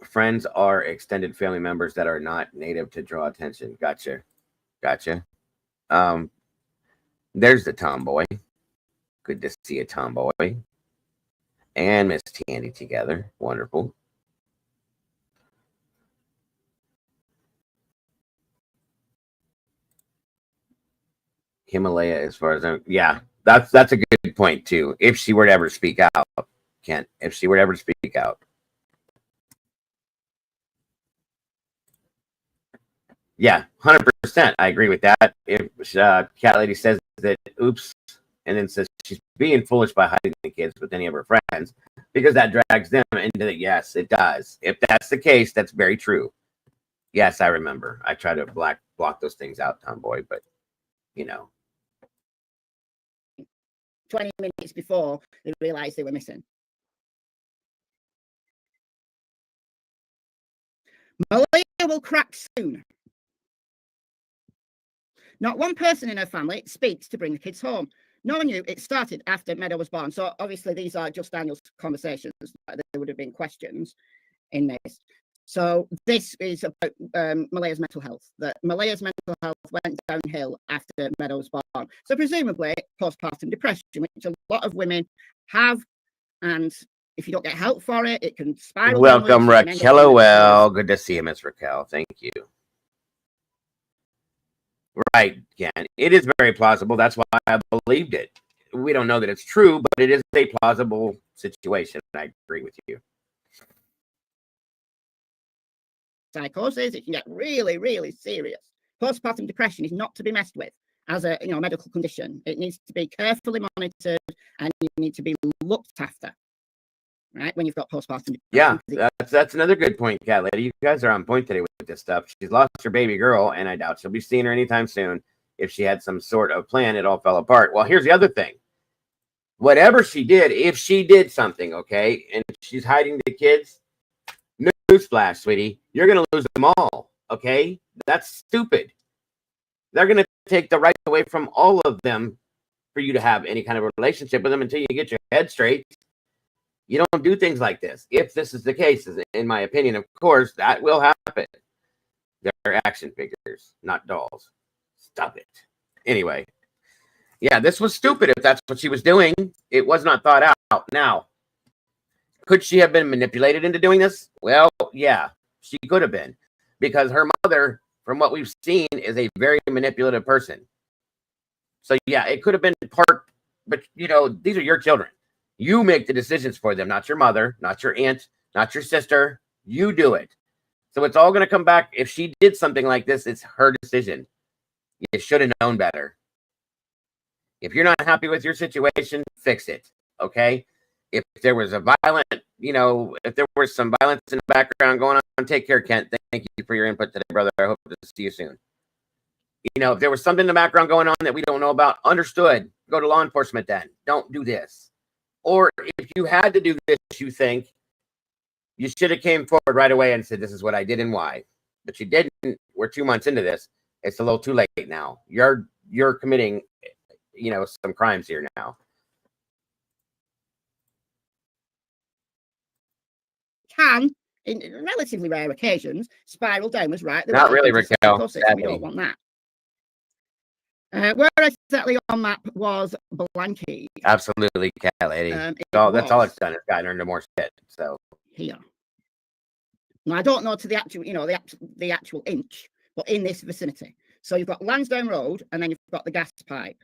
Friends are extended family members that are not native to draw attention. Gotcha. There's the tomboy. Good to see a tomboy and Miss Tandy together. Wonderful. Himalaya, as far as yeah, that's a good point too. If she were to ever speak out, Kent, if she were to ever speak out. Yeah, 100%. I agree with that. If Cat Lady says that, oops, and then says she's being foolish by hiding the kids with any of her friends, because that drags them into the, yes, it does. If that's the case, that's very true. Yes, I remember. I try to block those things out, Tomboy, but you know.
20 minutes before they realized they were missing. Malia will crack soon. Not one person in her family speaks to bring the kids home. No one knew it started after Meadow was born. So obviously these are just Daniel's conversations. There would have been questions in this. So this is about Malia's mental health. That Malia's mental health went downhill after Meadow was born. So presumably postpartum depression, which a lot of women have, and if you don't get help for it, it can spiral.
Welcome, Raquel. Well, good to see you, Miss Raquel. Thank you. Right, Ken. It is very plausible. That's why I believed it. We don't know that it's true, but it is a plausible situation. I agree with you.
Psychosis, it can get really, really serious. Postpartum depression is not to be messed with as a medical condition. It needs to be carefully monitored, and you need to be looked after. Right, when you've got postpartum depression.
Yeah, that's another good point, Cat Lady. You guys are on point today with this stuff. She's lost her baby girl, and I doubt she'll be seeing her anytime soon. If she had some sort of plan, it all fell apart. Well, here's the other thing. Whatever she did, if she did something, okay, and she's hiding the kids, newsflash, sweetie, you're going to lose them all, okay? That's stupid. They're going to take the right away from all of them for you to have any kind of a relationship with them until you get your head straight. You don't do things like this. If this is the case, in my opinion, of course, that will happen. They're action figures, not dolls. Stop it. Anyway, yeah, this was stupid if that's what she was doing. It was not thought out. Now, could she have been manipulated into doing this? Well, yeah, she could have been. Because her mother, from what we've seen, is a very manipulative person. So, yeah, it could have been part, but, these are your children. You make the decisions for them, not your mother, not your aunt, not your sister. You do it. So it's all going to come back. If she did something like this, it's her decision. You should have known better. If you're not happy with your situation, fix it. Okay? If there was a violent, if there was some violence in the background going on, take care, Kent. Thank you for your input today, brother. I hope to see you soon. If there was something in the background going on that we don't know about, understood. Go to law enforcement then. Don't do this. Or if you had to do this, you think, you should have came forward right away and said, this is what I did and why. But you didn't. We're 2 months into this. It's a little too late now. You're committing, some crimes here now.
Can, in relatively rare occasions, spiral downwards, right?
Not really, Raquel.
We don't want that. Where exactly on map was Blanky?
Absolutely, Cat Lady. That's all it's done. It's gotten her into more shit. So
here. Now I don't know to the actual, the actual inch, but in this vicinity. So you've got Lansdowne Road, and then you've got the gas pipe,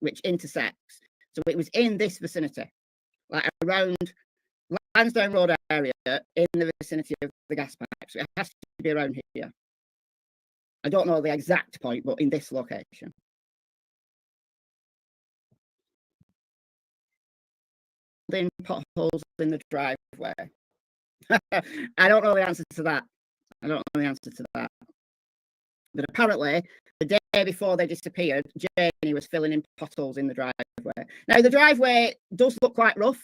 which intersects. So it was in this vicinity, like around Lansdowne Road area, in the vicinity of the gas pipe. So it has to be around here. I don't know the exact point, but in this location. In potholes in the driveway. I don't know the answer to that. But apparently, the day before they disappeared, Janie was filling in potholes in the driveway. Now, the driveway does look quite rough,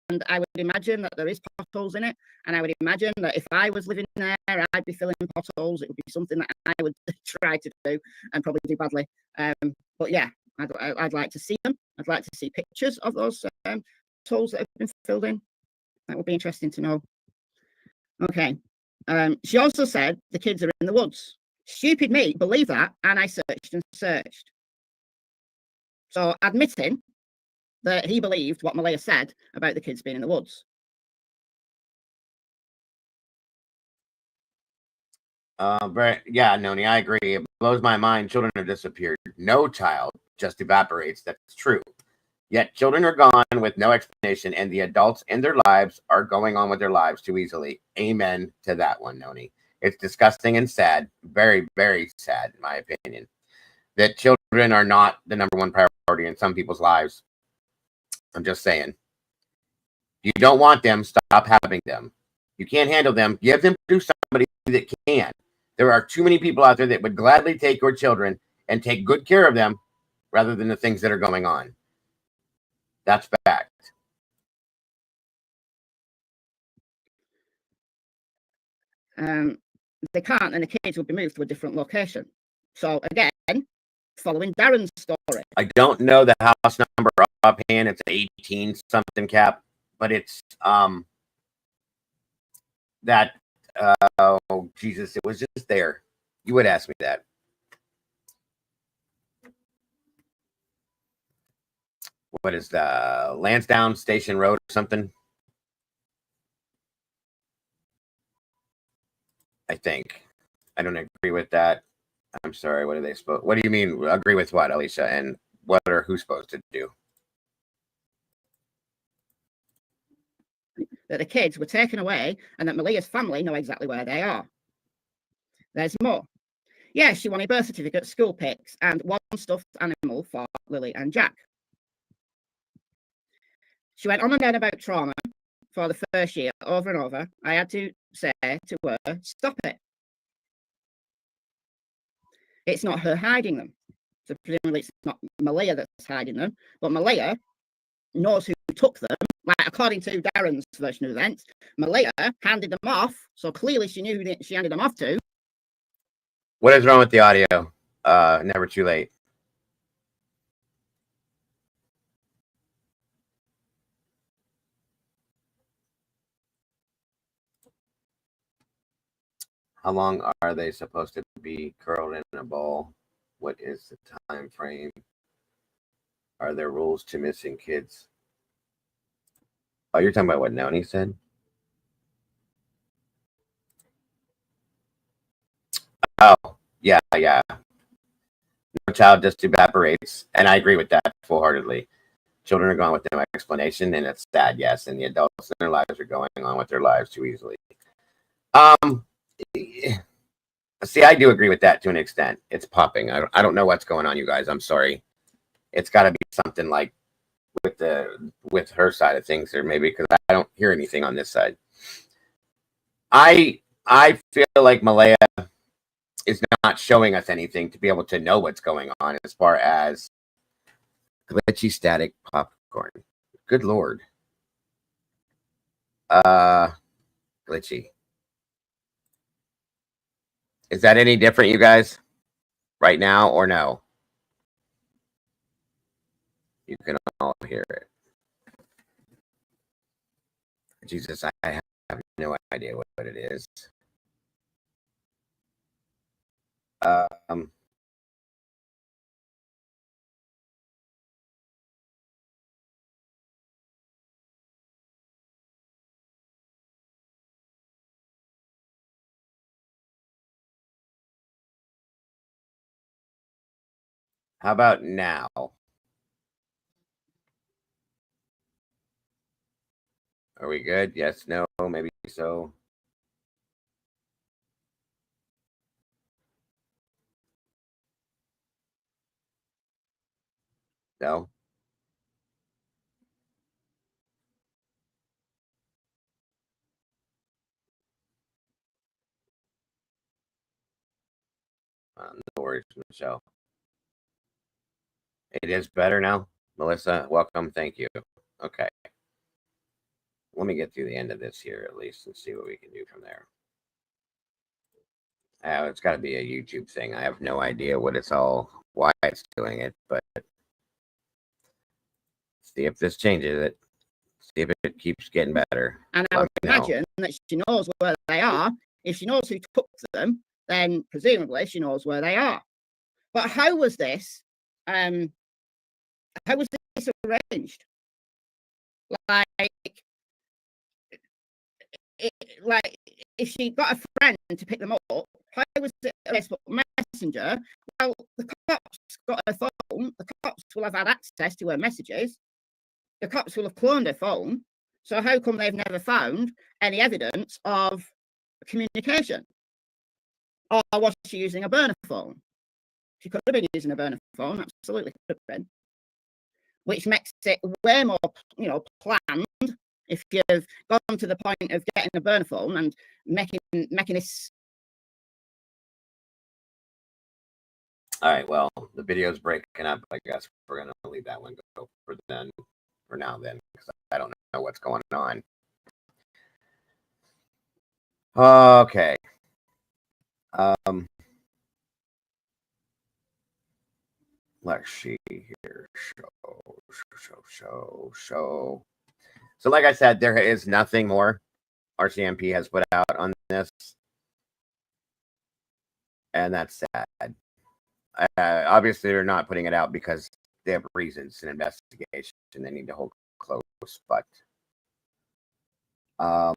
and I would imagine that there is potholes in it. And I would imagine that if I was living there, I'd be filling in potholes. It would be something that I would try to do and probably do badly. But yeah, I'd like to see them. I'd like to see pictures of those potholes that have been filled in. That would be interesting to know. Okay. She also said the kids are in the woods. Stupid me believed that, and I searched and searched. So admitting that he believed what Malaya said about the kids being in the woods.
Yeah, Noni, I agree. It blows my mind. Children have disappeared. No child just evaporates. That's true. Yet children are gone with no explanation, and the adults in their lives are going on with their lives too easily. Amen to that one, Noni. It's disgusting and sad. Very, very sad, in my opinion, that children are not the number one priority in some people's lives. I'm just saying. If you don't want them, stop having them. You can't handle them. Give them to somebody that can. There are too many people out there that would gladly take your children and take good care of them rather than the things that are going on. That's fact.
They can't, and the kids will be moved to a different location. So again, following Darren's story.
I don't know the house number offhand. It's 18 something cap, but it's that oh Jesus, it was just there. You would ask me that. What is the Lansdowne Station Road or something? I think. I don't agree with that. I'm sorry. What are they supposed? What do you mean? Agree with what, Alicia? And what are who's supposed to do?
That the kids were taken away, and that Malia's family know exactly where they are. There's more. Yeah, she wanted birth certificates, school pics, and one stuffed animal for Lily and Jack. She went on and on about trauma for the first year, over and over. I had to say to her, stop it. It's not her hiding them. So presumably it's not Malia that's hiding them, but Malia knows who took them. Like, according to Darren's version of events, Malia handed them off, so clearly she knew who she handed them off to.
What is wrong with the audio? Never too late. How long are they supposed to be curled in a ball? What is the time frame? Are there rules to missing kids? Oh, you're talking about what Noni said? Oh, yeah. No child just evaporates. And I agree with that full-heartedly. Children are gone with no explanation, and it's sad, yes. And the adults in their lives are going on with their lives too easily. See, I do agree with that to an extent. It's popping. I don't know what's going on, you guys. I'm sorry. It's got to be something like with her side of things, or maybe because I don't hear anything on this side. I feel like Malaya is not showing us anything to be able to know what's going on as far as glitchy static popcorn. Good Lord. Glitchy. Is that any different, you guys, right now, or no? You can all hear it. Jesus, I have no idea what it is. How about now? Are we good? Yes, no, maybe so. No. stories from the show. It is better now. Melissa, welcome. Thank you. Okay. Let me get through the end of this here at least and see what we can do from there. It's got to be a YouTube thing. I have no idea why it's doing it, but see if this changes it. See if it keeps getting better.
And I would imagine that she knows where they are. If she knows who took them, then presumably she knows where they are. But how was this? How was this arranged? Like if she got a friend to pick them up, how was it a Facebook Messenger? Well, the cops got her phone. The cops will have had access to her messages. The cops will have cloned her phone. So how come they've never found any evidence of communication? Or was she using a burner phone? She could have been using a burner phone. Absolutely could have been. Which makes it way more, planned. If you've gone to the point of getting a burner phone and making this.
All right, well, the video's breaking up. I guess we're going to leave that one go for now, because I don't know what's going on. Okay. Let's see here. Show. So like I said, there is nothing more RCMP has put out on this. And that's sad. Obviously, they're not putting it out because they have reasons, an investigation they need to hold close. But let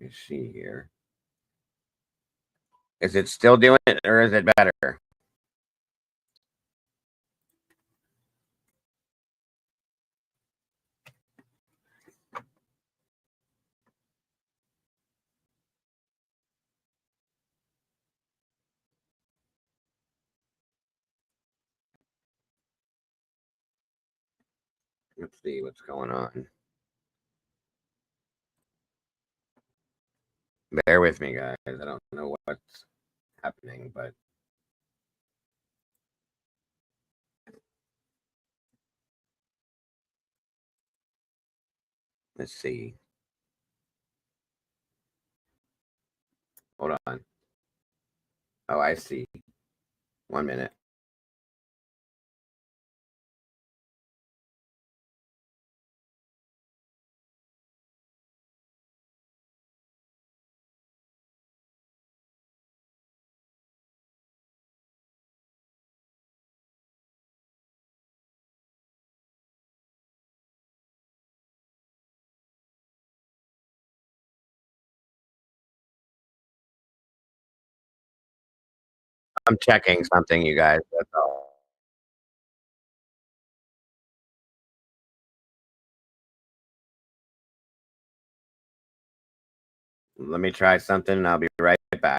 me see here. Is it still doing it, or is it better? Let's see what's going on. Bear with me, guys. I don't know what's happening, but let's see. Hold on. Oh, I see. 1 minute. I'm checking something, you guys. That's all. Let me try something and I'll be right back.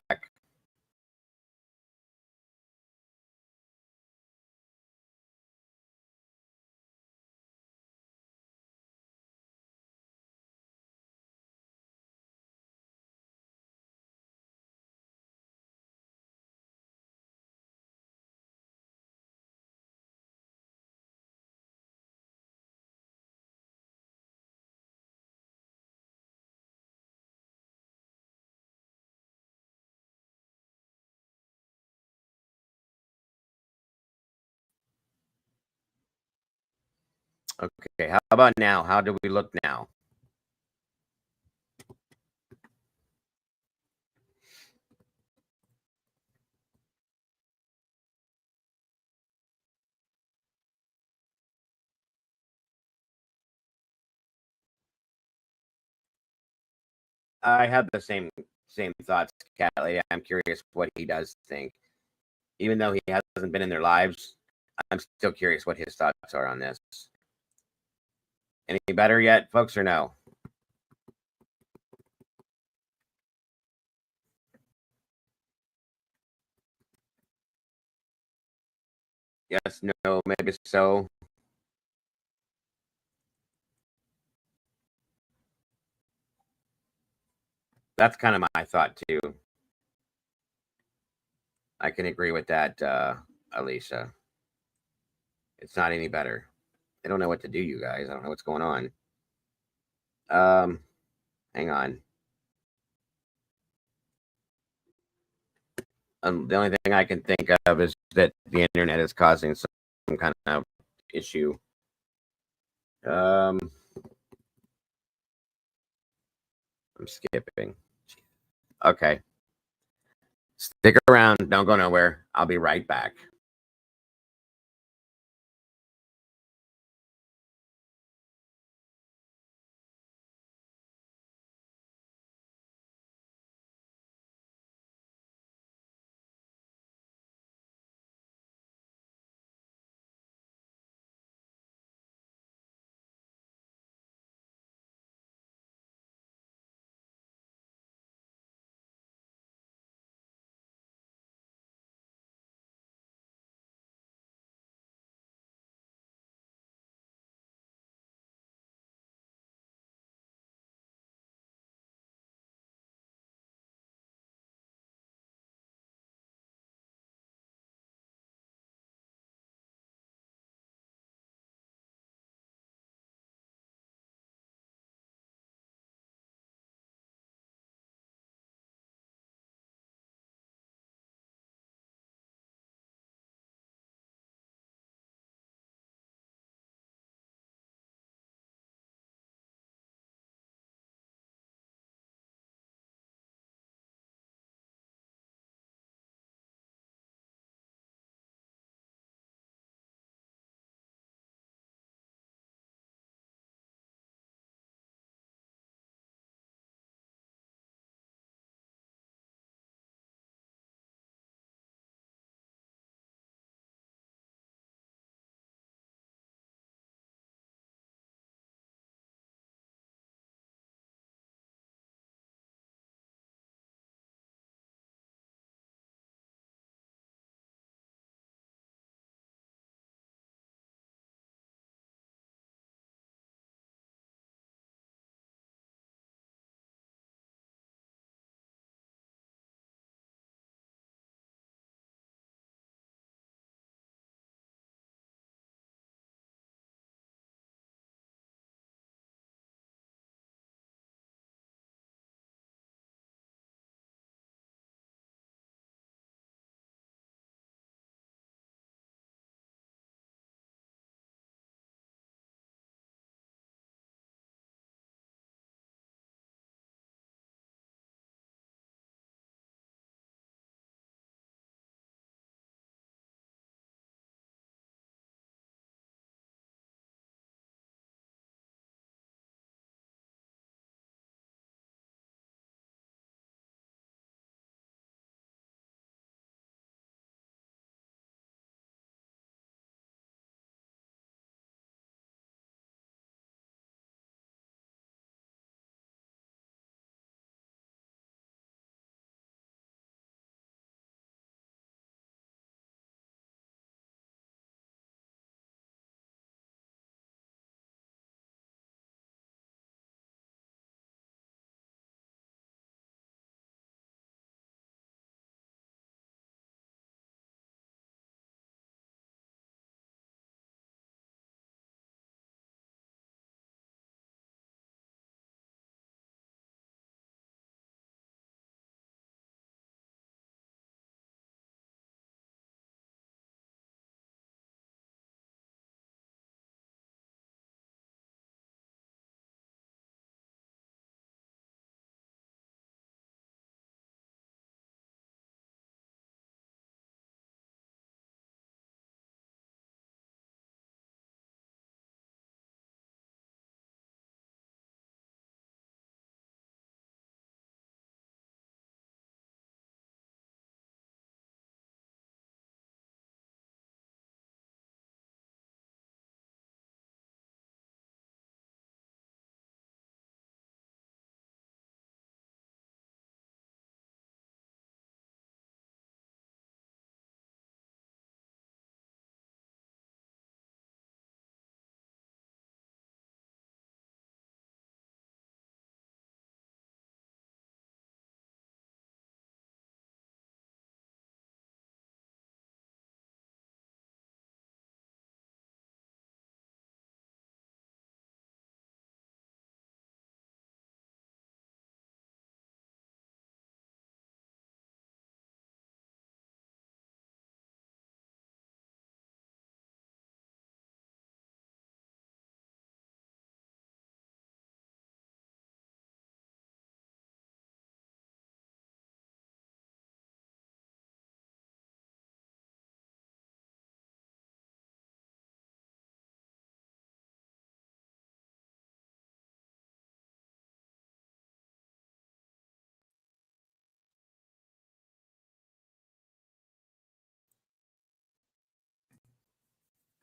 Okay, how about now? How do we look now? I have the same thoughts, Cat Lady. I'm curious what he does think. Even though he hasn't been in their lives, I'm still curious what his thoughts are on this. Any better yet, folks, or no? Yes, no, maybe so. That's kind of my thought too. I can agree with that, Alicia. It's not any better. I don't know what to do, you guys. I don't know what's going on. Hang on. The only thing I can think of is that the internet is causing some kind of issue. I'm skipping. Okay. Stick around. Don't go nowhere. I'll be right back.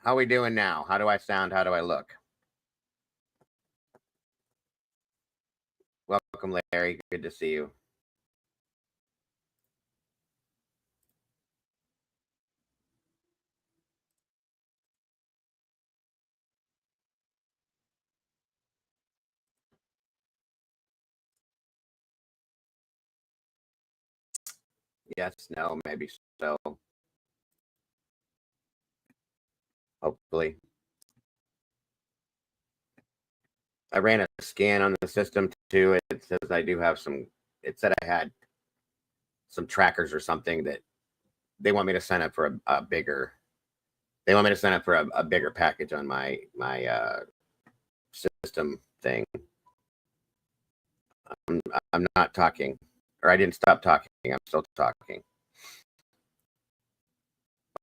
How are we doing now? How do I sound? How do I look? Welcome, Larry. Good to see you. Yes, no, maybe so. Hopefully. I ran a scan on the system too. It says I do have some, it said I had some trackers or something that they want me to sign up for a bigger, they want me to sign up for a bigger package on my system thing. I'm not talking, or I didn't stop talking. I'm still talking.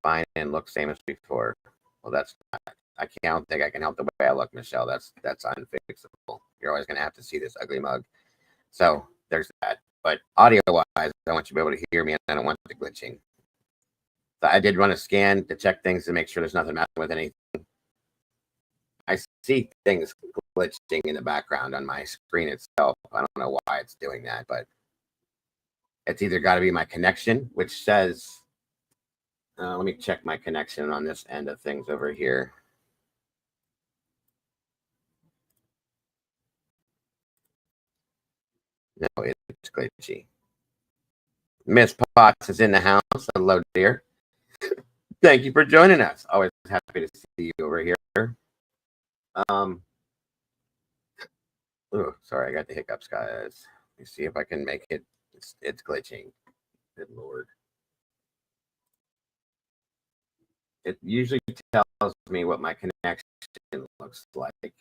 Fine and look same as before. Well, that's not. I don't think I can help the way I look, Michelle. That's unfixable. You're always gonna have to see this ugly mug. So there's that. But audio wise, I want you to be able to hear me, and I don't want the glitching. So I did run a scan to check things to make sure there's nothing messing with anything. I see things glitching in the background on my screen itself. I don't know why it's doing that, but it's either got to be my connection, which says, let me check my connection on this end of things over here. No, it's glitchy. Miss Potts is in the house. Hello, dear. Thank you for joining us. Always happy to see you over here. Oh, sorry, I got the hiccups, guys. Let me see if I can make it. It's glitching. Good Lord. It usually tells me what my connection looks like. Let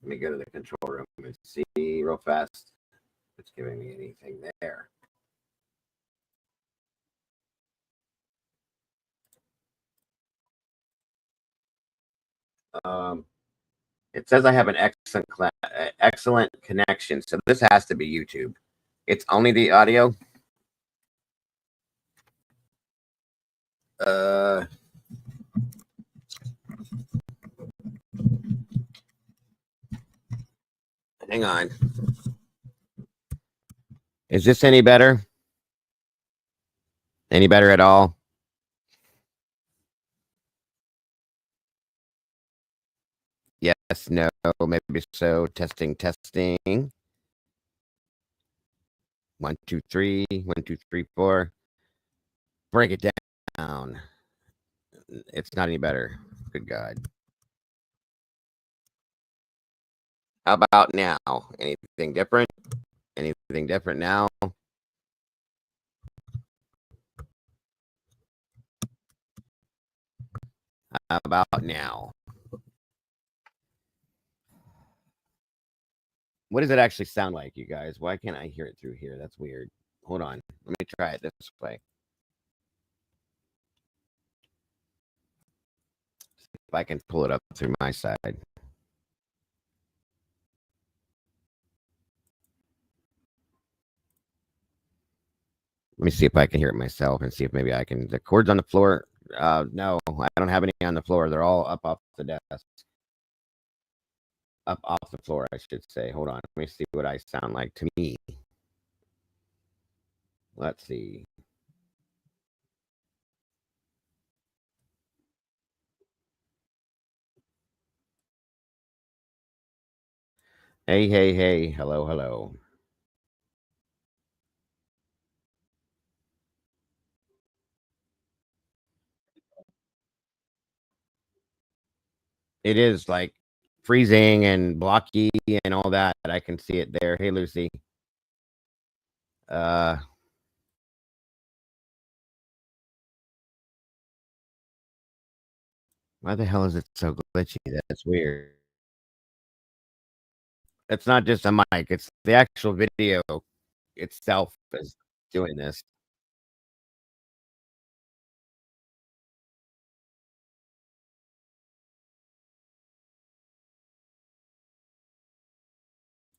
me go to the control room and see real fast if it's giving me anything there. It says I have an excellent connection, so this has to be YouTube. It's only the audio. Hang on. Is this any better? Any better at all? Yes, no, maybe so. Testing. 1, 2, 3. 1, 2, 3, 4. Break it down. It's not any better. Good God. How about now? Anything different? Anything different now? How about now? What does it actually sound like, you guys? Why can't I hear it through here? That's weird. Hold on. Let me try it this way. See if I can pull it up through my side. Let me see if I can hear it myself and see if maybe I can. The cords on the floor. No, I don't have any on the floor. They're all up off the desk. Up off the floor, I should say. Hold on. Let me see what I sound like to me. Let's see. Hey. Hello. It is like freezing and blocky and all that. I can see it there. Hey, Lucy. Why the hell is it so glitchy? That's weird. It's not just a mic. It's the actual video itself is doing this.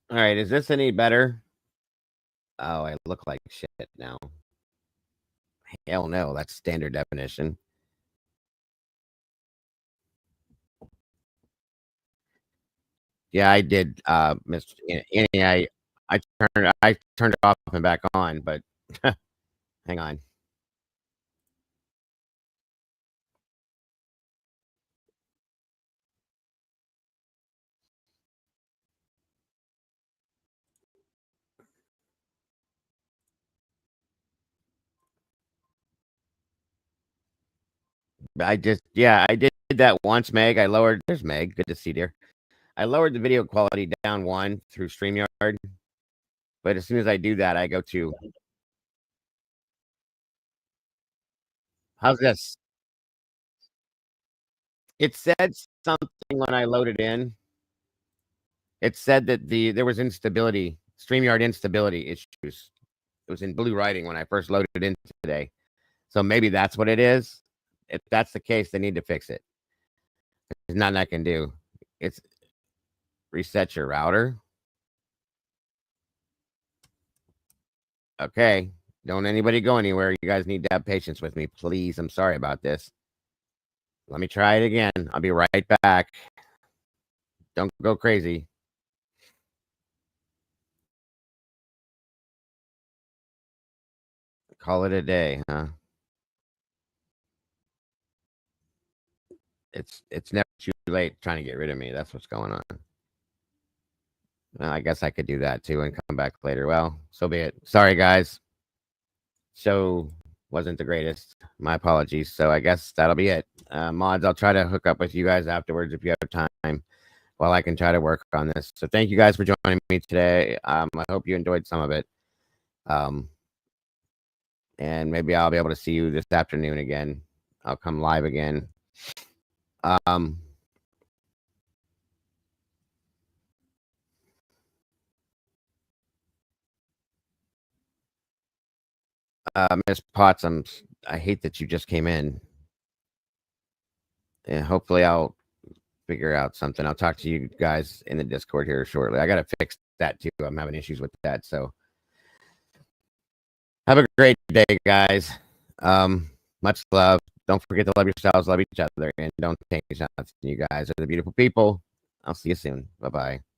All right. Is this any better? Oh, I look like shit now. Hell no. That's standard definition. Yeah, I did, Miss Annie. I turned it off and back on, but hang on. I did that once, Meg. I lowered. There's Meg. Good to see you, dear. I lowered the video quality down 1 through StreamYard, but as soon as I do that, I go to. How's this? It said something when I loaded in. It said that there was instability, StreamYard instability issues. It was in blue writing when I first loaded it in today. So maybe that's what it is. If that's the case, they need to fix it. There's nothing I can do. It's reset your router. Okay. Don't anybody go anywhere. You guys need to have patience with me, please. I'm sorry about this. Let me try it again. I'll be right back. Don't go crazy. Call it a day, huh? It's never too late trying to get rid of me. That's what's going on. Well, I guess I could do that too and come back later. Well, so be it. Sorry, guys. Show wasn't the greatest. My apologies. So I guess that'll be it. Mods, I'll try to hook up with you guys afterwards if you have time while I can try to work on this. So thank you guys for joining me today. I hope you enjoyed some of it. And maybe I'll be able to see you this afternoon again. I'll come live again. Miss Potts, I hate that you just came in. And hopefully I'll figure out something. I'll talk to you guys in the Discord here shortly. I gotta fix that too. I'm having issues with that. So have a great day, guys. Much love. Don't forget to love yourselves, love each other, and don't take shots. You guys are the beautiful people. I'll see you soon. Bye-bye.